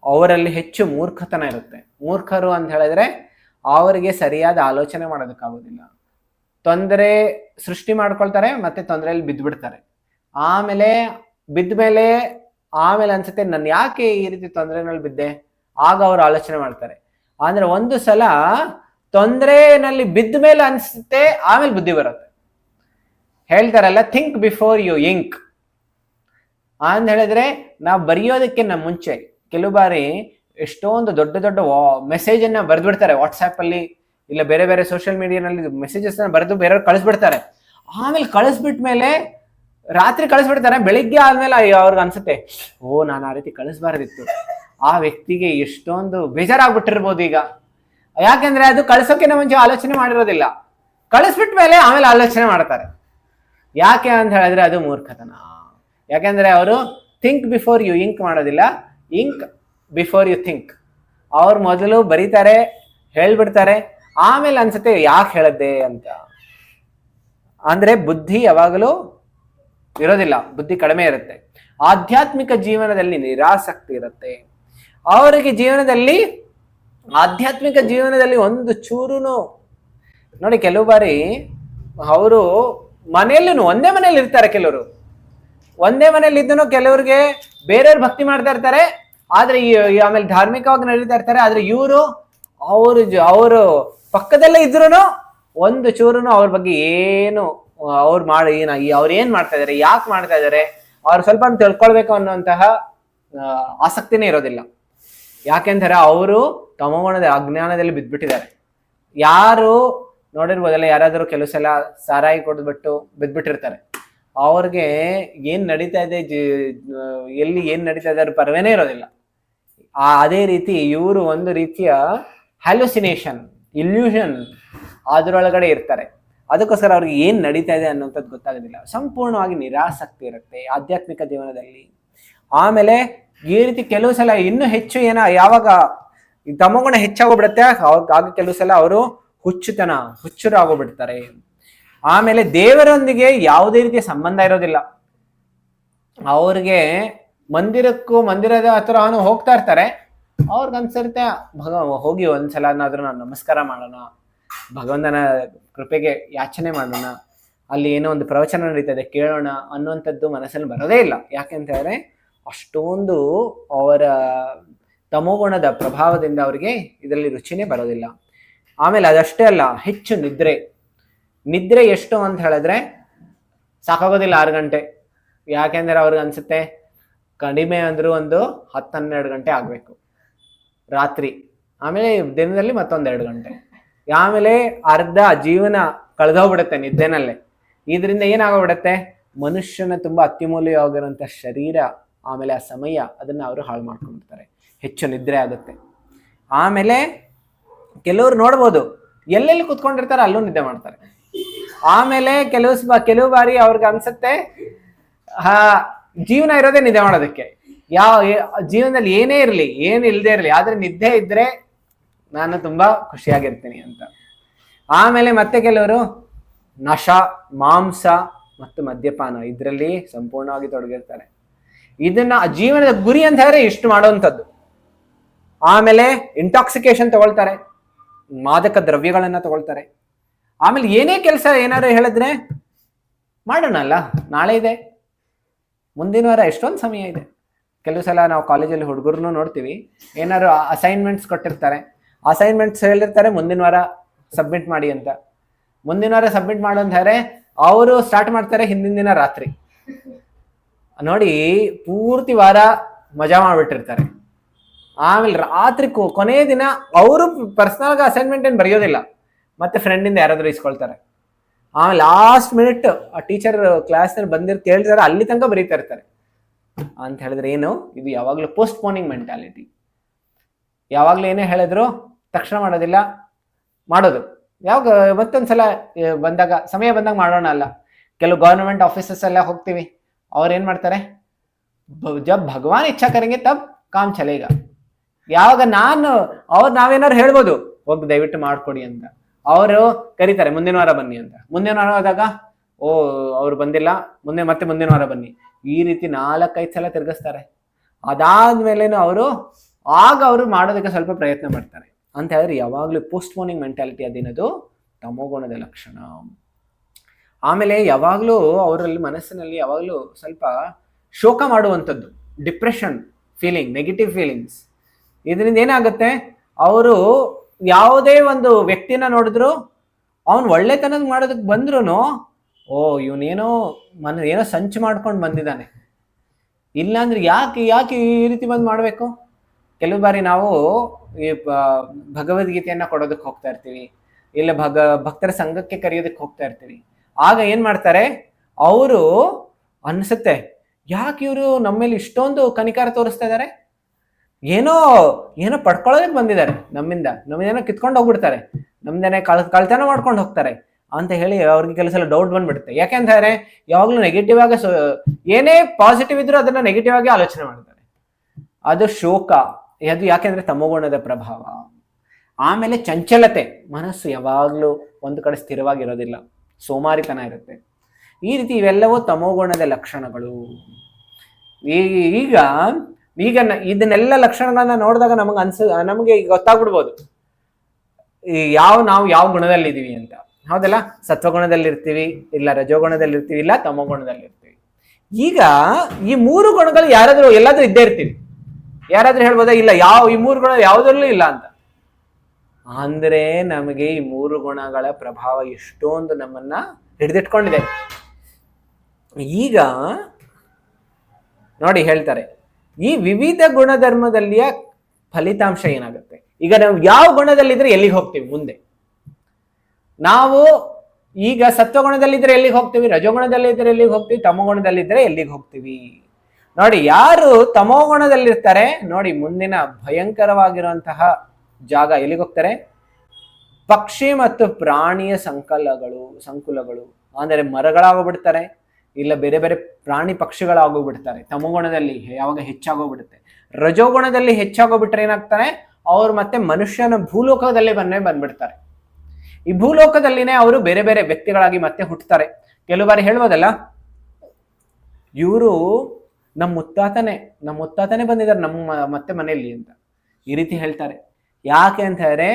ಅವರಲ್ಲಿ ಹೆಚ್ಚು ಮೂರ್ಖತನ ಇರುತ್ತೆ. ಮೂರ್ಖರು ಅಂತ ಹೇಳಿದ್ರೆ ಅವರಿಗೆ ಸರಿಯಾದ ಆಲೋಚನೆ ಮಾಡೋದಕ್ಕಾಗೋದಿಲ್ಲ, ತೊಂದರೆ ಸೃಷ್ಟಿ ಮಾಡ್ಕೊಳ್ತಾರೆ, ಮತ್ತೆ ತೊಂದರೆಯಲ್ಲಿ ಬಿದ್ದುಬಿಡ್ತಾರೆ. ಆಮೇಲೆ ಬಿದ್ದ ಮೇಲೆ ಆಮೇಲೆ ಅನ್ಸುತ್ತೆ ನಾನು ಯಾಕೆ ಈ ರೀತಿ ತೊಂದರೆನಲ್ಲಿ ಬಿದ್ದೆ, ಆಗ ಅವ್ರು ಆಲೋಚನೆ ಮಾಡ್ತಾರೆ. ಅಂದ್ರೆ ಒಂದು ಸಲ ತೊಂದರೆನಲ್ಲಿ ಬಿದ್ದ ಮೇಲೆ ಅನ್ಸುತ್ತೆ, ಆಮೇಲೆ ಬುದ್ಧಿ ಬರುತ್ತೆ. ಹೇಳ್ತಾರಲ್ಲ, ಥಿಂಕ್ ಬಿಫೋರ್ ಯು ಇಂಕ್ ಅಂತ ಹೇಳಿದ್ರೆ, ನಾವು ಬರೆಯೋದಕ್ಕೆ ನಮ್ಮ ಮುಂಚೆ ಕೆಲವು ಬಾರಿ ಎಷ್ಟೊಂದು ದೊಡ್ಡ ದೊಡ್ಡ ಮೆಸೇಜ್ ಅನ್ನ ಬರೆದ್ಬಿಡ್ತಾರೆ ವಾಟ್ಸ್ಆಪ್ ಅಲ್ಲಿ, ಇಲ್ಲ ಬೇರೆ ಬೇರೆ ಸೋಷಿಯಲ್ ಮೀಡಿಯಾನಲ್ಲಿ ಮೆಸೇಜಸ್ ಬರೆದು ಬೇರೆಯವ್ರು ಕಳಿಸ್ಬಿಡ್ತಾರೆ. ಆಮೇಲೆ ಕಳಿಸ್ಬಿಟ್ಮೇಲೆ ರಾತ್ರಿ ಕಳಿಸ್ಬಿಡ್ತಾರೆ, ಬೆಳಿಗ್ಗೆ ಆದ್ಮೇಲೆ ಅವ್ರಿಗೆ ಅನ್ಸುತ್ತೆ, ಓ ನಾನು ಆ ರೀತಿ ಕಳಿಸ್ಬಾರ್ದಿತ್ತು. ಆ ವ್ಯಕ್ತಿಗೆ ಎಷ್ಟೊಂದು ಬೇಜಾರಾಗ್ಬಿಟ್ಟಿರ್ಬೋದು ಈಗ, ಯಾಕೆಂದ್ರೆ ಅದು ಕಳ್ಸೋಕೆ ಮುಂಚೆ ಆಲೋಚನೆ ಮಾಡಿರೋದಿಲ್ಲ, ಕಳಿಸ್ಬಿಟ್ಮೇಲೆ ಆಮೇಲೆ ಆಲೋಚನೆ ಮಾಡ್ತಾರೆ. ಯಾಕೆ ಅಂತ ಹೇಳಿದ್ರೆ ಅದು ಮೂರ್ಖತನ. ಯಾಕೆಂದ್ರೆ ಅವರು ಥಿಂಕ್ ಬಿಫೋರ್ ಯು ಇಂಕ್ ಮಾಡೋದಿಲ್ಲ, ಇಂಕ್ ಬಿಫೋರ್ ಯು ಥಿಂಕ್. ಅವ್ರು ಮೊದಲು ಬರೀತಾರೆ, ಹೇಳ್ಬಿಡ್ತಾರೆ, ಆಮೇಲೆ ಅನ್ಸುತ್ತೆ ಯಾಕೆ ಹೇಳದ್ದೆ ಅಂತ. ಅಂದ್ರೆ ಬುದ್ಧಿ ಯಾವಾಗಲೂ ಇರೋದಿಲ್ಲ, ಬುದ್ಧಿ ಕಡಿಮೆ ಇರುತ್ತೆ. ಆಧ್ಯಾತ್ಮಿಕ ಜೀವನದಲ್ಲಿ ನಿರಾಸಕ್ತಿ ಇರುತ್ತೆ ಅವರಿಗೆ. ಆಧ್ಯಾತ್ಮಿಕ ಜೀವನದಲ್ಲಿ ಒಂದು ಚೂರುನು ನೋಡಿ, ಕೆಲವು ಬಾರಿ ಅವರು ಮನೆಯಲ್ಲೂ ಒಂದೇ ಮನೇಲಿ ಇರ್ತಾರೆ, ಕೆಲವರು ಒಂದೇ ಮನೇಲಿ ಇದ್ದನು, ಕೆಲವ್ರಿಗೆ ಬೇರೆಯವ್ರು ಭಕ್ತಿ ಮಾಡ್ತಾ ಇರ್ತಾರೆ, ಆದ್ರೆ ಆಮೇಲೆ ಧಾರ್ಮಿಕವಾಗಿ ನಡೀತಾ ಇರ್ತಾರೆ. ಆದ್ರೆ ಇವರು ಅವರು ಪಕ್ಕದಲ್ಲೇ ಇದ್ರು ಒಂದು ಚೂರುನು ಅವ್ರ ಬಗ್ಗೆ ಏನು ಅವ್ರು ಅವ್ರು ಏನ್ ಮಾಡ್ತಾ ಇದಾರೆ, ಯಾಕೆ ಮಾಡ್ತಾ ಇದಾರೆ, ಅವ್ರು ಸ್ವಲ್ಪ ತಿಳ್ಕೊಳ್ಬೇಕು ಅನ್ನುವಂತಹ ಆಸಕ್ತಿನೇ ಇರೋದಿಲ್ಲ. ಯಾಕೆಂದ್ರೆ ಅವರು ತಮೋಗುಣದ ಅಜ್ಞಾನದಲ್ಲಿ ಬಿದ್ದ್ಬಿಟ್ಟಿದ್ದಾರೆ. ಯಾರು ನೋಡಿರ್ಬೋದಲ್ಲ, ಯಾರಾದರೂ ಕೆಲವು ಸಲ ಸಾರಾಯಿ ಕೊಡ್ಬಿಟ್ಟು ಬಿದ್ದ್ಬಿಟ್ಟಿರ್ತಾರೆ, ಅವ್ರಿಗೆ ಏನ್ ನಡೀತಾ ಇದೆ, ಎಲ್ಲಿ ಏನ್ ನಡೀತಾ ಇದೆ ಪರವೇನೇ ಇರೋದಿಲ್ಲ. ಅದೇ ರೀತಿ ಇವರು ಒಂದು ರೀತಿಯ ಹ್ಯಾಲುಸಿನೇಷನ್, ಇಲ್ಯೂಷನ್ ಅದ್ರೊಳಗಡೆ ಇರ್ತಾರೆ. ಅದಕ್ಕೋಸ್ಕರ ಅವ್ರಿಗೆ ಏನ್ ನಡೀತಾ ಇದೆ ಅನ್ನೋಂಥದ್ದು ಗೊತ್ತಾಗೋದಿಲ್ಲ. ಸಂಪೂರ್ಣವಾಗಿ ನಿರಾಸಕ್ತಿ ಇರುತ್ತೆ ಆಧ್ಯಾತ್ಮಿಕ ಜೀವನದಲ್ಲಿ. ಆಮೇಲೆ ಈ ರೀತಿ ಕೆಲವು ಸಲ ಇನ್ನೂ ಹೆಚ್ಚು ಯಾವಾಗ ತಮೋಗುಣ ಹೆಚ್ಚಾಗೋಗ್ಬಿಡುತ್ತೆ, ಆಗ ಕೆಲವು ಸಲ ಅವರು ಹುಚ್ಚರಾಗೋಗ್ಬಿಡ್ತಾರೆ. ಆಮೇಲೆ ದೇವರೊಂದಿಗೆ ಯಾವುದೇ ರೀತಿಯ ಸಂಬಂಧ ಇರೋದಿಲ್ಲ ಅವ್ರಿಗೆ. ಮಂದಿರದ ಹತ್ರ ಹೋಗ್ತಾ ಇರ್ತಾರೆ, ಅವ್ರಿಗನ್ಸಿರುತ್ತೆ ಹೋಗಿ ಒಂದ್ಸಲನಾದ್ರೂ ನಾನು ನಮಸ್ಕಾರ ಮಾಡೋಣ, ಭಗವಂತನ ಕೃಪೆಗೆ ಯಾಚನೆ ಮಾಡೋಣ, ಅಲ್ಲಿ ಏನೋ ಒಂದು ಪ್ರವಚನ ನಡೀತದೆ ಕೇಳೋಣ ಅನ್ನುವಂಥದ್ದು ಮನಸ್ಸಲ್ಲಿ ಬರೋದೇ ಇಲ್ಲ. ಯಾಕೆಂತ ಹೇಳಿದ್ರೆ ಅಷ್ಟೊಂದು ಅವರ ತಮೋಗುಣದ ಪ್ರಭಾವದಿಂದ ಅವರಿಗೆ ಇದರಲ್ಲಿ ರುಚಿನೇ ಬರೋದಿಲ್ಲ. ಆಮೇಲೆ ಅದಷ್ಟೇ ಅಲ್ಲ, ಹೆಚ್ಚು ನಿದ್ರೆ ಎಷ್ಟು ಅಂತ ಹೇಳಿದ್ರೆ ಸಾಕಾಗೋದಿಲ್ಲ 6 ಗಂಟೆ. ಯಾಕೆಂದ್ರೆ ಅವ್ರಿಗೆ ಅನ್ಸುತ್ತೆ ಕಡಿಮೆ ಅಂದ್ರೂ ಒಂದು 10-12 ಗಂಟೆ ಆಗ್ಬೇಕು ರಾತ್ರಿ, ಆಮೇಲೆ ದಿನದಲ್ಲಿ ಮತ್ತೊಂದು 2 ಗಂಟೆ, ಆಮೇಲೆ ಅರ್ಧ ಜೀವನ ಕಳೆದೋಗ್ಬಿಡುತ್ತೆ ನಿದ್ದೆನಲ್ಲೇ. ಇದರಿಂದ ಏನಾಗೋಗ್ಬಿಡುತ್ತೆ, ಮನುಷ್ಯನ ತುಂಬಾ ಅತ್ಯಮೂಲ್ಯವಾಗಿರುವಂತ ಶರೀರ ಆಮೇಲೆ ಆ ಸಮಯ ಅದನ್ನ ಅವರು ಹಾಳು ಮಾಡ್ಕೊಂಡ್ಬಿಡ್ತಾರೆ, ಹೆಚ್ಚು ನಿದ್ರೆ ಆಗುತ್ತೆ. ಆಮೇಲೆ ಕೆಲವರು ನೋಡ್ಬೋದು ಎಲ್ಲೆಲ್ಲಿ ಕುತ್ಕೊಂಡಿರ್ತಾರೆ ಅಲ್ಲೂ ನಿದ್ದೆ ಮಾಡ್ತಾರೆ. ಆಮೇಲೆ ಕೆಲವು ಬಾರಿ ಅವ್ರಿಗೆ ಅನ್ಸುತ್ತೆ ಜೀವನ ಇರೋದೇ ನಿದ್ದೆ ಮಾಡೋದಕ್ಕೆ. ಜೀವನದಲ್ಲಿ ಏನೇ ಇರಲಿ, ಏನು ಇಲ್ಲದೆ ಇರಲಿ, ಆದ್ರೆ ನಿದ್ದೆ ಇದ್ರೆ ನಾನು ತುಂಬಾ ಖುಷಿಯಾಗಿರ್ತೀನಿ ಅಂತ. ಆಮೇಲೆ ಮತ್ತೆ ಕೆಲವರು ಮಾಂಸ ಮತ್ತು ಮದ್ಯಪಾನ ಇದರಲ್ಲಿ ಸಂಪೂರ್ಣವಾಗಿ ತೊಡಗಿರ್ತಾರೆ. ಇದನ್ನ ಜೀವನದ ಗುರಿ ಅಂತ ಹೇಳಿದ್ರೆ ಇಷ್ಟು ಮಾಡುವಂಥದ್ದು. ಆಮೇಲೆ ಇಂಟಾಕ್ಸಿಕೇಶನ್ ತಗೊಳ್ತಾರೆ, ಮಾದಕ ದ್ರವ್ಯಗಳನ್ನ ತಗೊಳ್ತಾರೆ. ಆಮೇಲೆ ಏನೇ ಕೆಲಸ ಏನಾದ್ರು ಹೇಳಿದ್ರೆ ಮಾಡೋಣ ಅಲ್ಲ, ನಾಳೆ ಇದೆ, ಮುಂದಿನ ವಾರ ಎಷ್ಟೊಂದು ಸಮಯ ಇದೆ. ಕೆಲವು ಸಲ ನಾವು ಕಾಲೇಜಲ್ಲಿ ಹುಡುಗರನ್ನು ನೋಡ್ತೀವಿ, ಏನಾದ್ರು ಅಸೈನ್ಮೆಂಟ್ಸ್ ಕೊಟ್ಟಿರ್ತಾರೆ, ಅಸೈನ್ಮೆಂಟ್ಸ್ ಹೇಳಿರ್ತಾರೆ ಮುಂದಿನ ವಾರ ಸಬ್ಮಿಟ್ ಮಾಡಿ ಅಂತ. ಮುಂದಿನ ವಾರ ಸಬ್ಮಿಟ್ ಮಾಡು ಅಂತ ಹೇಳಿದ್ರೆ ಅವರು ಸ್ಟಾರ್ಟ್ ಮಾಡ್ತಾರೆ ಹಿಂದಿನ ದಿನ ರಾತ್ರಿ. ನೋಡಿ, ಪೂರ್ತಿ ವಾರ ಮಜಾ ಮಾಡ್ಬಿಟ್ಟಿರ್ತಾರೆ. ಆಮೇಲೆ ರಾತ್ರಿ ಕೊನೆಯ ದಿನ ಅವರು ಪರ್ಸನಲ್ ಆಗಿ ಅಸೈನ್ಮೆಂಟ್ ಏನು ಬರೆಯೋದಿಲ್ಲ, ಮತ್ತೆ ಫ್ರೆಂಡಿಂದ ಯಾರಾದ್ರೂ ಇಸ್ಕೊಳ್ತಾರೆ. ಆಮೇಲೆ ಲಾಸ್ಟ್ ಮಿನಿಟ್ ಆ ಟೀಚರ್ ಕ್ಲಾಸ್ನಲ್ಲಿ ಬಂದಿರ್ ಕೇಳ್ತಾರೆ, ಅಲ್ಲಿ ತನಕ ಬರೀತಾ ಇರ್ತಾರೆ. ಅಂತ ಹೇಳಿದ್ರೆ ಏನು, ಇದು ಯಾವಾಗಲೂ ಪೋಸ್ಟ್ಪೋನಿಂಗ್ ಮೆಂಟಾಲಿಟಿ. ಯಾವಾಗಲೂ ಏನೇ ಹೇಳಿದ್ರು ತಕ್ಷಣ ಮಾಡೋದಿಲ್ಲ, ಮಾಡೋದು ಯಾವಾಗ ಮತ್ತೊಂದ್ಸಲ ಬಂದಾಗ, ಸಮಯ ಬಂದಾಗ ಮಾಡೋಣ ಅಲ್ಲ. ಕೆಲವು ಗವರ್ನಮೆಂಟ್ ಆಫೀಸಸ್ ಎಲ್ಲ ಹೋಗ್ತೀವಿ, ಅವ್ರು ಏನ್ ಮಾಡ್ತಾರೆ, ಜಬ್ ಭಗವಾನ್ ಇಚ್ಛಾ ಕರೆಂಗೆ ತಬ್ ಕಾಮ್ ಚಲೇಗ. ಯಾವಾಗ ನಾವೇನಾದ್ರು ಹೇಳ್ಬೋದು, ಹೋಗಿ ದಯವಿಟ್ಟು ಮಾಡ್ಕೊಡಿ ಅಂತ, ಅವರು ಕರೀತಾರೆ ಮುಂದಿನ ವಾರ ಬನ್ನಿ ಅಂತ. ಮುಂದಿನ ವಾರ ಹೋದಾಗ ಅವ್ರು ಬಂದಿಲ್ಲ, ಮತ್ತೆ ಮುಂದಿನ ವಾರ ಬನ್ನಿ. ಈ ರೀತಿ 4-5 ಸಲ ತಿರ್ಗಿಸ್ತಾರೆ. ಅದಾದ್ಮೇಲೇನು ಅವರು ಮಾಡೋದಕ್ಕೆ ಸ್ವಲ್ಪ ಪ್ರಯತ್ನ ಮಾಡ್ತಾರೆ. ಅಂತ ಹೇಳಿದ್ರೆ ಯಾವಾಗ್ಲೂ ಪೋಸ್ಟ್ಪೋನಿಂಗ್ ಮೆಂಟಾಲಿಟಿ ಅದೇನದು ತಮೋಗುಣದ ಲಕ್ಷಣ. ಆಮೇಲೆ ಯಾವಾಗ್ಲೂ ಅವರಲ್ಲಿ ಮನಸ್ಸಿನಲ್ಲಿ ಯಾವಾಗ್ಲೂ ಸ್ವಲ್ಪ ಶೋಕ ಮಾಡುವಂಥದ್ದು, ಡಿಪ್ರೆಷನ್ ಫೀಲಿಂಗ್, ನೆಗೆಟಿವ್ ಫೀಲಿಂಗ್ಸ್. ಇದರಿಂದ ಏನಾಗುತ್ತೆ, ಅವರು ಯಾವುದೇ ಒಂದು ವ್ಯಕ್ತಿನ ನೋಡಿದ್ರು ಅವನು ಒಳ್ಳೆತನದ ಮಾಡೋದಕ್ಕೆ ಬಂದ್ರು ಇವನೇನೋ ಏನೋ ಸಂಚು ಮಾಡ್ಕೊಂಡು ಬಂದಿದ್ದಾನೆ, ಇಲ್ಲಾಂದ್ರೆ ಯಾಕೆ ಈ ರೀತಿ ಬಂದು ಮಾಡಬೇಕು. ಕೆಲವು ಬಾರಿ ನಾವು ಈ ಭಗವದ್ಗೀತೆಯನ್ನ ಕೊಡೋದಕ್ಕೆ ಹೋಗ್ತಾ ಇರ್ತೀವಿ, ಇಲ್ಲ ಭಕ್ತರ ಸಂಘಕ್ಕೆ ಕರೆಯೋದಕ್ಕೆ ಹೋಗ್ತಾ ಇರ್ತೀವಿ. ಆಗ ಏನ್ ಮಾಡ್ತಾರೆ, ಅವರು ಅನ್ಸುತ್ತೆ, ಯಾಕೆ ಇವರು ನಮ್ಮ ಮೇಲೆ ಇಷ್ಟೊಂದು ಕನಿಕಾರ ತೋರಿಸ್ತಾ ಇದ್ದಾರೆ, ಏನೋ ಪಡ್ಕೊಳ್ಳೋದಕ್ಕೆ ಬಂದಿದ್ದಾರೆ, ನಮ್ಮಿಂದೇನೋ ಕಿತ್ಕೊಂಡು ಹೋಗ್ಬಿಡ್ತಾರೆ, ನಮ್ದೇನೆ ಕಳ್ತನ ಮಾಡ್ಕೊಂಡು ಹೋಗ್ತಾರೆ ಅಂತ ಹೇಳಿ ಅವ್ರಿಗೆ ಕೆಲಸ ಎಲ್ಲ ಡೌಟ್ ಬಂದ್ಬಿಡುತ್ತೆ. ಯಾಕೆಂದ್ರೆ ಯಾವಾಗ್ಲೂ ನೆಗೆಟಿವ್ ಆಗಿ, ಏನೇ ಪಾಸಿಟಿವ್ ಇದ್ರೂ ಅದನ್ನ ನೆಗೆಟಿವ್ ಆಗಿ ಆಲೋಚನೆ ಮಾಡ್ತಾರೆ. ಅದು ಶೋಕ, ಅದು ಯಾಕೆಂದ್ರೆ ತಮೋಗುಣದ ಪ್ರಭಾವ. ಆಮೇಲೆ ಚಂಚಲತೆ, ಮನಸ್ಸು ಯಾವಾಗ್ಲೂ ಒಂದು ಕಡೆ ಸ್ಥಿರವಾಗಿರೋದಿಲ್ಲ, ಸೋಮಾರಿತನ ಇರುತ್ತೆ. ಈ ರೀತಿ ಇವೆಲ್ಲವೂ ತಮೋಗುಣದ ಲಕ್ಷಣಗಳು. ಈಗ ಇದನ್ನೆಲ್ಲ ಲಕ್ಷಣಗಳನ್ನ ನೋಡಿದಾಗ ನಮಗೆ ಗೊತ್ತಾಗ್ಬಿಡ್ಬೋದು ನಾವು ಯಾವ ಗುಣದಲ್ಲಿದ್ದೀವಿ ಅಂತ. ಹೌದಲ್ಲ, ಸತ್ವಗುಣದಲ್ಲಿರ್ತೀವಿ, ಇಲ್ಲ ರಜೋಗುಣದಲ್ಲಿರ್ತೀವಿ, ಇಲ್ಲ ತಮೋಗುಣದಲ್ಲಿರ್ತೀವಿ. ಈಗ ಈ 3 ಗುಣಗಳು ಎಲ್ಲಾದ್ರೂ ಇದ್ದೇ ಇರ್ತೀವಿ. ಯಾರಾದ್ರೂ ಹೇಳ್ಬೋದಾ, ಇಲ್ಲ ಈ 3 ಗುಣ ಯಾವುದರಲ್ಲೂ ಇಲ್ಲ ಅಂತ. ಅಂದ್ರೆ ನಮಗೆ ಈ 3 ಗುಣಗಳ ಪ್ರಭಾವ ಎಷ್ಟೊಂದು ನಮ್ಮನ್ನ ಹಿಡಿದಿಟ್ಕೊಂಡಿದೆ. ಈಗ ನೋಡಿ ಹೇಳ್ತಾರೆ, ಈ ವಿವಿಧ ಗುಣಧರ್ಮದಲ್ಲಿಯ ಫಲಿತಾಂಶ ಏನಾಗುತ್ತೆ. ಈಗ ನಾವು ಯಾವ ಗುಣದಲ್ಲಿದ್ರೆ ಎಲ್ಲಿಗೆ ಹೋಗ್ತೀವಿ ಮುಂದೆ. ನಾವು ಈಗ ಸತ್ವಗುಣದಲ್ಲಿದ್ರೆ ಎಲ್ಲಿಗೆ ಹೋಗ್ತೀವಿ, ರಜೋಗುಣದಲ್ಲಿದ್ರೆ ಎಲ್ಲಿಗೆ ಹೋಗ್ತೀವಿ, ತಮೋಗುಣದಲ್ಲಿದ್ರೆ ಎಲ್ಲಿಗೆ ಹೋಗ್ತೀವಿ. ನೋಡಿ, ಯಾರು ತಮೋಗುಣದಲ್ಲಿರ್ತಾರೆ ನೋಡಿ, ಮುಂದಿನ ಭಯಂಕರವಾಗಿರುವಂತಹ ಜಾಗ ಎಲ್ಲಿಗೆ ಹೋಗ್ತಾರೆ, ಪಕ್ಷಿ ಮತ್ತು ಪ್ರಾಣಿಯ ಸಂಕುಲಗಳು ಅಂದರೆ ಮರಗಳಾಗೋಗ್ಬಿಡ್ತಾರೆ, ಇಲ್ಲ ಬೇರೆ ಬೇರೆ ಪ್ರಾಣಿ ಪಕ್ಷಿಗಳಾಗೋಗ್ಬಿಡ್ತಾರೆ. ತಮೋಗುಣದಲ್ಲಿ ಯಾವಾಗ ಹೆಚ್ಚಾಗೋಗ್ಬಿಡುತ್ತೆ. ರಜೋಗುಣದಲ್ಲಿ ಹೆಚ್ಚಾಗೋಗ್ಬಿಟ್ರೆ ಏನಾಗ್ತಾರೆ, ಅವ್ರು ಮತ್ತೆ ಮನುಷ್ಯನ ಭೂಲೋಕದಲ್ಲೇ ಬಂದ್ಬಿಡ್ತಾರೆ. ಈ ಭೂಲೋಕದಲ್ಲಿನೇ ಅವರು ಬೇರೆ ಬೇರೆ ವ್ಯಕ್ತಿಗಳಾಗಿ ಮತ್ತೆ ಹುಟ್ಟುತ್ತಾರೆ. ಕೆಲವು ಬಾರಿ ಹೇಳ್ಬೋದಲ್ಲ, ಇವರು ನಮ್ಮ ಮುತ್ತಾತನೇ ಬಂದಿದ್ದಾರೆ ಮತ್ತೆ ಮನೆಯಲ್ಲಿ ಅಂತ ಈ ರೀತಿ ಹೇಳ್ತಾರೆ. ಯಾಕೆ ಅಂತ ಹೇಳಿದ್ರೆ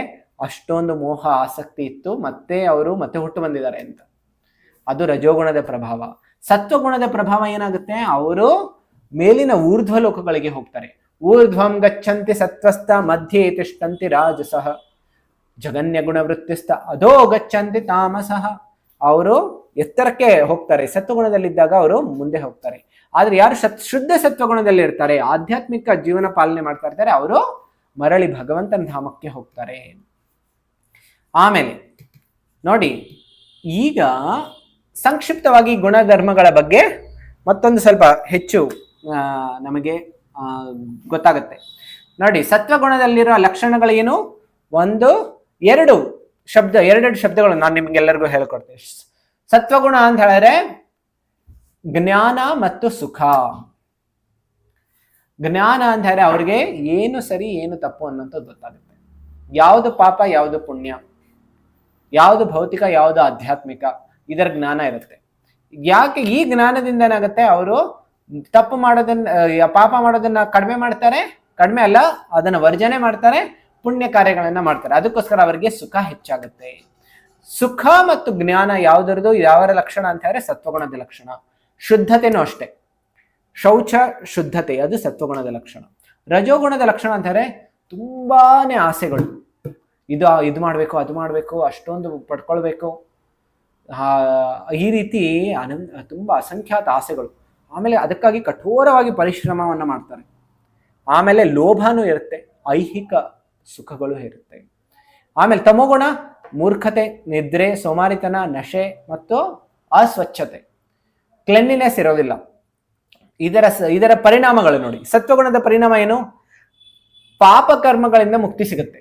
ಅಷ್ಟೊಂದು ಮೋಹ ಆಸಕ್ತಿ ಇತ್ತು, ಮತ್ತೆ ಅವರು ಮತ್ತೆ ಹುಟ್ಟು ಬಂದಿದ್ದಾರೆ ಅಂತ. ಅದು ರಜೋಗುಣದ ಪ್ರಭಾವ. ಸತ್ವಗುಣದ ಪ್ರಭಾವ ಏನಾಗುತ್ತೆ, ಅವರು ಮೇಲಿನ ಊರ್ಧ್ವ ಲೋಕಗಳಿಗೆ ಹೋಗ್ತಾರೆ. ಊರ್ಧ್ವಂ ಗಚ್ಚಂತಿ ಸತ್ವಸ್ಥ ಮಧ್ಯೆ ತಿಷ್ಟಂತಿ ರಾಜಸಃ ಜಗನ್ಯ ಗುಣ ವೃತ್ತಿಸ್ಥ ಅಧೋ ಗಚ್ಚಂತಿ ತಾಮಸಃ. ಅವರು ಎತ್ತರಕ್ಕೆ ಹೋಗ್ತಾರೆ, ಸತ್ವಗುಣದಲ್ಲಿದ್ದಾಗ ಅವರು ಮುಂದೆ ಹೋಗ್ತಾರೆ. ಆದ್ರೆ ಯಾರು ಶುದ್ಧ ಸತ್ವಗುಣದಲ್ಲಿ ಇರ್ತಾರೆ, ಆಧ್ಯಾತ್ಮಿಕ ಜೀವನ ಪಾಲನೆ ಮಾಡ್ತಾ ಇರ್ತಾರೆ, ಅವರು ಮರಳಿ ಭಗವಂತನ ಧಾಮಕ್ಕೆ ಹೋಗ್ತಾರೆ. ಆಮೇಲೆ ನೋಡಿ, ಈಗ ಸಂಕ್ಷಿಪ್ತವಾಗಿ ಗುಣಧರ್ಮಗಳ ಬಗ್ಗೆ ಮತ್ತೊಂದು ಸ್ವಲ್ಪ ಹೆಚ್ಚು ನಮಗೆ ಗೊತ್ತಾಗುತ್ತೆ. ನೋಡಿ, ಸತ್ವಗುಣದಲ್ಲಿರೋ ಲಕ್ಷಣಗಳು ಏನು, ಎರಡು ಶಬ್ದಗಳು ನಾನು ನಿಮ್ಗೆಲ್ಲರಿಗೂ ಹೇಳ್ಕೊಡ್ತೇನೆ. ಸತ್ವಗುಣ ಅಂತ ಹೇಳಿದ್ರೆ ಜ್ಞಾನ ಮತ್ತು ಸುಖ. ಜ್ಞಾನ ಅಂತ ಹೇಳಿದ್ರೆ ಅವ್ರಿಗೆ ಏನು ಸರಿ ಏನು ತಪ್ಪು ಅನ್ನೋಂಥದ್ದು ಗೊತ್ತಾಗುತ್ತೆ. ಯಾವುದು ಪಾಪ ಯಾವುದು ಪುಣ್ಯ, ಯಾವುದು ಭೌತಿಕ ಯಾವುದು ಆಧ್ಯಾತ್ಮಿಕ, ಇದರ ಜ್ಞಾನ ಇರುತ್ತೆ. ಯಾಕೆ ಈ ಜ್ಞಾನದಿಂದ ಏನಾಗುತ್ತೆ, ಅವರು ತಪ್ಪು ಮಾಡೋದನ್ನ ಪಾಪ ಮಾಡೋದನ್ನ ಕಡಿಮೆ ಅಲ್ಲ ಅದನ್ನ ವರ್ಜನೆ ಮಾಡ್ತಾರೆ, ಪುಣ್ಯ ಕಾರ್ಯಗಳನ್ನ ಮಾಡ್ತಾರೆ. ಅದಕ್ಕೋಸ್ಕರ ಅವರಿಗೆ ಸುಖ ಹೆಚ್ಚಾಗುತ್ತೆ. ಸುಖ ಮತ್ತು ಜ್ಞಾನ ಯಾವುದರದು ಯಾವ ಲಕ್ಷಣ ಅಂತ ಹೇಳಿದ್ರೆ ಸತ್ವಗುಣದ ಲಕ್ಷಣ. ಶುದ್ಧತೆನೂ ಅಷ್ಟೇ, ಶೌಚ ಶುದ್ಧತೆ ಅದು ಸತ್ವಗುಣದ ಲಕ್ಷಣ. ರಜೋಗುಣದ ಲಕ್ಷಣ ಅಂತ ಹೇಳಿದ್ರೆ ತುಂಬಾನೇ ಆಸೆಗಳು, ಇದು ಮಾಡ್ಬೇಕು ಅದು ಮಾಡ್ಬೇಕು, ಅಷ್ಟೊಂದು ಪಡ್ಕೊಳ್ಬೇಕು, ಈ ರೀತಿ ತುಂಬಾ ಅಸಂಖ್ಯಾತ ಆಸೆಗಳು. ಆಮೇಲೆ ಅದಕ್ಕಾಗಿ ಕಠೋರವಾಗಿ ಪರಿಶ್ರಮವನ್ನು ಮಾಡ್ತಾರೆ. ಆಮೇಲೆ ಲೋಭನೂ ಇರುತ್ತೆ, ಐಹಿಕ ಸುಖಗಳು ಇರುತ್ತೆ. ಆಮೇಲೆ ತಮೋಗುಣ ಮೂರ್ಖತೆ, ನಿದ್ರೆ, ಸೋಮಾರಿತನ, ನಶೆ ಮತ್ತು ಅಸ್ವಚ್ಛತೆ, ಕ್ಲೆನ್ಲಿನೆಸ್ ಇರೋದಿಲ್ಲ. ಇದರ ಪರಿಣಾಮಗಳು ನೋಡಿ. ಸತ್ವಗುಣದ ಪರಿಣಾಮ ಏನು? ಪಾಪ ಕರ್ಮಗಳಿಂದ ಮುಕ್ತಿ ಸಿಗುತ್ತೆ.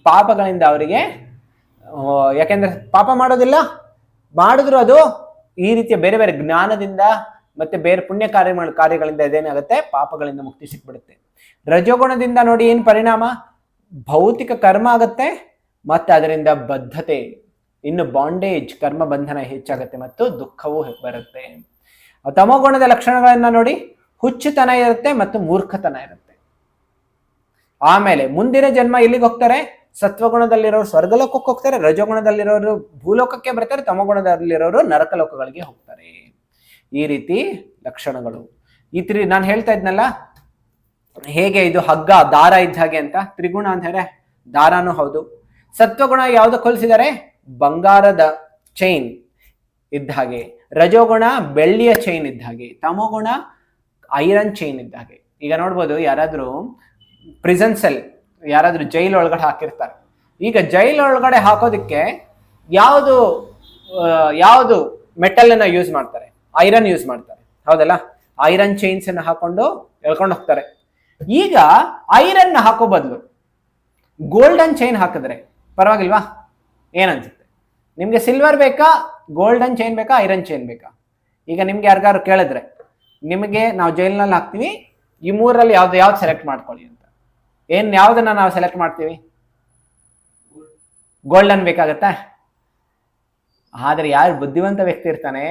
ಪಾಪಗಳಿಂದ ಅವರಿಗೆ, ಯಾಕೆಂದ್ರೆ ಪಾಪ ಮಾಡೋದಿಲ್ಲ, ಮಾಡಿದ್ರು ಅದು ಈ ರೀತಿಯ ಬೇರೆ ಬೇರೆ ಜ್ಞಾನದಿಂದ ಮತ್ತೆ ಬೇರೆ ಪುಣ್ಯ ಕಾರ್ಯಗಳಿಂದ ಇದೇನಾಗುತ್ತೆ, ಪಾಪಗಳಿಂದ ಮುಕ್ತಿ ಸಿಕ್ಬಿಡುತ್ತೆ. ರಜೋಗುಣದಿಂದ ನೋಡಿ ಏನ್ ಪರಿಣಾಮ? ಭೌತಿಕ ಕರ್ಮ ಆಗುತ್ತೆ ಮತ್ತೆ ಅದರಿಂದ ಬದ್ಧತೆ, ಇನ್ನು ಬಾಂಡೇಜ್, ಕರ್ಮ ಬಂಧನ ಹೆಚ್ಚಾಗುತ್ತೆ ಮತ್ತು ದುಃಖವೂ ಬರುತ್ತೆ. ತಮೋಗುಣದ ಲಕ್ಷಣಗಳನ್ನ ನೋಡಿ, ಹುಚ್ಚುತನ ಇರುತ್ತೆ ಮತ್ತು ಮೂರ್ಖತನ ಇರುತ್ತೆ. ಆಮೇಲೆ ಮುಂದಿನ ಜನ್ಮ ಎಲ್ಲಿಗೆ ಹೋಗ್ತಾರೆ? ಸತ್ವಗುಣದಲ್ಲಿರೋರು ಸ್ವರ್ಗಲೋಕಕ್ಕೆ ಹೋಗ್ತಾರೆ, ರಜೋಗುಣದಲ್ಲಿರೋರು ಭೂಲೋಕಕ್ಕೆ ಬರ್ತಾರೆ, ತಮೋಗುಣದಲ್ಲಿರೋರು ನರಕ ಲೋಕಗಳಿಗೆ ಹೋಗ್ತಾರೆ. ಈ ರೀತಿ ಲಕ್ಷಣಗಳು. ನಾನು ಹೇಳ್ತಾ ಇದ್ನಲ್ಲ, ಹೇಗೆ ಇದು ಹಗ್ಗ ದಾರ ಇದ್ದ ಹಾಗೆ ಅಂತ. ತ್ರಿಗುಣ ಅಂತ ಹೇಳಿದ್ರೆ ದಾರಾನು ಹೌದು. ಸತ್ವಗುಣ ಯಾವ್ದಕ್ಕೆ ಹೋಲಿಸಿದ್ದಾರೆ? ಬಂಗಾರದ ಚೈನ್ ಇದ್ದ ಹಾಗೆ. ರಜೋಗುಣ ಬೆಳ್ಳಿಯ ಚೈನ್ ಇದ್ದ ಹಾಗೆ. ತಮೋಗುಣ ಐರನ್ ಚೈನ್ ಇದ್ದ ಹಾಗೆ. ಈಗ ನೋಡ್ಬೋದು, ಯಾರಾದ್ರೂ ಪ್ರಿಸನ್ ಸೆಲ್, ಯಾರಾದ್ರೂ ಜೈಲ್ ಒಳಗಡೆ ಹಾಕಿರ್ತಾರೆ. ಈಗ ಜೈಲ್ ಒಳಗಡೆ ಹಾಕೋದಿಕ್ಕೆ ಯಾವುದು ಮೆಟಲ್ ಅನ್ನ ಯೂಸ್ ಮಾಡ್ತಾರೆ? ಐರನ್ ಯೂಸ್ ಮಾಡ್ತಾರೆ, ಹೌದಲ್ಲ? ಐರನ್ ಚೈನ್ಸ್ ಅನ್ನ ಹಾಕೊಂಡು ಎಳ್ಕೊಂಡು ಹೋಗ್ತಾರೆ. ಈಗ ಐರನ್ ಹಾಕೋ ಬದಲು ಗೋಲ್ಡನ್ ಚೈನ್ ಹಾಕಿದ್ರೆ ಪರವಾಗಿಲ್ವಾ? ಏನನ್ಸುತ್ತೆ ನಿಮ್ಗೆ? ಸಿಲ್ವರ್ ಬೇಕಾ, ಗೋಲ್ಡನ್ ಚೈನ್ ಬೇಕಾ, ಐರನ್ ಚೈನ್ ಬೇಕಾ? ಈಗ ನಿಮ್ಗೆ ಯಾರಿಗಾರು ಕೇಳಿದ್ರೆ, ನಿಮಗೆ ನಾವು ಜೈಲ್ನಲ್ಲಿ ಹಾಕ್ತೀವಿ, ಈ ಮೂರಲ್ಲಿ ಯಾವ್ದು ಸೆಲೆಕ್ಟ್ ಮಾಡ್ಕೊಳ್ಳಿ ಅಂತ, ಯಾವ್ದನ್ನ ನಾವು ಸೆಲೆಕ್ಟ್ ಮಾಡ್ತೀವಿ? ಗೋಲ್ಡನ್ ಬೇಕಾಗತ್ತಾ? ಆದ್ರೆ ಯಾರು ಬುದ್ಧಿವಂತ ವ್ಯಕ್ತಿ ಇರ್ತಾನೆ,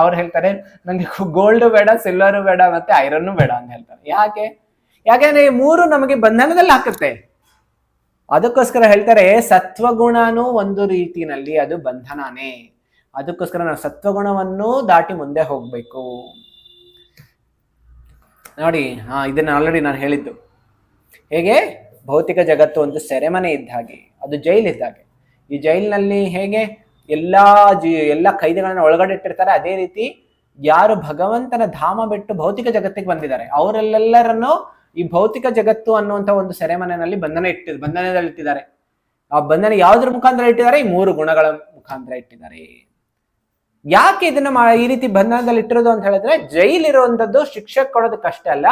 ಅವ್ರು ಹೇಳ್ತಾರೆ ನಂಗೆ ಗೋಲ್ಡ್ ಬೇಡ, ಸಿಲ್ವರು ಬೇಡ, ಮತ್ತೆ ಐರನ್ನು ಬೇಡ ಅಂತ ಹೇಳ್ತಾರೆ. ಯಾಕೆಂದ್ರೆ ಈ ಮೂರು ನಮಗೆ ಬಂಧನದಲ್ಲಿ ಹಾಕುತ್ತೆ. ಅದಕ್ಕೋಸ್ಕರ ಹೇಳ್ತಾರೆ ಸತ್ವಗುಣನೂ ಒಂದು ರೀತಿನಲ್ಲಿ ಅದು ಬಂಧನನೇ. ಅದಕ್ಕೋಸ್ಕರ ನಾವು ಸತ್ವಗುಣವನ್ನು ದಾಟಿ ಮುಂದೆ ಹೋಗ್ಬೇಕು. ನೋಡಿ, ಇದನ್ನ ಆಲ್ರೆಡಿ ನಾನು ಹೇಳಿದ್ದು. ಹೇಗೆ ಭೌತಿಕ ಜಗತ್ತು ಒಂದು ಸೆರೆಮನೆ ಇದ್ದ ಹಾಗೆ, ಅದು ಜೈಲ್ ಇದ್ದ ಹಾಗೆ. ಈ ಜೈಲಿನಲ್ಲಿ ಹೇಗೆ ಎಲ್ಲ ಕೈದಿಗಳನ್ನ ಒಳಗಡೆ ಇಟ್ಟಿರ್ತಾರೆ, ಅದೇ ರೀತಿ ಯಾರು ಭಗವಂತನ ಧಾಮ ಬಿಟ್ಟು ಭೌತಿಕ ಜಗತ್ತಿಗೆ ಬಂದಿದ್ದಾರೆ ಅವರೆಲ್ಲರನ್ನು ಈ ಭೌತಿಕ ಜಗತ್ತು ಅನ್ನುವಂಥ ಒಂದು ಸೆರೆಮನೆಯಲ್ಲಿ ಬಂಧನದಲ್ಲಿ ಇಟ್ಟಿದ್ದಾರೆ. ಆ ಬಂಧನ ಯಾವುದ್ರ ಮುಖಾಂತರ ಇಟ್ಟಿದ್ದಾರೆ? ಈ ಮೂರು ಗುಣಗಳ ಮುಖಾಂತರ ಇಟ್ಟಿದ್ದಾರೆ. ಯಾಕೆ ಇದನ್ನ ಈ ರೀತಿ ಬಂಧನದಲ್ಲಿ ಇಟ್ಟಿರೋದು ಅಂತ ಹೇಳಿದ್ರೆ, ಜೈಲ್ ಇರುವಂತದ್ದು ಶಿಕ್ಷೆ ಕೊಡೋದಕ್ಕಷ್ಟೇ ಅಲ್ಲ,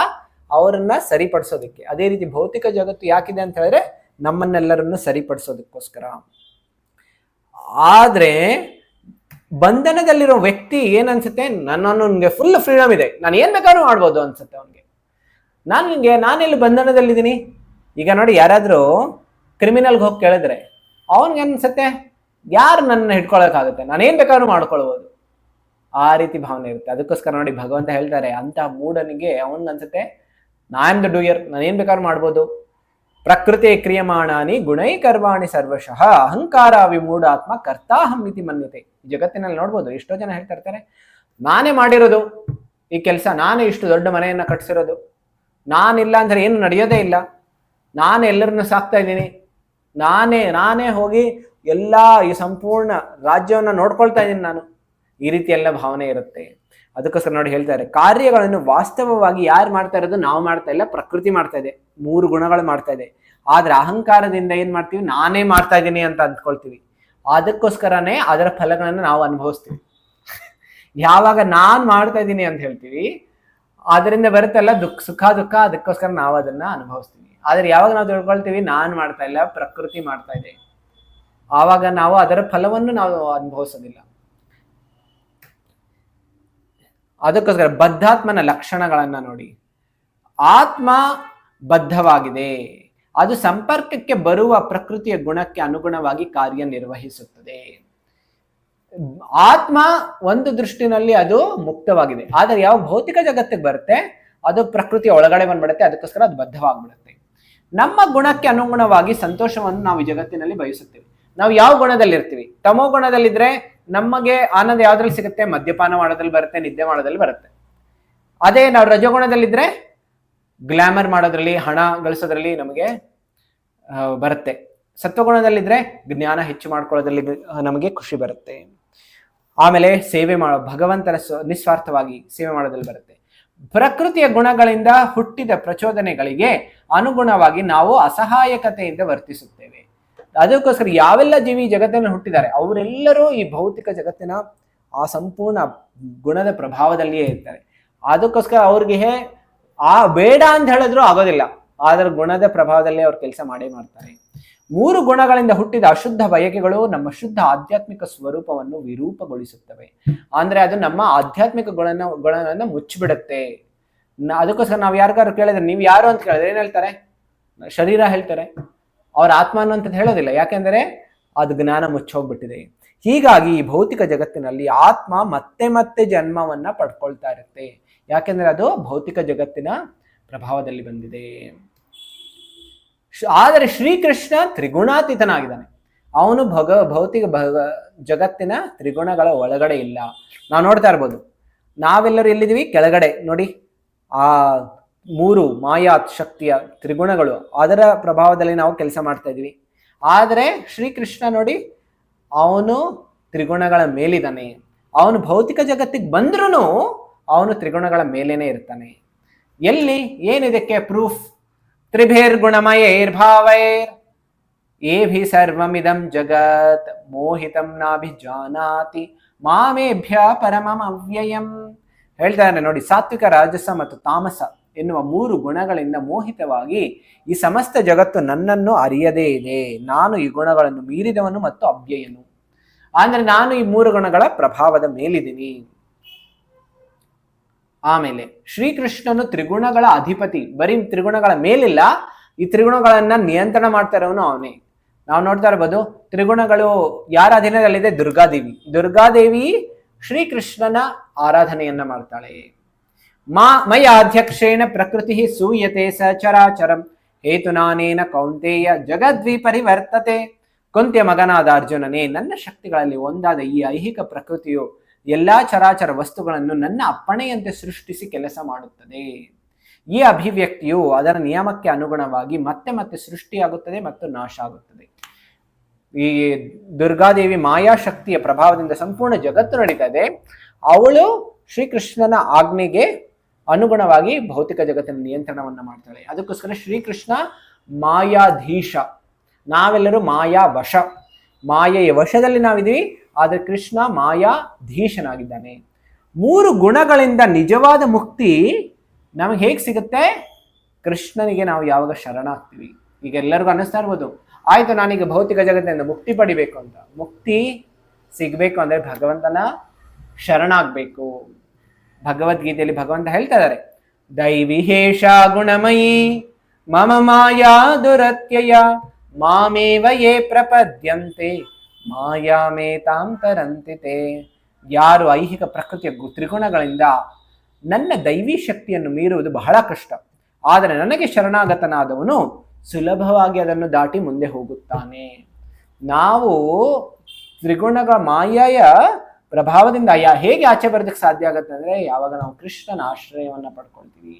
ಅವರನ್ನ ಸರಿಪಡಿಸೋದಕ್ಕೆ. ಅದೇ ರೀತಿ ಭೌತಿಕ ಜಗತ್ತು ಯಾಕಿದೆ ಅಂತ ಹೇಳಿದ್ರೆ ನಮ್ಮನ್ನೆಲ್ಲರನ್ನು ಸರಿಪಡಿಸೋದಕ್ಕೋಸ್ಕರ. ಆದ್ರೆ ಬಂಧನದಲ್ಲಿರೋ ವ್ಯಕ್ತಿ ಏನನ್ಸುತ್ತೆ, ನನಗೆ ಫುಲ್ ಫ್ರೀಡಮ್ ಇದೆ, ನಾನು ಏನ್ ಬೇಕಾದ್ರೂ ಮಾಡ್ಬೋದು ಅನ್ಸುತ್ತೆ ಅವನಿಗೆ. ನಾನೆಲ್ಲಿ ಬಂಧನದಲ್ಲಿದ್ದೀನಿ? ಈಗ ನೋಡಿ, ಯಾರಾದ್ರೂ ಕ್ರಿಮಿನಲ್ಗೆ ಹೋಗಿ ಕೇಳಿದ್ರೆ ಅವನ್ಗೆ ಅನ್ಸುತ್ತೆ, ಯಾರು ನನ್ನ ಹಿಡ್ಕೊಳಕ್ಕಾಗುತ್ತೆ, ನಾನೇನ್ ಬೇಕಾದ್ರೂ ಮಾಡ್ಕೊಳ್ಬೋದು, ಆ ರೀತಿ ಭಾವನೆ ಇರುತ್ತೆ. ಅದಕ್ಕೋಸ್ಕರ ನೋಡಿ ಭಗವಂತ ಹೇಳ್ತಾರೆ, ಅಂತ ಮೂಢನಿಗೆ ಅವನ್ ಅನ್ಸುತ್ತೆ ಐ ಆಮ್ ದ ಡೂಯರ್, ನಾನೇನ್ ಬೇಕಾದ್ರೂ ಮಾಡ್ಬೋದು. ಪ್ರಕೃತಿ ಕ್ರಿಯಮಾಣಾನಿ ಗುಣೈ ಕರ್ವಾಣಿ ಸರ್ವಶಃ ಅಹಂಕಾರ ವಿಮೂಢಾತ್ಮ ಕರ್ತಾಹಂ ಇತಿ ಮನ್ಯತೆ. ಈ ಜಗತ್ತಿನಲ್ಲಿ ನೋಡ್ಬೋದು, ಎಷ್ಟೋ ಜನ ಹೇಳ್ತಾ ಇರ್ತಾರೆ, ನಾನೇ ಮಾಡಿರೋದು ಈ ಕೆಲಸ, ನಾನೇ ಇಷ್ಟು ದೊಡ್ಡ ಮನೆಯನ್ನ ಕಟ್ಸಿರೋದು, ನಾನಿಲ್ಲ ಅಂದ್ರೆ ಏನು ನಡೆಯೋದೇ ಇಲ್ಲ, ನಾನು ಎಲ್ಲರನ್ನು ಸಾಕ್ತಾ ಇದ್ದೀನಿ, ನಾನೇ ಹೋಗಿ ಈ ಸಂಪೂರ್ಣ ರಾಜ್ಯವನ್ನ ನೋಡ್ಕೊಳ್ತಾ ಇದ್ದೀನಿ ನಾನು. ಈ ರೀತಿ ಎಲ್ಲ ಭಾವನೆ ಇರುತ್ತೆ. ಅದಕ್ಕೋಸ್ಕರ ನೋಡಿ ಹೇಳ್ತಾರೆ, ಕಾರ್ಯಗಳನ್ನು ವಾಸ್ತವವಾಗಿ ಯಾರು ಮಾಡ್ತಾ ಇರೋದು? ನಾವು ಮಾಡ್ತಾ ಇಲ್ಲ, ಪ್ರಕೃತಿ ಮಾಡ್ತಾ ಇದೆ, ಮೂರು ಗುಣಗಳು ಮಾಡ್ತಾ ಇದೆ. ಆದ್ರೆ ಅಹಂಕಾರದಿಂದ ಏನ್ ಮಾಡ್ತೀವಿ? ನಾನೇ ಮಾಡ್ತಾ ಇದ್ದೀನಿ ಅಂತ ಅಂದ್ಕೊಳ್ತೀವಿ. ಅದಕ್ಕೋಸ್ಕರನೇ ಅದರ ಫಲಗಳನ್ನು ನಾವು ಅನುಭವಿಸ್ತೀವಿ. ಯಾವಾಗ ನಾನ್ ಮಾಡ್ತಾ ಇದ್ದೀನಿ ಅಂತ ಹೇಳ್ತೀವಿ, ಅದರಿಂದ ಬರುತ್ತಲ್ಲ ಸುಖ ದುಃಖ, ಅದಕ್ಕೋಸ್ಕರ ನಾವು ಅದನ್ನ ಅನುಭವಿಸ್ತೀವಿ. ಆದ್ರೆ ಯಾವಾಗ ನಾವು ತಿಳ್ಕೊಳ್ತೀವಿ ನಾನ್ ಮಾಡ್ತಾ ಇಲ್ಲ, ಪ್ರಕೃತಿ ಮಾಡ್ತಾ ಇದೆ, ಆವಾಗ ನಾವು ಅದರ ಫಲವನ್ನು ನಾವು ಅನುಭವಿಸೋದಿಲ್ಲ. ಅದಕ್ಕೋಸ್ಕರ ಬದ್ಧಾತ್ಮನ ಲಕ್ಷಣಗಳನ್ನ ನೋಡಿ. ಆತ್ಮ ಬದ್ಧವಾಗಿದೆ, ಅದು ಸಂಪರ್ಕಕ್ಕೆ ಬರುವ ಪ್ರಕೃತಿಯ ಗುಣಕ್ಕೆ ಅನುಗುಣವಾಗಿ ಕಾರ್ಯನಿರ್ವಹಿಸುತ್ತದೆ. ಆತ್ಮ ಒಂದು ದೃಷ್ಟಿನಲ್ಲಿ ಅದು ಮುಕ್ತವಾಗಿದೆ. ಆದರೆ ಯಾವ ಭೌತಿಕ ಜಗತ್ತಿಗೆ ಬರುತ್ತೆ ಅದು ಪ್ರಕೃತಿಯ ಒಳಗಡೆ ಬಂದ್ಬಿಡುತ್ತೆ. ಅದಕ್ಕೋಸ್ಕರ ಅದು ಬದ್ಧವಾಗ್ಬಿಡುತ್ತೆ. ನಮ್ಮ ಗುಣಕ್ಕೆ ಅನುಗುಣವಾಗಿ ಸಂತೋಷವನ್ನು ನಾವು ಈ ಜಗತ್ತಿನಲ್ಲಿ ಬಯಸುತ್ತೇವೆ. ನಾವು ಯಾವ ಗುಣದಲ್ಲಿ ಇರ್ತೀವಿ? ತಮೋ ಗುಣದಲ್ಲಿದ್ರೆ ನಮಗೆ ಆನಂದ ಯಾವ್ದ್ರಲ್ಲಿ ಸಿಗುತ್ತೆ? ಮದ್ಯಪಾನ ಮಾಡೋದ್ರಲ್ಲಿ ಬರುತ್ತೆ, ನಿದ್ದೆ ಮಾಡೋದ್ರಲ್ಲಿ ಬರುತ್ತೆ. ಅದೇ ನಾವು ರಜೋಗುಣದಲ್ಲಿದ್ರೆ ಗ್ಲಾಮರ್ ಮಾಡೋದ್ರಲ್ಲಿ, ಹಣ ಗಳಿಸೋದ್ರಲ್ಲಿ ನಮಗೆ ಬರುತ್ತೆ. ಸತ್ವಗುಣದಲ್ಲಿದ್ರೆ ಜ್ಞಾನ ಹೆಚ್ಚು ಮಾಡ್ಕೊಳ್ಳೋದ್ರಲ್ಲಿ ನಮಗೆ ಖುಷಿ ಬರುತ್ತೆ. ಆಮೇಲೆ ಸೇವೆ ಮಾಡೋ ಭಗವಂತನ ನಿಸ್ವಾರ್ಥವಾಗಿ ಸೇವೆ ಮಾಡೋದ್ರಲ್ಲಿ ಬರುತ್ತೆ. ಪ್ರಕೃತಿಯ ಗುಣಗಳಿಂದ ಹುಟ್ಟಿದ ಪ್ರಚೋದನೆಗಳಿಗೆ ಅನುಗುಣವಾಗಿ ನಾವು ಅಸಹಾಯಕತೆಯಿಂದ ವರ್ತಿಸುತ್ತೇವೆ. ಅದಕ್ಕೋಸ್ಕರ ಯಾವೆಲ್ಲ ಜೀವಿ ಜಗತ್ತನ್ನು ಹುಟ್ಟಿದ್ದಾರೆ ಅವರೆಲ್ಲರೂ ಈ ಭೌತಿಕ ಜಗತ್ತಿನ ಆ ಸಂಪೂರ್ಣ ಗುಣದ ಪ್ರಭಾವದಲ್ಲಿಯೇ ಇರ್ತಾರೆ. ಅದಕ್ಕೋಸ್ಕರ ಅವ್ರಿಗೆ ಆ ಬೇಡ ಅಂತ ಹೇಳಿದ್ರು ಆಗೋದಿಲ್ಲ, ಆದ್ರೆ ಗುಣದ ಪ್ರಭಾವದಲ್ಲಿ ಅವ್ರು ಕೆಲಸ ಮಾಡೇ ಮಾಡ್ತಾರೆ. 3 ಗುಣಗಳಿಂದ ಹುಟ್ಟಿದ ಅಶುದ್ಧ ಬಯಕೆಗಳು ನಮ್ಮ ಶುದ್ಧ ಆಧ್ಯಾತ್ಮಿಕ ಸ್ವರೂಪವನ್ನು ವಿರೂಪಗೊಳಿಸುತ್ತವೆ. ಅಂದ್ರೆ ಅದು ನಮ್ಮ ಆಧ್ಯಾತ್ಮಿಕ ಗುಣನ ಮುಚ್ಚಿಬಿಡುತ್ತೆ. ಅದಕ್ಕೋಸ್ಕರ ನಾವು ಯಾರಿಗಾರು ಕೇಳಿದ್ರೆ ನೀವು ಯಾರು ಅಂತ ಕೇಳಿದ್ರೆ ಏನ್ ಹೇಳ್ತಾರೆ? ಶರೀರ ಹೇಳ್ತಾರೆ, ಅವ್ರ ಆತ್ಮ ಅನ್ನುವಂಥದ್ದು ಹೇಳೋದಿಲ್ಲ. ಯಾಕೆಂದ್ರೆ ಅದು ಜ್ಞಾನ ಮುಚ್ಚೋಗ್ಬಿಟ್ಟಿದೆ. ಹೀಗಾಗಿ ಈ ಭೌತಿಕ ಜಗತ್ತಿನಲ್ಲಿ ಆತ್ಮ ಮತ್ತೆ ಮತ್ತೆ ಜನ್ಮವನ್ನ ಪಡ್ಕೊಳ್ತಾ ಇರುತ್ತೆ. ಯಾಕೆಂದ್ರೆ ಅದು ಭೌತಿಕ ಜಗತ್ತಿನ ಪ್ರಭಾವದಲ್ಲಿ ಬಂದಿದೆ. ಆದರೆ ಶ್ರೀಕೃಷ್ಣ ತ್ರಿಗುಣಾತೀತನಾಗಿದ್ದಾನೆ. ಅವನು ಭೌತಿಕ ಜಗತ್ತಿನ ತ್ರಿಗುಣಗಳ ಒಳಗಡೆ ಇಲ್ಲ. ನಾವು ನೋಡ್ತಾ ಇರ್ಬೋದು, ನಾವೆಲ್ಲರೂ ಎಲ್ಲಿದ್ದೀವಿ? ಕೆಳಗಡೆ ನೋಡಿ, ಆ 3 ಮಾಯಾ ಶಕ್ತಿಯ ತ್ರಿಗುಣಗಳು, ಅದರ ಪ್ರಭಾವದಲ್ಲಿ ನಾವು ಕೆಲಸ ಮಾಡ್ತಾ ಇದೀವಿ. ಆದರೆ ಶ್ರೀಕೃಷ್ಣ ನೋಡಿ, ಅವನು ತ್ರಿಗುಣಗಳ ಮೇಲಿದ್ದಾನೆ. ಅವನು ಭೌತಿಕ ಜಗತ್ತಿಗೆ ಬಂದ್ರೂ ಅವನು ತ್ರಿಗುಣಗಳ ಮೇಲೇನೆ ಇರ್ತಾನೆ. ಎಲ್ಲಿ? ಏನಿದಕ್ಕೆ ಪ್ರೂಫ್? ತ್ರಿಭಿರ್ಗುಣಮಯೈರ್ಭಾವೈರ್ ಏಭಿ ಸರ್ವಮಿದಂ ಜಗತ್ ಮೋಹಿತಂ ನಾಭಿಜಾನಾತಿ ಮಾಮೇಭ್ಯ ಪರಮಂ ಅವ್ಯಯಂ. ಹೇಳ್ತಾರೆ ನೋಡಿ, ಸಾತ್ವಿಕ, ರಾಜಸ ಮತ್ತು ತಾಮಸ ಎನ್ನುವ 3 ಗುಣಗಳಿಂದ ಮೋಹಿತವಾಗಿ ಈ ಸಮಸ್ತ ಜಗತ್ತು ನನ್ನನ್ನು ಅರಿಯದೇ ಇದೆ. ನಾನು ಈ ಗುಣಗಳನ್ನು ಮೀರಿದವನು ಮತ್ತು ಅವ್ಯಯನು. ಅಂದ್ರೆ ನಾನು ಈ 3 ಗುಣಗಳ ಪ್ರಭಾವದ ಮೇಲಿದ್ದೀನಿ. ಆಮೇಲೆ ಶ್ರೀಕೃಷ್ಣನು ತ್ರಿಗುಣಗಳ ಅಧಿಪತಿ. ಬರೀ ತ್ರಿಗುಣಗಳ ಮೇಲಿಲ್ಲ, ಈ ತ್ರಿಗುಣಗಳನ್ನ ನಿಯಂತ್ರಣ ಮಾಡ್ತಾ ಇರೋನು ಅವನೇ. ನಾವು ನೋಡ್ತಾ ಇರ್ಬೋದು, ತ್ರಿಗುಣಗಳು ಯಾರ ಅಧೀನದಲ್ಲಿದೆ? ದುರ್ಗಾದೇವಿ. ದುರ್ಗಾದೇವಿ ಶ್ರೀಕೃಷ್ಣನ ಆರಾಧನೆಯನ್ನ ಮಾಡ್ತಾಳೆ. ಮಯಾಧ್ಯಕ್ಷೇಣ ಪ್ರಕೃತಿ ಸೂಯತೆ ಸಚರಾಚರಂ ಹೇತುನಾನೇನ ಕೌಂತೆಯ ಜಗದ್ವಿಪರಿವರ್ತತೆ. ಕೊಂತೆಯ ಮಗನಾದ ಅರ್ಜುನನೇ, ನನ್ನ ಶಕ್ತಿಗಳಲ್ಲಿ ಒಂದಾದ ಈ ಐಹಿಕ ಪ್ರಕೃತಿಯು ಎಲ್ಲಾ ಚರಾಚರ ವಸ್ತುಗಳನ್ನು ನನ್ನ ಅಪ್ಪಣೆಯಂತೆ ಸೃಷ್ಟಿಸಿ ಕೆಲಸ ಮಾಡುತ್ತದೆ. ಈ ಅಭಿವ್ಯಕ್ತಿಯು ಅದರ ನಿಯಮಕ್ಕೆ ಅನುಗುಣವಾಗಿ ಮತ್ತೆ ಮತ್ತೆ ಸೃಷ್ಟಿಯಾಗುತ್ತದೆ ಮತ್ತು ನಾಶ ಆಗುತ್ತದೆ. ಈ ದುರ್ಗಾದೇವಿ ಮಾಯಾಶಕ್ತಿಯ ಪ್ರಭಾವದಿಂದ ಸಂಪೂರ್ಣ ಜಗತ್ತು ನಡೀತಾ ಇದೆ. ಅವಳು ಶ್ರೀಕೃಷ್ಣನ ಆಜ್ಞೆಗೆ ಅನುಗುಣವಾಗಿ ಭೌತಿಕ ಜಗತ್ತಿನ ನಿಯಂತ್ರಣವನ್ನ ಮಾಡ್ತಾಳೆ. ಅದಕ್ಕೋಸ್ಕರ ಶ್ರೀಕೃಷ್ಣ ಮಾಯಾಧೀಶ, ನಾವೆಲ್ಲರೂ ಮಾಯಾ ವಶ, ಮಾಯೆಯ ವಶದಲ್ಲಿ ನಾವಿದ್ದೀವಿ. ಆದರೆ ಕೃಷ್ಣ ಮಾಯಾಧೀಶನಾಗಿದ್ದಾನೆ. 3 ಗುಣಗಳಿಂದ ನಿಜವಾದ ಮುಕ್ತಿ ನಮಗೆ ಹೇಗೆ ಸಿಗುತ್ತೆ? ಕೃಷ್ಣನಿಗೆ ನಾವು ಯಾವಾಗ ಶರಣಾಗ್ತೀವಿ. ಈಗ ಎಲ್ಲರಿಗೂ ಅನ್ನಿಸ್ತಾ ಇರ್ಬೋದು, ಆಯ್ತು ನಾನೀಗ ಭೌತಿಕ ಜಗತ್ತಿನಿಂದ ಮುಕ್ತಿ ಪಡಿಬೇಕು ಅಂತ. ಮುಕ್ತಿ ಸಿಗ್ಬೇಕು ಅಂದ್ರೆ ಭಗವಂತನ ಶರಣಾಗ್ಬೇಕು. ಭಗವದ್ಗೀತೆಯಲ್ಲಿ ಭಗವಂತ ಹೇಳ್ತಾ ಇದ್ದಾರೆ, ದೈವಿಹೇಷ ಗುಣಮಯಿ ಮಮ ಮಾಯಾ ದುರತ್ಯಯ ಮಾಮೇವ ಯೇ ಪ್ರಪದ್ಯಂತೆ ಮಾಯಾಮೇತಾಂ ತರಂತಿತೆ. ಯಾರು ಐಹಿಕ ಪ್ರಕೃತಿಯ ತ್ರಿಗುಣಗಳಿಂದ ನನ್ನ ದೈವಿ ಶಕ್ತಿಯನ್ನು ಮೀರುವುದು ಬಹಳ ಕಷ್ಟ, ಆದರೆ ನನಗೆ ಶರಣಾಗತನಾದವನು ಸುಲಭವಾಗಿ ಅದನ್ನು ದಾಟಿ ಮುಂದೆ ಹೋಗುತ್ತಾನೆ. ನಾವು ತ್ರಿಗುಣಗಳ ಮಾಯೆಯ ಪ್ರಭಾವದಿಂದ ಹೇಗೆ ಆಚೆ ಬರೋದಕ್ಕೆ ಸಾಧ್ಯ ಆಗುತ್ತೆ ಅಂದ್ರೆ, ಯಾವಾಗ ನಾವು ಕೃಷ್ಣನ ಆಶ್ರಯವನ್ನ ಪಡ್ಕೊಳ್ತೀವಿ.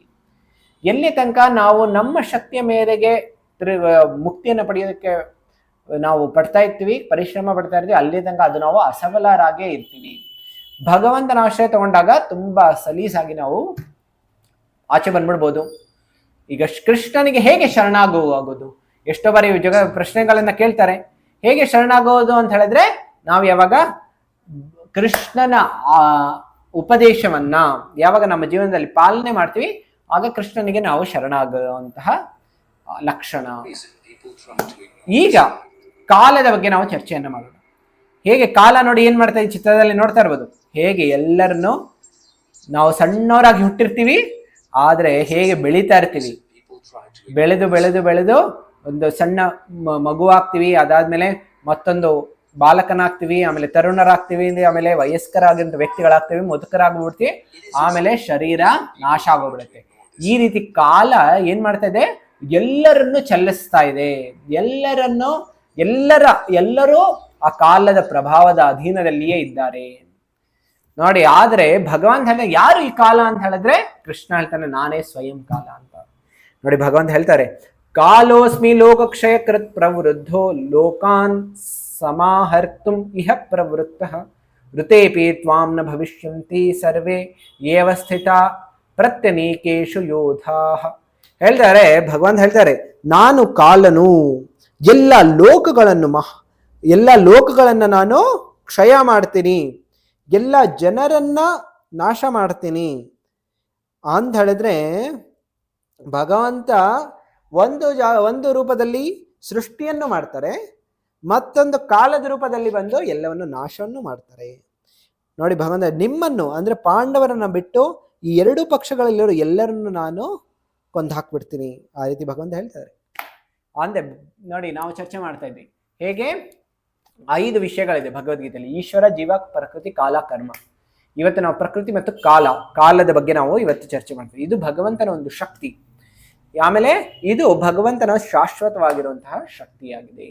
ಎಲ್ಲಿ ತನಕ ನಾವು ನಮ್ಮ ಶಕ್ತಿಯ ಮೇರೆಗೆ ಮುಕ್ತಿಯನ್ನು ಪಡೆಯೋದಕ್ಕೆ ನಾವು ಪಡ್ತಾ ಇರ್ತೀವಿ, ಪರಿಶ್ರಮ ಪಡ್ತಾ ಇರ್ತೀವಿ, ಅಲ್ಲಿ ತನಕ ಅದು ನಾವು ಅಸಫಲರಾಗೇ ಇರ್ತೀವಿ. ಭಗವಂತನ ಆಶ್ರಯ ತಗೊಂಡಾಗ ತುಂಬಾ ಸಲೀಸಾಗಿ ನಾವು ಆಚೆ ಬಂದ್ಬಿಡ್ಬೋದು. ಈಗ ಕೃಷ್ಣನಿಗೆ ಹೇಗೆ ಶರಣಾಗುವುದು? ಎಷ್ಟೋ ಬಾರಿ ಪ್ರಶ್ನೆಗಳನ್ನ ಕೇಳ್ತಾರೆ, ಹೇಗೆ ಶರಣಾಗೋದು ಅಂತ ಹೇಳಿದ್ರೆ, ನಾವು ಯಾವಾಗ ಕೃಷ್ಣನ ಉಪದೇಶವನ್ನ ಯಾವಾಗ ನಮ್ಮ ಜೀವನದಲ್ಲಿ ಪಾಲನೆ ಮಾಡ್ತೀವಿ, ಆಗ ಕೃಷ್ಣನಿಗೆ ನಾವು ಶರಣಾಗುವಂತಹ ಲಕ್ಷಣ. ಈಗ ಕಾಲದ ಬಗ್ಗೆ ನಾವು ಚರ್ಚೆಯನ್ನು ಮಾಡೋಣ. ಹೇಗೆ ಕಾಲ ನೋಡಿ ಏನ್ ಮಾಡ್ತಾ ಈ ಚಿತ್ರದಲ್ಲಿ ನೋಡ್ತಾ ಇರ್ಬೋದು, ಹೇಗೆ ಎಲ್ಲರನ್ನು ನಾವು ಸಣ್ಣವರಾಗಿ ಹುಟ್ಟಿರ್ತೀವಿ, ಆದ್ರೆ ಹೇಗೆ ಬೆಳೀತಾ ಇರ್ತೀವಿ. ಬೆಳೆದು ಬೆಳೆದು ಬೆಳೆದು ಒಂದು ಸಣ್ಣ ಮಗು ಆಗ್ತೀವಿ, ಅದಾದ್ಮೇಲೆ ಮತ್ತೊಂದು ಬಾಲಕನಾಗ್ತೀವಿ, ಆಮೇಲೆ ತರುಣರಾಗ್ತೀವಿ, ಆಮೇಲೆ ವಯಸ್ಕರಾಗಿರೋ ವ್ಯಕ್ತಿಗಳಾಗ್ತೀವಿ, ಮುದುಕರಾಗ್ಬಿಡ್ತೀವಿ, ಆಮೇಲೆ ಶರೀರ ನಾಶ ಆಗೋಗ್ಬಿಡುತ್ತೆ. ಈ ರೀತಿ ಕಾಲ ಏನ್ ಮಾಡ್ತಾ ಇದೆ? ಎಲ್ಲರನ್ನು ಚಲಿಸ್ತಾ ಇದೆ. ಎಲ್ಲರೂ ಆ ಕಾಲದ ಪ್ರಭಾವದ ಅಧೀನದಲ್ಲಿಯೇ ಇದ್ದಾರೆ ನೋಡಿ. ಆದ್ರೆ ಭಗವಂತ ಹೇಳ್ತಾರೆ, ಯಾರು ಈ ಕಾಲ ಅಂತ ಹೇಳಿದ್ರೆ, ಕೃಷ್ಣ ಹೇಳ್ತಾನೆ, ನಾನೇ ಸ್ವಯಂ ಕಾಲ ಅಂತ ನೋಡಿ. ಭಗವಂತ ಹೇಳ್ತಾರೆ, ಕಾಲೋಸ್ಮಿ ಲೋಕಕ್ಷಯ ಕೃತ್ ಪ್ರವೃದ್ಧೋ ಲೋಕಾನ್ ಸಮಾಹರ್ತುಂ ಇಹ ಪ್ರವೃತ್ತ ಋತೇಪಿ ತ್ವಾಂ ನ ಭವಿಷ್ಯಂತಿ ಸರ್ವೇ ಏವ ಸ್ಥಿತ ಪ್ರತ್ಯನೀಕೇಶು ಯೋಧಾಃ. ಹೇಳ್ತಾರೆ ಭಗವಂತ, ಹೇಳ್ತಾರೆ ನಾನು ಕಾಲನು, ಎಲ್ಲ ಲೋಕಗಳನ್ನ ನಾನು ಕ್ಷಯ ಮಾಡ್ತೀನಿ, ಎಲ್ಲ ಜನರನ್ನ ನಾಶ ಮಾಡ್ತೀನಿ ಅಂತ ಹೇಳಿದ್ರೆ, ಭಗವಂತ ಒಂದು ರೂಪದಲ್ಲಿ ಸೃಷ್ಟಿಯನ್ನು ಮಾಡ್ತಾರೆ, ಮತ್ತೊಂದು ಕಾಲದ ರೂಪದಲ್ಲಿ ಬಂದು ಎಲ್ಲವನ್ನು ನಾಶವನ್ನು ಮಾಡ್ತಾರೆ. ನೋಡಿ ಭಗವಂತ ನಿಮ್ಮನ್ನು ಅಂದ್ರೆ ಪಾಂಡವರನ್ನ ಬಿಟ್ಟು ಈ ಎರಡೂ ಪಕ್ಷಗಳಲ್ಲಿರೋ ಎಲ್ಲರನ್ನು ನಾನು ಕೊಂದು ಹಾಕ್ಬಿಡ್ತೀನಿ, ಆ ರೀತಿ ಭಗವಂತ ಹೇಳ್ತಾರೆ. ಅಂದೆ ನೋಡಿ, ನಾವು ಚರ್ಚೆ ಮಾಡ್ತಾ ಇದ್ವಿ ಹೇಗೆ 5 ವಿಷಯಗಳಿದೆ ಭಗವದ್ಗೀತೆಯಲ್ಲಿ: ಈಶ್ವರ, ಜೀವ, ಪ್ರಕೃತಿ, ಕಾಲ, ಕರ್ಮ. ಇವತ್ತು ನಾವು ಪ್ರಕೃತಿ ಮತ್ತು ಕಾಲದ ಬಗ್ಗೆ ನಾವು ಇವತ್ತು ಚರ್ಚೆ ಮಾಡ್ತೀವಿ. ಇದು ಭಗವಂತನ ಒಂದು ಶಕ್ತಿ, ಆಮೇಲೆ ಇದು ಭಗವಂತನ ಶಾಶ್ವತವಾಗಿರುವಂತಹ ಶಕ್ತಿಯಾಗಿದೆ.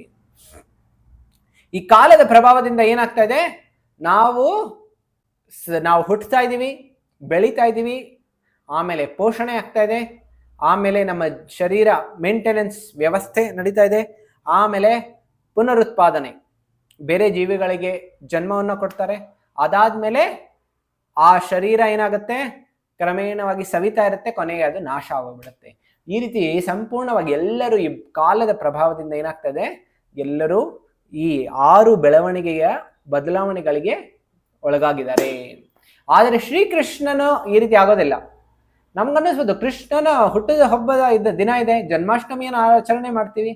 ಈ ಕಾಲದ ಪ್ರಭಾವದಿಂದ ಏನಾಗ್ತಾ ಇದೆ, ನಾವು ಹುಟ್ಟುತ್ತಾ ಇದ್ದೀವಿ, ಬೆಳೀತಾ ಇದ್ದೀವಿ, ಆಮೇಲೆ ಪೋಷಣೆ ಆಗ್ತಾ ಇದೆ, ಆಮೇಲೆ ನಮ್ಮ ಶರೀರ ಮೇಂಟೆನೆನ್ಸ್ ವ್ಯವಸ್ಥೆ ನಡೀತಾ ಇದೆ, ಆಮೇಲೆ ಪುನರುತ್ಪಾದನೆ, ಬೇರೆ ಜೀವಿಗಳಿಗೆ ಜನ್ಮವನ್ನು ಕೊಡ್ತಾರೆ, ಅದಾದ್ಮೇಲೆ ಆ ಶರೀರ ಏನಾಗುತ್ತೆ, ಕ್ರಮೇಣವಾಗಿ ಸವಿತಾ ಇರುತ್ತೆ, ಕೊನೆಗೆ ಅದು ನಾಶ ಆಗೋಗ್ಬಿಡುತ್ತೆ. ಈ ರೀತಿ ಸಂಪೂರ್ಣವಾಗಿ ಎಲ್ಲರೂ ಈ ಕಾಲದ ಪ್ರಭಾವದಿಂದ ಏನಾಗ್ತದೆ, ಎಲ್ಲರೂ ಈ 6 ಬೆಳವಣಿಗೆಯ ಬದಲಾವಣೆಗಳಿಗೆ ಒಳಗಾಗಿದ್ದಾರೆ. ಆದರೆ ಶ್ರೀಕೃಷ್ಣನು ಈ ರೀತಿ ಆಗೋದಿಲ್ಲ. ನಮ್ಗನ್ನಿಸ್ಬೋದು ಕೃಷ್ಣನ ಹುಟ್ಟಿದ ಹಬ್ಬದ ದಿನ ಇದೆ, ಜನ್ಮಾಷ್ಟಮಿಯನ್ನು ಆಚರಣೆ ಮಾಡ್ತೀವಿ.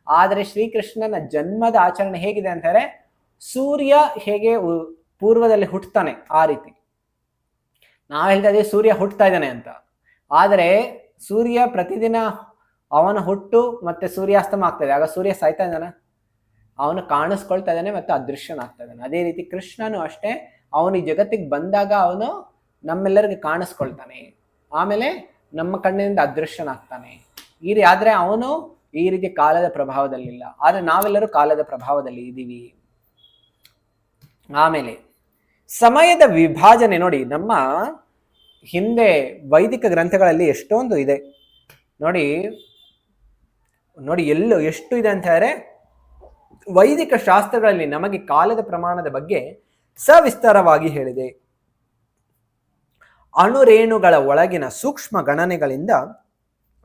ಆದರೆ ಶ್ರೀಕೃಷ್ಣನ ಜನ್ಮದ ಆಚರಣೆ ಹೇಗಿದೆ ಅಂತಾರೆ, ಸೂರ್ಯ ಹೇಗೆ ಪೂರ್ವದಲ್ಲಿ ಹುಟ್ಟುತ್ತಾನೆ ಆ ರೀತಿ. ನಾವು ಹೇಳ್ತಾ ಇದ್ದೀವಿ ಸೂರ್ಯ ಹುಟ್ಟುತ್ತಾ ಇದ್ದಾನೆ ಅಂತ, ಆದರೆ ಸೂರ್ಯ ಪ್ರತಿದಿನ ಅವನ ಹುಟ್ಟು ಮತ್ತೆ ಸೂರ್ಯಾಸ್ತಮ ಆಗ್ತದೆ. ಆಗ ಸೂರ್ಯ ಸಾಯ್ತಾ ಇದ್ದಾನೆ, ಅವನು ಕಾಣಿಸ್ಕೊಳ್ತಾ ಇದ್ದಾನೆ ಮತ್ತು ಅದೃಶ್ಯನಾಗ್ತಾ ಇದ್ದಾನೆ. ಅದೇ ರೀತಿ ಕೃಷ್ಣನು ಅಷ್ಟೇ, ಅವನು ಈ ಜಗತ್ತಿಗೆ ಬಂದಾಗ ಅವನು ನಮ್ಮೆಲ್ಲರಿಗೆ ಕಾಣಿಸ್ಕೊಳ್ತಾನೆ, ಆಮೇಲೆ ನಮ್ಮ ಕಣ್ಣಿನಿಂದ ಅದೃಶ್ಯನಾಗ್ತಾನೆ. ಆದ್ರೆ ಅವನು ಈ ರೀತಿ ಕಾಲದ ಪ್ರಭಾವದಲ್ಲಿಲ್ಲ, ಆದ್ರೆ ನಾವೆಲ್ಲರೂ ಕಾಲದ ಪ್ರಭಾವದಲ್ಲಿ ಇದ್ದೀವಿ. ಆಮೇಲೆ ಸಮಯದ ವಿಭಾಜನೆ ನೋಡಿ, ನಮ್ಮ ಹಿಂದೆ ವೈದಿಕ ಗ್ರಂಥಗಳಲ್ಲಿ ಎಷ್ಟೊಂದು ಇದೆ ನೋಡಿ. ಎಷ್ಟು ಇದೆ ಅಂತ ಹೇಳಿದ್ರೆ, ವೈದಿಕ ಶಾಸ್ತ್ರಗಳಲ್ಲಿ ನಮಗೆ ಕಾಲದ ಪ್ರಮಾಣದ ಬಗ್ಗೆ ಸವಿಸ್ತಾರವಾಗಿ ಹೇಳಿದೆ. ಅಣುರೇಣುಗಳ ಒಳಗಿನ ಸೂಕ್ಷ್ಮ ಗಣನೆಗಳಿಂದ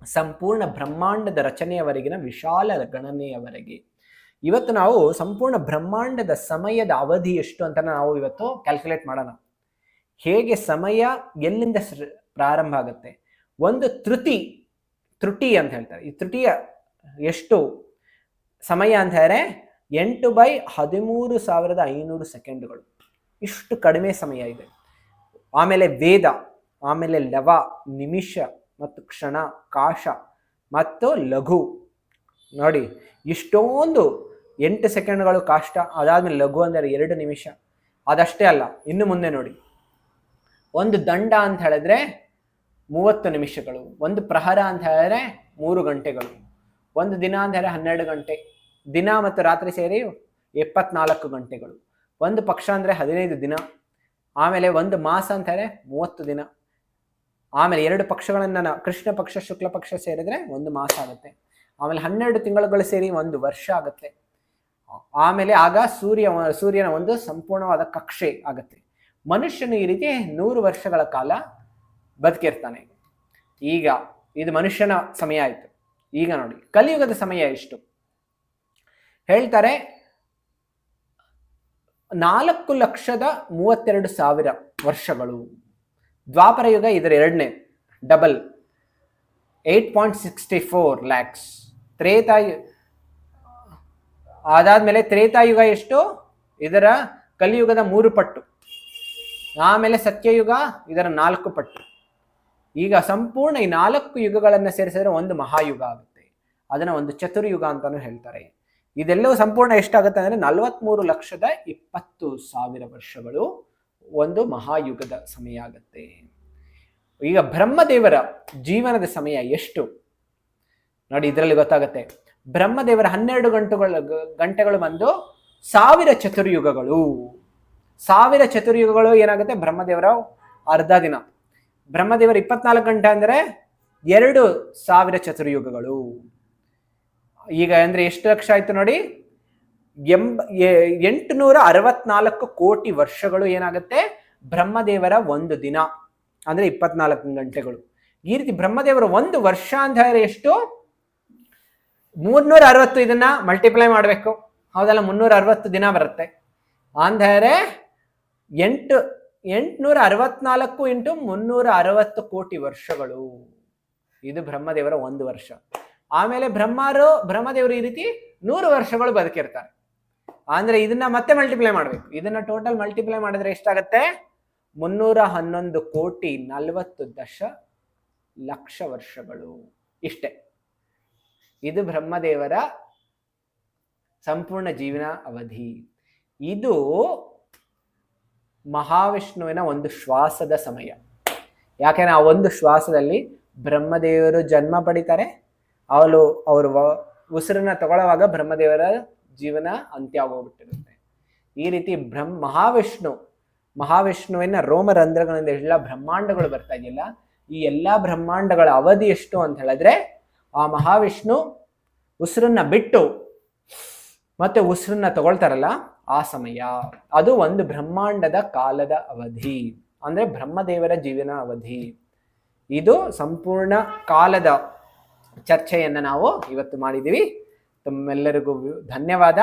ಸಂಪೂರ್ಣ ಬ್ರಹ್ಮಾಂಡದ ರಚನೆಯವರೆಗಿನ ವಿಶಾಲ ಗಣನೆಯವರೆಗೆ. ಇವತ್ತು ನಾವು ಸಂಪೂರ್ಣ ಬ್ರಹ್ಮಾಂಡದ ಸಮಯದ ಅವಧಿ ಎಷ್ಟು ಅಂತ ನಾವು ಇವತ್ತು ಕ್ಯಾಲ್ಕುಲೇಟ್ ಮಾಡೋಣ. ಹೇಗೆ ಸಮಯ ಎಲ್ಲಿಂದ ಪ್ರಾರಂಭ ಆಗುತ್ತೆ, ಒಂದು ತ್ರುಟಿ ಅಂತ ಹೇಳ್ತಾರೆ. ಈ ತ್ರುಟಿಯ ಎಷ್ಟು ಸಮಯ ಅಂತ ಹೇಳಿದ್ರೆ 8/13,500 ಸೆಕೆಂಡುಗಳು. ಇಷ್ಟು ಕಡಿಮೆ ಸಮಯ ಇದೆ. ಆಮೇಲೆ ವೇದ, ಆಮೇಲೆ ಲವ, ನಿಮಿಷ ಮತ್ತು ಕ್ಷಣ, ಕಾಶ ಮತ್ತು ಲಘು. ನೋಡಿ ಇಷ್ಟೊಂದು 8 ಸೆಕೆಂಡ್ಗಳು ಕಾಷ್ಟ, ಅದಾದ್ಮೇಲೆ ಲಘು ಅಂದರೆ 2 ನಿಮಿಷ. ಅದಷ್ಟೇ ಅಲ್ಲ, ಇನ್ನು ಮುಂದೆ ನೋಡಿ, ಒಂದು ದಂಡ ಅಂತ ಹೇಳಿದ್ರೆ 30 ನಿಮಿಷಗಳು, ಒಂದು ಪ್ರಹರ ಅಂತ ಹೇಳಿದ್ರೆ 3 ಗಂಟೆಗಳು, ಒಂದು ದಿನ ಅಂತ ಹೇಳಿದ್ರೆ 12 ಗಂಟೆ, ದಿನ ಮತ್ತು ರಾತ್ರಿ ಸೇರಿ 74 ಗಂಟೆಗಳು, ಒಂದು ಪಕ್ಷ ಅಂದರೆ 15 ದಿನ, ಆಮೇಲೆ ಒಂದು ಮಾಸ ಅಂತ ಹೇಳಿದ್ರೆ 30 ದಿನ, ಆಮೇಲೆ 2 ಪಕ್ಷಗಳನ್ನ ಕೃಷ್ಣ ಪಕ್ಷ ಶುಕ್ಲ ಪಕ್ಷ ಸೇರಿದ್ರೆ 1 ಮಾಸ ಆಗುತ್ತೆ, ಆಮೇಲೆ 12 ತಿಂಗಳುಗಳು ಸೇರಿ 1 ವರ್ಷ ಆಗುತ್ತೆ. ಆಮೇಲೆ ಆಗ ಸೂರ್ಯನ ಒಂದು ಸಂಪೂರ್ಣವಾದ ಕಕ್ಷೆ ಆಗುತ್ತೆ. ಮನುಷ್ಯನು ಈ ರೀತಿ 100 ವರ್ಷಗಳ ಕಾಲ ಬದುಕಿರ್ತಾನೆ. ಈಗ ಇದು ಮನುಷ್ಯನ ಸಮಯ ಆಯಿತು. ಈಗ ನೋಡಿ ಕಲಿಯುಗದ ಸಮಯ ಎಷ್ಟು ಹೇಳ್ತಾರೆ, 4,32,000 ವರ್ಷಗಳು. ದ್ವಾಪರ ಯುಗ ಇದರ 2ನೇ ಡಬಲ್ 8.64 lakhs. ಅದಾದ್ಮೇಲೆ ತ್ರೇತಾಯುಗ ಎಷ್ಟು, ಇದರ ಕಲಿಯುಗದ 3 ಪಟ್ಟು. ಆಮೇಲೆ ಸತ್ಯಯುಗ ಇದರ 4 ಪಟ್ಟು. ಈಗ ಸಂಪೂರ್ಣ ಈ 4 ಯುಗಗಳನ್ನು ಸೇರಿಸಿದ್ರೆ ಒಂದು ಮಹಾಯುಗ ಆಗುತ್ತೆ. ಅದನ್ನ ಒಂದು ಚತುರ್ಯುಗ ಅಂತಾನು ಹೇಳ್ತಾರೆ. ಇದೆಲ್ಲವೂ ಸಂಪೂರ್ಣ ಎಷ್ಟಾಗುತ್ತೆ ಅಂದ್ರೆ 43,20,000 ವರ್ಷಗಳು ಒಂದು ಮಹಾಯುಗದ ಸಮಯ ಆಗುತ್ತೆ. ಈಗ ಬ್ರಹ್ಮದೇವರ ಜೀವನದ ಸಮಯ ಎಷ್ಟು ನೋಡಿ, ಇದರಲ್ಲಿ ಗೊತ್ತಾಗುತ್ತೆ. ಬ್ರಹ್ಮದೇವರ 12 ಗಂಟೆಗಳು ಬಂದು 1000 ಚತುರ್ಯುಗಗಳು. 1000 ಚತುರ್ಯುಗಗಳು ಏನಾಗುತ್ತೆ, ಬ್ರಹ್ಮದೇವರ ಅರ್ಧ ದಿನ. ಬ್ರಹ್ಮದೇವರ 24 ಗಂಟೆ ಅಂದ್ರೆ 2,000 ಚತುರ್ಯುಗಗಳು. ಈಗ ಅಂದ್ರೆ ಎಷ್ಟು ಲಕ್ಷ ಆಯ್ತು ನೋಡಿ, 864 ಕೋಟಿ ವರ್ಷಗಳು ಏನಾಗುತ್ತೆ ಬ್ರಹ್ಮದೇವರ ಒಂದು ದಿನ, ಅಂದ್ರೆ 24 ಗಂಟೆಗಳು. ಈ ರೀತಿ ಬ್ರಹ್ಮದೇವರ ಒಂದು ವರ್ಷ ಅಂತ ಹೇಳಿದ್ರೆ ಎಷ್ಟು? 360. ಇದನ್ನ ಮಲ್ಟಿಪ್ಲೈ ಮಾಡಬೇಕು, ಹೌದಲ್ಲ? 360 ದಿನ ಬರುತ್ತೆ. ಅಂದರೆ 864 ಇಂಟು 360 ಕೋಟಿ ವರ್ಷಗಳು. ಇದು ಬ್ರಹ್ಮದೇವರ ಒಂದು ವರ್ಷ. ಆಮೇಲೆ ಬ್ರಹ್ಮದೇವರು ಈ ರೀತಿ 100 ವರ್ಷಗಳು ಬದುಕಿರ್ತಾರೆ. ಅಂದ್ರೆ ಇದನ್ನ ಮತ್ತೆ ಮಲ್ಟಿಪ್ಲೈ ಮಾಡ್ಬೇಕು. ಇದನ್ನ ಟೋಟಲ್ ಮಲ್ಟಿಪ್ಲೈ ಮಾಡಿದ್ರೆ ಎಷ್ಟಾಗತ್ತೆ? 311 ಕೋಟಿ 40 ದಶಲಕ್ಷ ವರ್ಷಗಳು. ಇಷ್ಟೇ. ಇದು ಬ್ರಹ್ಮದೇವರ ಸಂಪೂರ್ಣ ಜೀವನ ಅವಧಿ. ಇದು ಮಹಾವಿಷ್ಣುವಿನ ಒಂದು ಶ್ವಾಸದ ಸಮಯ. ಯಾಕೆಂದ್ರೆ ಆ ಒಂದು ಶ್ವಾಸದಲ್ಲಿ ಬ್ರಹ್ಮದೇವರು ಜನ್ಮ ಪಡಿತಾರೆ. ಅವರು ಉಸಿರನ್ನ ತಗೊಳ್ಳುವಾಗ ಬ್ರಹ್ಮದೇವರ ಜೀವನ ಅಂತ್ಯ ಆಗೋಗ್ಬಿಟ್ಟಿರುತ್ತೆ. ಈ ರೀತಿ ಮಹಾವಿಷ್ಣುವಿನ ರೋಮರಂಧ್ರಗಳಿಂದ ಎಲ್ಲ ಬ್ರಹ್ಮಾಂಡಗಳು ಬರ್ತಾ ಇದೆಯಲ್ಲ, ಈ ಎಲ್ಲಾ ಬ್ರಹ್ಮಾಂಡಗಳ ಅವಧಿ ಎಷ್ಟು ಅಂತ ಹೇಳಿದ್ರೆ, ಆ ಮಹಾವಿಷ್ಣು ಉಸಿರನ್ನ ಬಿಟ್ಟು ಮತ್ತೆ ಉಸಿರನ್ನ ತಗೊಳ್ತಾರಲ್ಲ ಆ ಸಮಯ, ಅದು ಒಂದು ಬ್ರಹ್ಮಾಂಡದ ಕಾಲದ ಅವಧಿ, ಅಂದ್ರೆ ಬ್ರಹ್ಮದೇವರ ಜೀವನ ಅವಧಿ. ಇದು ಸಂಪೂರ್ಣ ಕಾಲದ ಚರ್ಚೆಯನ್ನ ನಾವು ಇವತ್ತು ಮಾಡಿದ್ದೀವಿ. ತಮ್ಮೆಲ್ಲರಿಗೂ ಧನ್ಯವಾದ.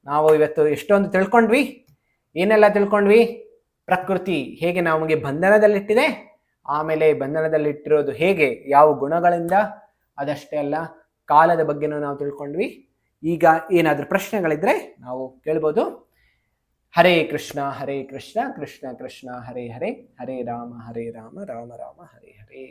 ನಾವು ಇವತ್ತು ಎಷ್ಟೊಂದು ತಿಳ್ಕೊಂಡ್ವಿ. ಏನೆಲ್ಲ ತಿಳ್ಕೊಂಡ್ವಿ? ಪ್ರಕೃತಿ ಹೇಗೆ ನಮಗೆ ಬಂಧನದಲ್ಲಿಟ್ಟಿದೆ, ಆಮೇಲೆ ಬಂಧನದಲ್ಲಿಟ್ಟಿರೋದು ಹೇಗೆ, ಯಾವ ಗುಣಗಳಿಂದ, ಅದಷ್ಟೇ ಅಲ್ಲ ಕಾಲದ ಬಗ್ಗೆನೂ ನಾವು ತಿಳ್ಕೊಂಡ್ವಿ. ಈಗ ಏನಾದರೂ ಪ್ರಶ್ನೆಗಳಿದ್ರೆ ನಾವು ಕೇಳ್ಬೋದು. ಹರೇ ಕೃಷ್ಣ ಕೃಷ್ಣ ಕೃಷ್ಣ ಹರೇ ಹರೇ, ಹರೇ ರಾಮ ರಾಮ ರಾಮ ಹರೇ ಹರೇ.